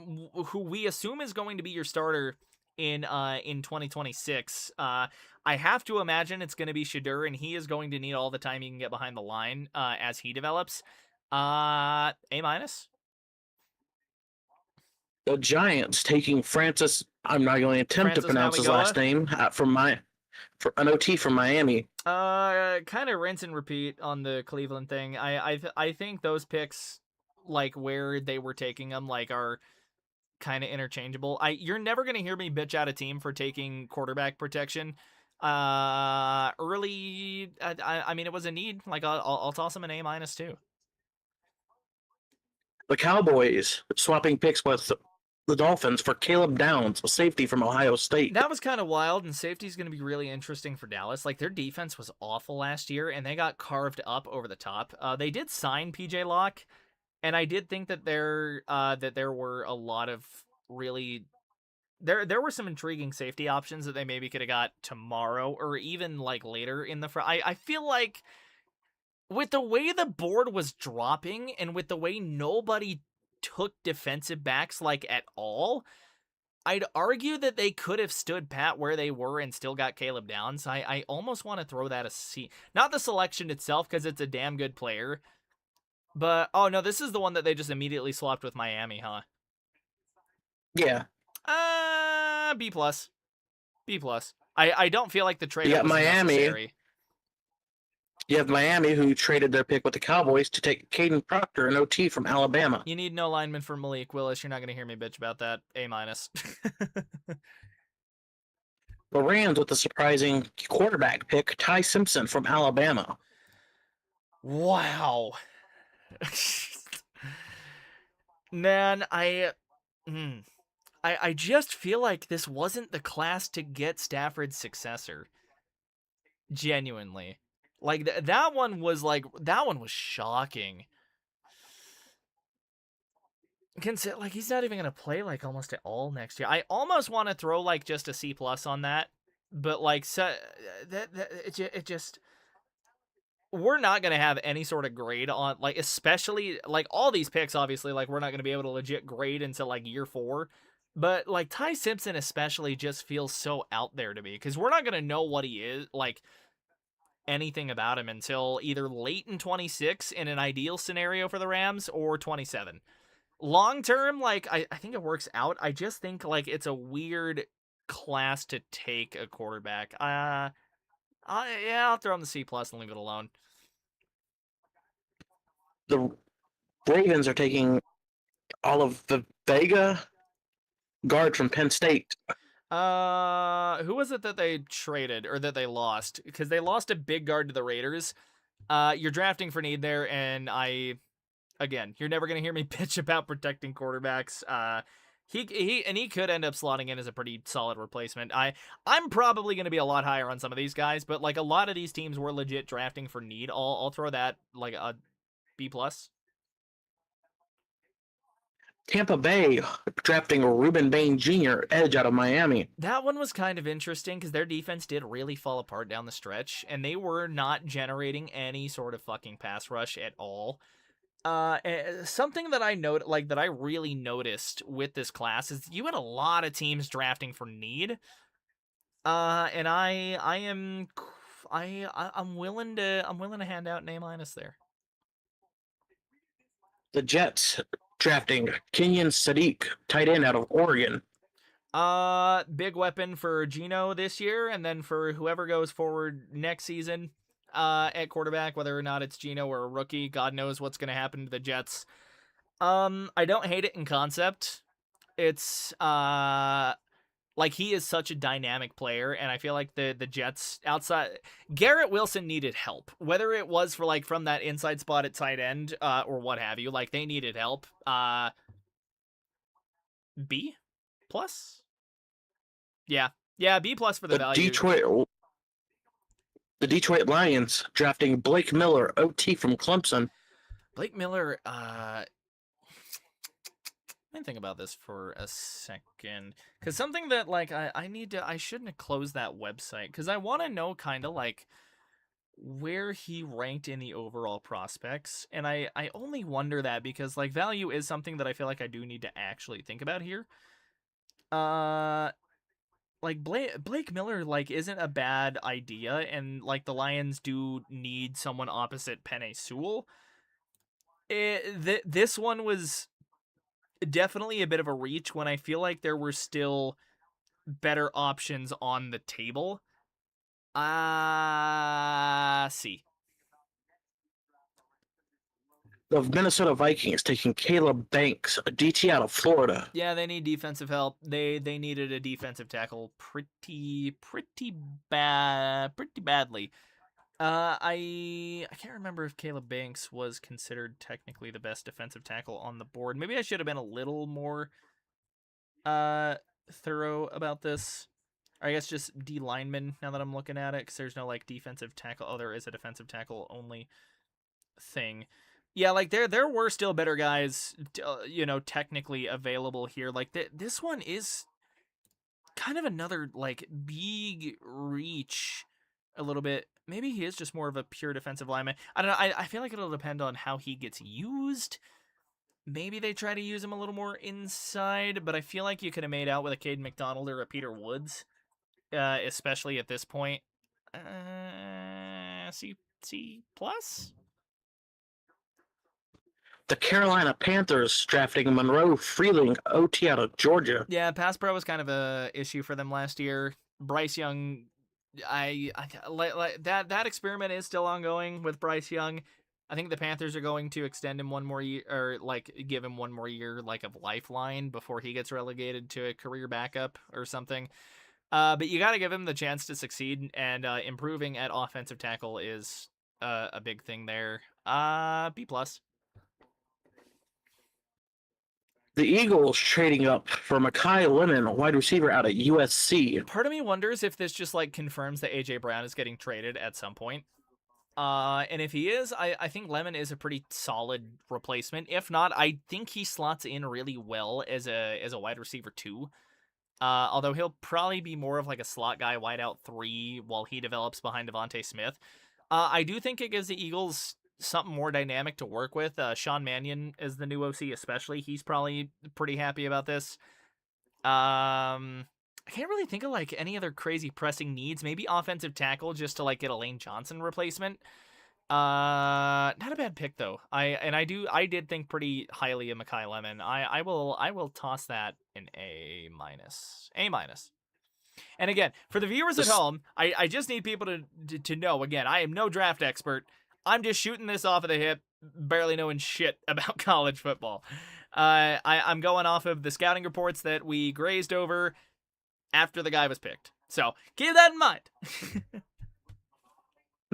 Speaker 1: who we assume is going to be your starter in 2026. I have to imagine it's going to be Shadur, and he is going to need all the time he can get behind the line as he develops. A-.
Speaker 2: The Giants taking Francis. I'm not going to attempt to pronounce his last name for an OT from Miami.
Speaker 1: Kind of rinse and repeat on the Cleveland thing. I think those picks, like where they were taking them, like are kind of interchangeable. You're never gonna hear me bitch out a team for taking quarterback protection. Early, I mean, it was a need. Like I'll toss them an A- too.
Speaker 2: The Cowboys swapping picks with the Dolphins for Caleb Downs, a safety from Ohio State.
Speaker 1: That was kind of wild, and safety is going to be really interesting for Dallas. Like, their defense was awful last year, and they got carved up over the top. They did sign PJ Locke, and I did think that there were a lot of really there were some intriguing safety options that they maybe could have got tomorrow or even like later in the I feel like with the way the board was dropping and with the way nobody took defensive backs like at all, I'd argue that they could have stood pat where they were and still got Caleb Downs. I almost want to throw that a C. Not the selection itself, because it's a damn good player. But, oh no, this is the one that they just immediately swapped with Miami, huh?
Speaker 2: Yeah.
Speaker 1: B plus. B plus. I don't feel like the trade
Speaker 2: You got
Speaker 1: was
Speaker 2: Miami.
Speaker 1: necessary.
Speaker 2: You have Miami, who traded their pick with the Cowboys to take Caden Proctor, an OT from Alabama.
Speaker 1: You need no lineman for Malik Willis. You're not going to hear me bitch about that. A minus.
Speaker 2: The Rams with the surprising quarterback pick, Ty Simpson from Alabama.
Speaker 1: Wow. Man, I just feel like this wasn't the class to get Stafford's successor. Genuinely. Like, that one was shocking. Like, he's not even going to play, like, almost at all next year. I almost want to throw, like, just a C+ on that. But, like, so, it just... We're not going to have any sort of grade on, like, especially, like, all these picks, obviously, like, we're not going to be able to legit grade until, like, year 4. But, like, Ty Simpson especially just feels so out there to me. Because we're not going to know what he is, like, anything about him until either late in 26 in an ideal scenario for the Rams or 27. Long term, like, I think it works out. I just think, like, it's a weird class to take a quarterback. Yeah, I'll throw him the C+ and leave it alone.
Speaker 2: The Ravens are taking all of the Vega guard from Penn State.
Speaker 1: Who was it that they traded or that they lost? Because they lost a big guard to the Raiders. You're drafting for need there, and again, you're never gonna hear me bitch about protecting quarterbacks. He could end up slotting in as a pretty solid replacement. I'm probably gonna be a lot higher on some of these guys, but like a lot of these teams were legit drafting for need. I'll throw that like a B+.
Speaker 2: Tampa Bay drafting Reuben Bain Jr., edge out of Miami.
Speaker 1: That one was kind of interesting because their defense did really fall apart down the stretch, and they were not generating any sort of fucking pass rush at all. Something that that I really noticed with this class is you had a lot of teams drafting for need. And I'm willing to hand out an A- there.
Speaker 2: The Jets drafting Kenyon Sadiq, tight end out of Oregon.
Speaker 1: Big weapon for Geno this year, and then for whoever goes forward next season. At quarterback, whether or not it's Geno or a rookie, God knows what's going to happen to the Jets. I don't hate it in concept. It's like he is such a dynamic player, and I feel like the Jets outside Garrett Wilson needed help, whether it was for like from that inside spot at tight end or what have you. Like they needed help. B+. Yeah, B+ for the value.
Speaker 2: The Detroit Lions drafting Blake Miller, OT from Clemson.
Speaker 1: Blake Miller, let me think about this for a second. Because something that, like, I shouldn't have closed that website. Because I want to know kind of, like, where he ranked in the overall prospects. And I only wonder that because, like, value is something that I feel like I do need to actually think about here. Like Blake Miller, like, isn't a bad idea, and like the Lions do need someone opposite Penei Sewell. This one was definitely a bit of a reach when I feel like there were still better options on the table. C.
Speaker 2: The Minnesota Vikings taking Caleb Banks, a DT out of Florida.
Speaker 1: Yeah, they need defensive help. They needed a defensive tackle pretty badly. I can't remember if Caleb Banks was considered technically the best defensive tackle on the board. Maybe I should have been a little more thorough about this. Or I guess just D lineman now that I'm looking at it, because there's no like defensive tackle. Oh, there is a defensive tackle only thing. Yeah, like there were still better guys, technically available here. Like this one is kind of another like big reach a little bit. Maybe he is just more of a pure defensive lineman. I don't know. I feel like it'll depend on how he gets used. Maybe they try to use him a little more inside, but I feel like you could have made out with a Caden McDonald or a Peter Woods, especially at this point. C plus.
Speaker 2: The Carolina Panthers drafting Monroe Freeling OT out of Georgia.
Speaker 1: Yeah, pass pro was kind of a issue for them last year. Bryce Young, I like that experiment is still ongoing with Bryce Young. I think the Panthers are going to extend him one more year, or like give him one more year, like of lifeline before he gets relegated to a career backup or something. But you got to give him the chance to succeed, and improving at offensive tackle is a big thing there. B plus.
Speaker 2: The Eagles trading up for Mekhi Lemon, wide receiver out of USC.
Speaker 1: Part of me wonders if this just like confirms that AJ Brown is getting traded at some point. And if he is, I think Lemon is a pretty solid replacement. If not, I think he slots in really well as a wide receiver too. Although he'll probably be more of like a slot guy, wide out 3, while he develops behind Devontae Smith. I do think it gives the Eagles something more dynamic to work with. Sean Mannion is the new OC, especially. He's probably pretty happy about this. I can't really think of like any other crazy pressing needs. Maybe offensive tackle just to like get a Lane Johnson replacement. Not a bad pick though. I did think pretty highly of Mekhi Lemon. I will toss that an A minus. A minus. And again, for the viewers at home, I just need people to know, again, I am no draft expert. I'm just shooting this off of the hip, barely knowing shit about college football. I'm going off of the scouting reports that we grazed over after the guy was picked. So keep that in mind.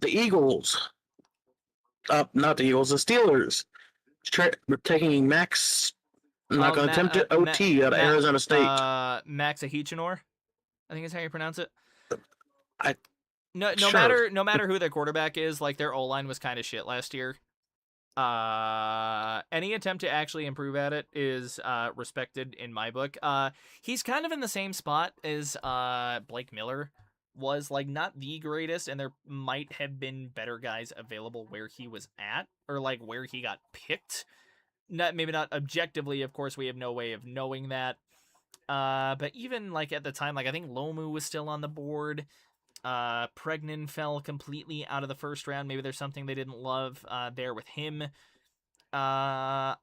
Speaker 2: The Eagles. Not the Eagles, the Steelers. We're taking Max. I'm not going to attempt it. OT out of Arizona State.
Speaker 1: Max Ahichinor, I think is how you pronounce it. No
Speaker 2: Sure.
Speaker 1: matter who their quarterback is, like their O-line was kind of shit last year. Any attempt to actually improve at it is respected in my book. He's kind of in the same spot as Blake Miller was, like not the greatest, and there might have been better guys available where he was at, or like where he got picked. Maybe not objectively, of course, we have no way of knowing that. But even like at the time, like I think Lomu was still on the board. Pregnan fell completely out of the first round. Maybe there's something they didn't love there with him. I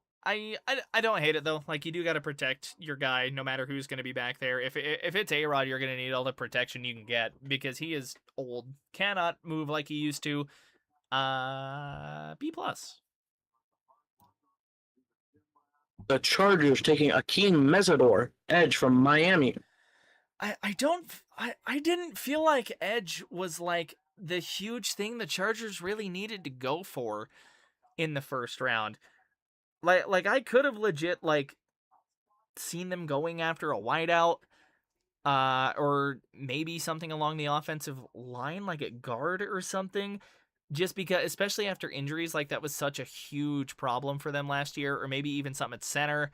Speaker 1: don't hate it though. Like you do got to protect your guy no matter who's going to be back there. If it's A-Rod, you're going to need all the protection you can get because he is old, cannot move like he used to. B plus.
Speaker 2: The Chargers taking Akeem Mesidor, edge from Miami.
Speaker 1: I didn't feel like edge was like the huge thing the Chargers really needed to go for in the first round. Like I could have legit like seen them going after a wideout, or maybe something along the offensive line, like at guard or something. Just because, especially after injuries, like that was such a huge problem for them last year, or maybe even something at center.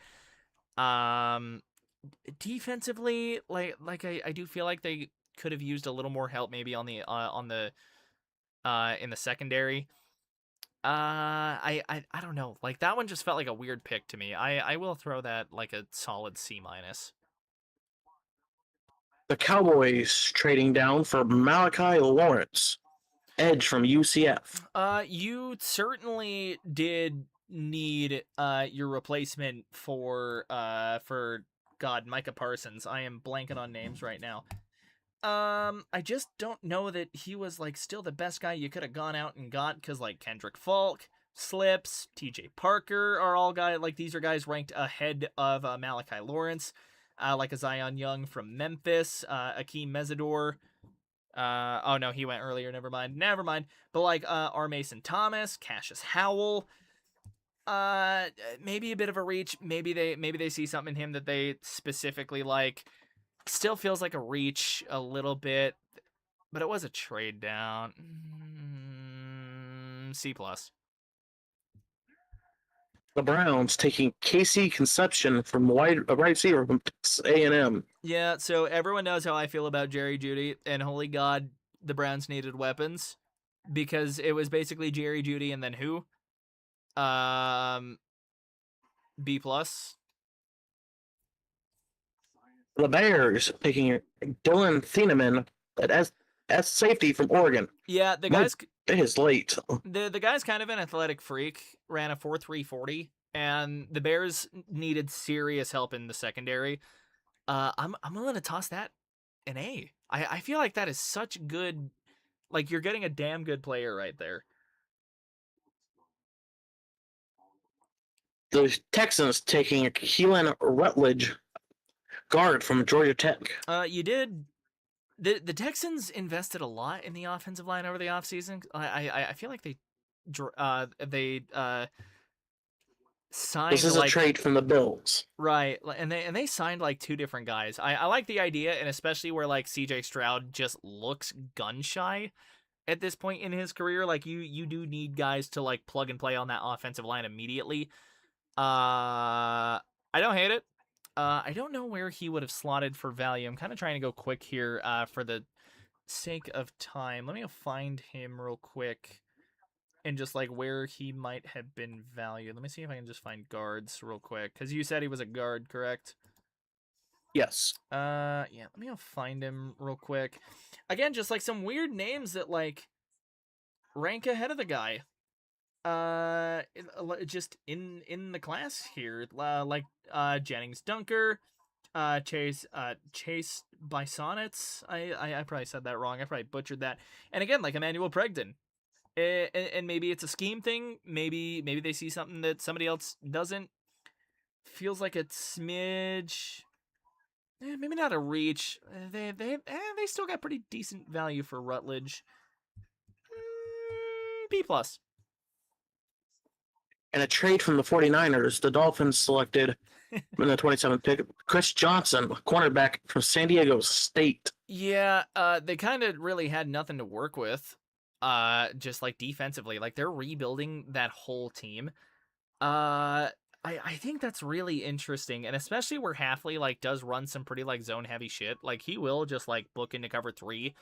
Speaker 1: Defensively, like I do feel like they could have used a little more help, maybe on the in the secondary. I don't know. Like that one just felt like a weird pick to me. I will throw that like a solid C minus.
Speaker 2: The Cowboys trading down for Malachi Lawrence, edge from UCF.
Speaker 1: You certainly did need your replacement for God, Micah Parsons. I am blanking on names right now. I just don't know that he was like still the best guy you could have gone out and got, because like Kendrick Falk, Slips, TJ Parker are all guys, like these are guys ranked ahead of Malachi Lawrence, like a Zion Young from Memphis, Akeem Mesidor. Oh no, he went earlier. Never mind. But like R. Mason Thomas, Cassius Howell. Maybe a bit of a reach. Maybe they see something in him that they specifically like. Still feels like a reach a little bit, but it was a trade down. C plus.
Speaker 2: The Browns taking Casey Conception from right receiver from Texas A&M.
Speaker 1: Yeah, so everyone knows how I feel about Jerry Jeudy, and holy God, the Browns needed weapons because it was basically Jerry Jeudy and then who? B plus.
Speaker 2: The Bears taking Dylan Thieneman as safety from Oregon.
Speaker 1: Yeah, the
Speaker 2: My
Speaker 1: guy's
Speaker 2: it is late.
Speaker 1: the guy's kind of an athletic freak. Ran a 4.340, and the Bears needed serious help in the secondary. I'm willing to toss that an A. I feel like that is such good. Like you're getting a damn good player right there.
Speaker 2: The Texans taking Keelan Rutledge, guard from Georgia Tech.
Speaker 1: You did. The Texans invested a lot in the offensive line over the offseason. I feel like they signed
Speaker 2: This is a trade from the Bills.
Speaker 1: right, and they signed like two different guys. I like the idea, and especially where like C.J. Stroud just looks gun shy at this point in his career. Like you do need guys to like plug and play on that offensive line immediately. I don't hate it. I don't know where he would have slotted for value. I'm kind of trying to go quick here for the sake of time. Let me go find him real quick and just like where he might have been valued. Let me see if I can just find guards real quick because you said he was a guard, correct?
Speaker 2: Yes.
Speaker 1: Yeah. Let me go find him real quick. Again, just like some weird names that like rank ahead of the guy. Just in the class here, like Jennings Dunker, Chase Bisonets. I probably said that wrong. I probably butchered that. And again, like Emmanuel Pregden. And maybe it's a scheme thing. Maybe they see something that somebody else doesn't. Feels like a smidge. Maybe not a reach. They still got pretty decent value for Rutledge. B plus.
Speaker 2: And a trade from the 49ers, the Dolphins selected in the 27th pick Chris Johnson, cornerback from San Diego State.
Speaker 1: Yeah, they kind of really had nothing to work with. Just like defensively, like they're rebuilding that whole team. I think that's really interesting, and especially where Halfley like does run some pretty like zone heavy shit. Like he will just like book into cover 3.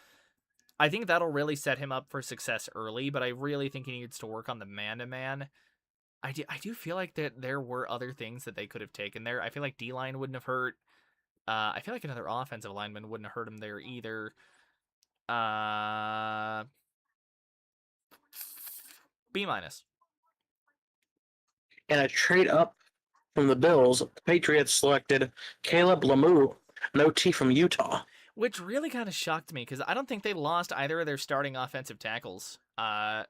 Speaker 1: I think that'll really set him up for success early, but I really think he needs to work on the man-to-man. I do feel like that there were other things that they could have taken there. I feel like D-line wouldn't have hurt. I feel like another offensive lineman wouldn't have hurt him there either. B minus.
Speaker 2: And a trade up from the Bills, the Patriots selected Caleb Lemieux, an OT from Utah.
Speaker 1: Which really kind of shocked me because I don't think they lost either of their starting offensive tackles to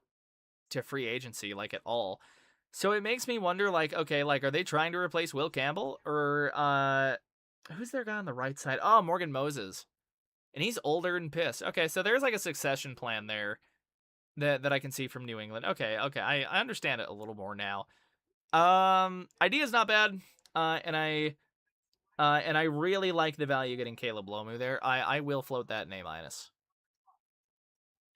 Speaker 1: free agency like at all. So it makes me wonder, like, okay, like, are they trying to replace Will Campbell or who's their guy on the right side? Oh, Morgan Moses, and he's older and pissed. Okay, so there's like a succession plan there that I can see from New England. Okay, I understand it a little more now. Idea's not bad, and I really like the value getting Caleb Lomu there. I will float that in A minus.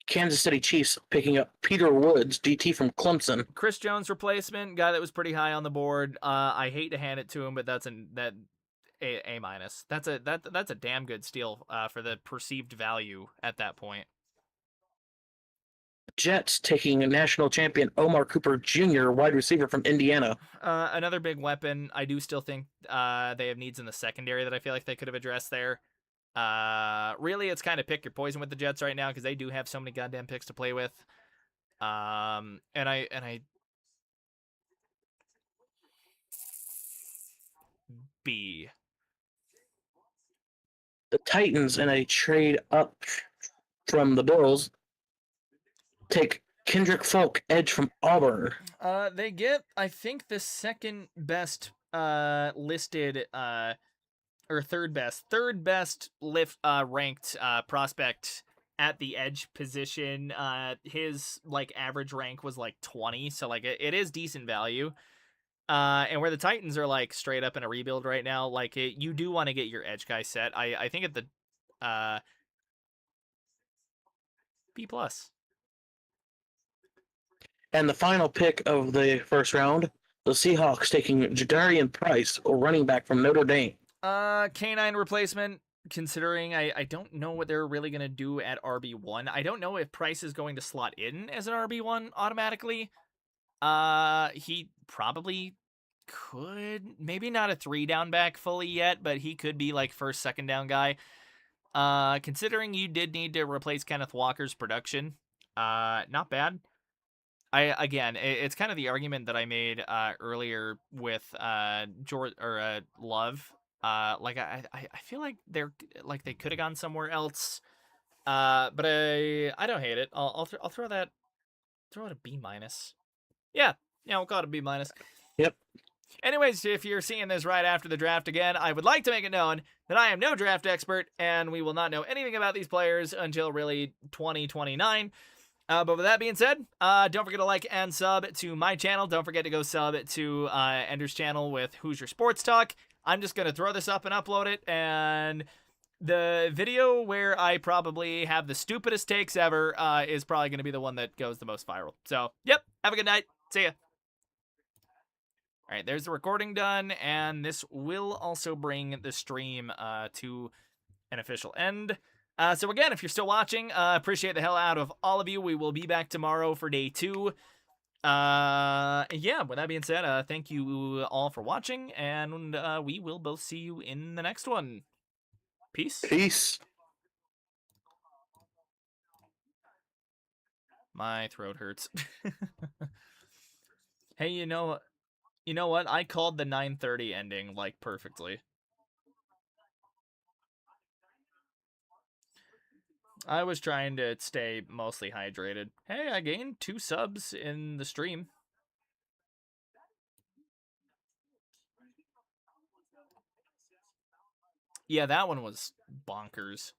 Speaker 2: Kansas City Chiefs picking up Peter Woods, DT from Clemson.
Speaker 1: Chris Jones replacement, guy that was pretty high on the board. I hate to hand it to him, but that's A minus. That's a damn good steal for the perceived value at that point.
Speaker 2: Jets taking national champion Omar Cooper Jr., wide receiver from Indiana.
Speaker 1: Another big weapon. I do still think they have needs in the secondary that I feel like they could have addressed there. Really, it's kind of pick your poison with the Jets right now because they do have so many goddamn picks to play with. And I B.
Speaker 2: The Titans, in a trade up from the Bills, take Kendrick Folk, edge from Auburn.
Speaker 1: They get, I think, the second best listed or third best ranked prospect at the edge position. His like average rank was like 20, so like it is decent value. And where the Titans are like straight up in a rebuild right now, like you do want to get your edge guy set. I think at the B plus.
Speaker 2: And the final pick of the first round, the Seahawks taking Jadarian Price, a running back from Notre Dame.
Speaker 1: Canine replacement. Considering I don't know what they're really going to do at RB1. I don't know if Price is going to slot in as an RB1 automatically. He probably could. Maybe not a 3-down back fully yet, but he could be like first, second down guy. Considering you did need to replace Kenneth Walker's production, not bad. It's kind of the argument that I made earlier with Love. I feel like they could have gone somewhere else. But I don't hate it. I'll throw it a B minus. Yeah, we'll call it a B minus.
Speaker 2: Yep.
Speaker 1: Anyways, if you're seeing this right after the draft again, I would like to make it known that I am no draft expert, and we will not know anything about these players until really 2029. But with that being said, don't forget to like and sub to my channel. Don't forget to go sub to Ender's channel with Hoosier Sports Talk. I'm just going to throw this up and upload it, and the video where I probably have the stupidest takes ever is probably going to be the one that goes the most viral. So, yep, have a good night. See ya. All right, there's the recording done, and this will also bring the stream to an official end. So again, if you're still watching, appreciate the hell out of all of you. We will be back tomorrow for day 2. Yeah, with that being said, thank you all for watching, and we will both see you in the next one. Peace.
Speaker 2: Peace.
Speaker 1: My throat hurts. Hey, you know what? I called the 9:30 ending, like, perfectly. I was trying to stay mostly hydrated. Hey, I gained 2 subs in the stream. Yeah, that one was bonkers.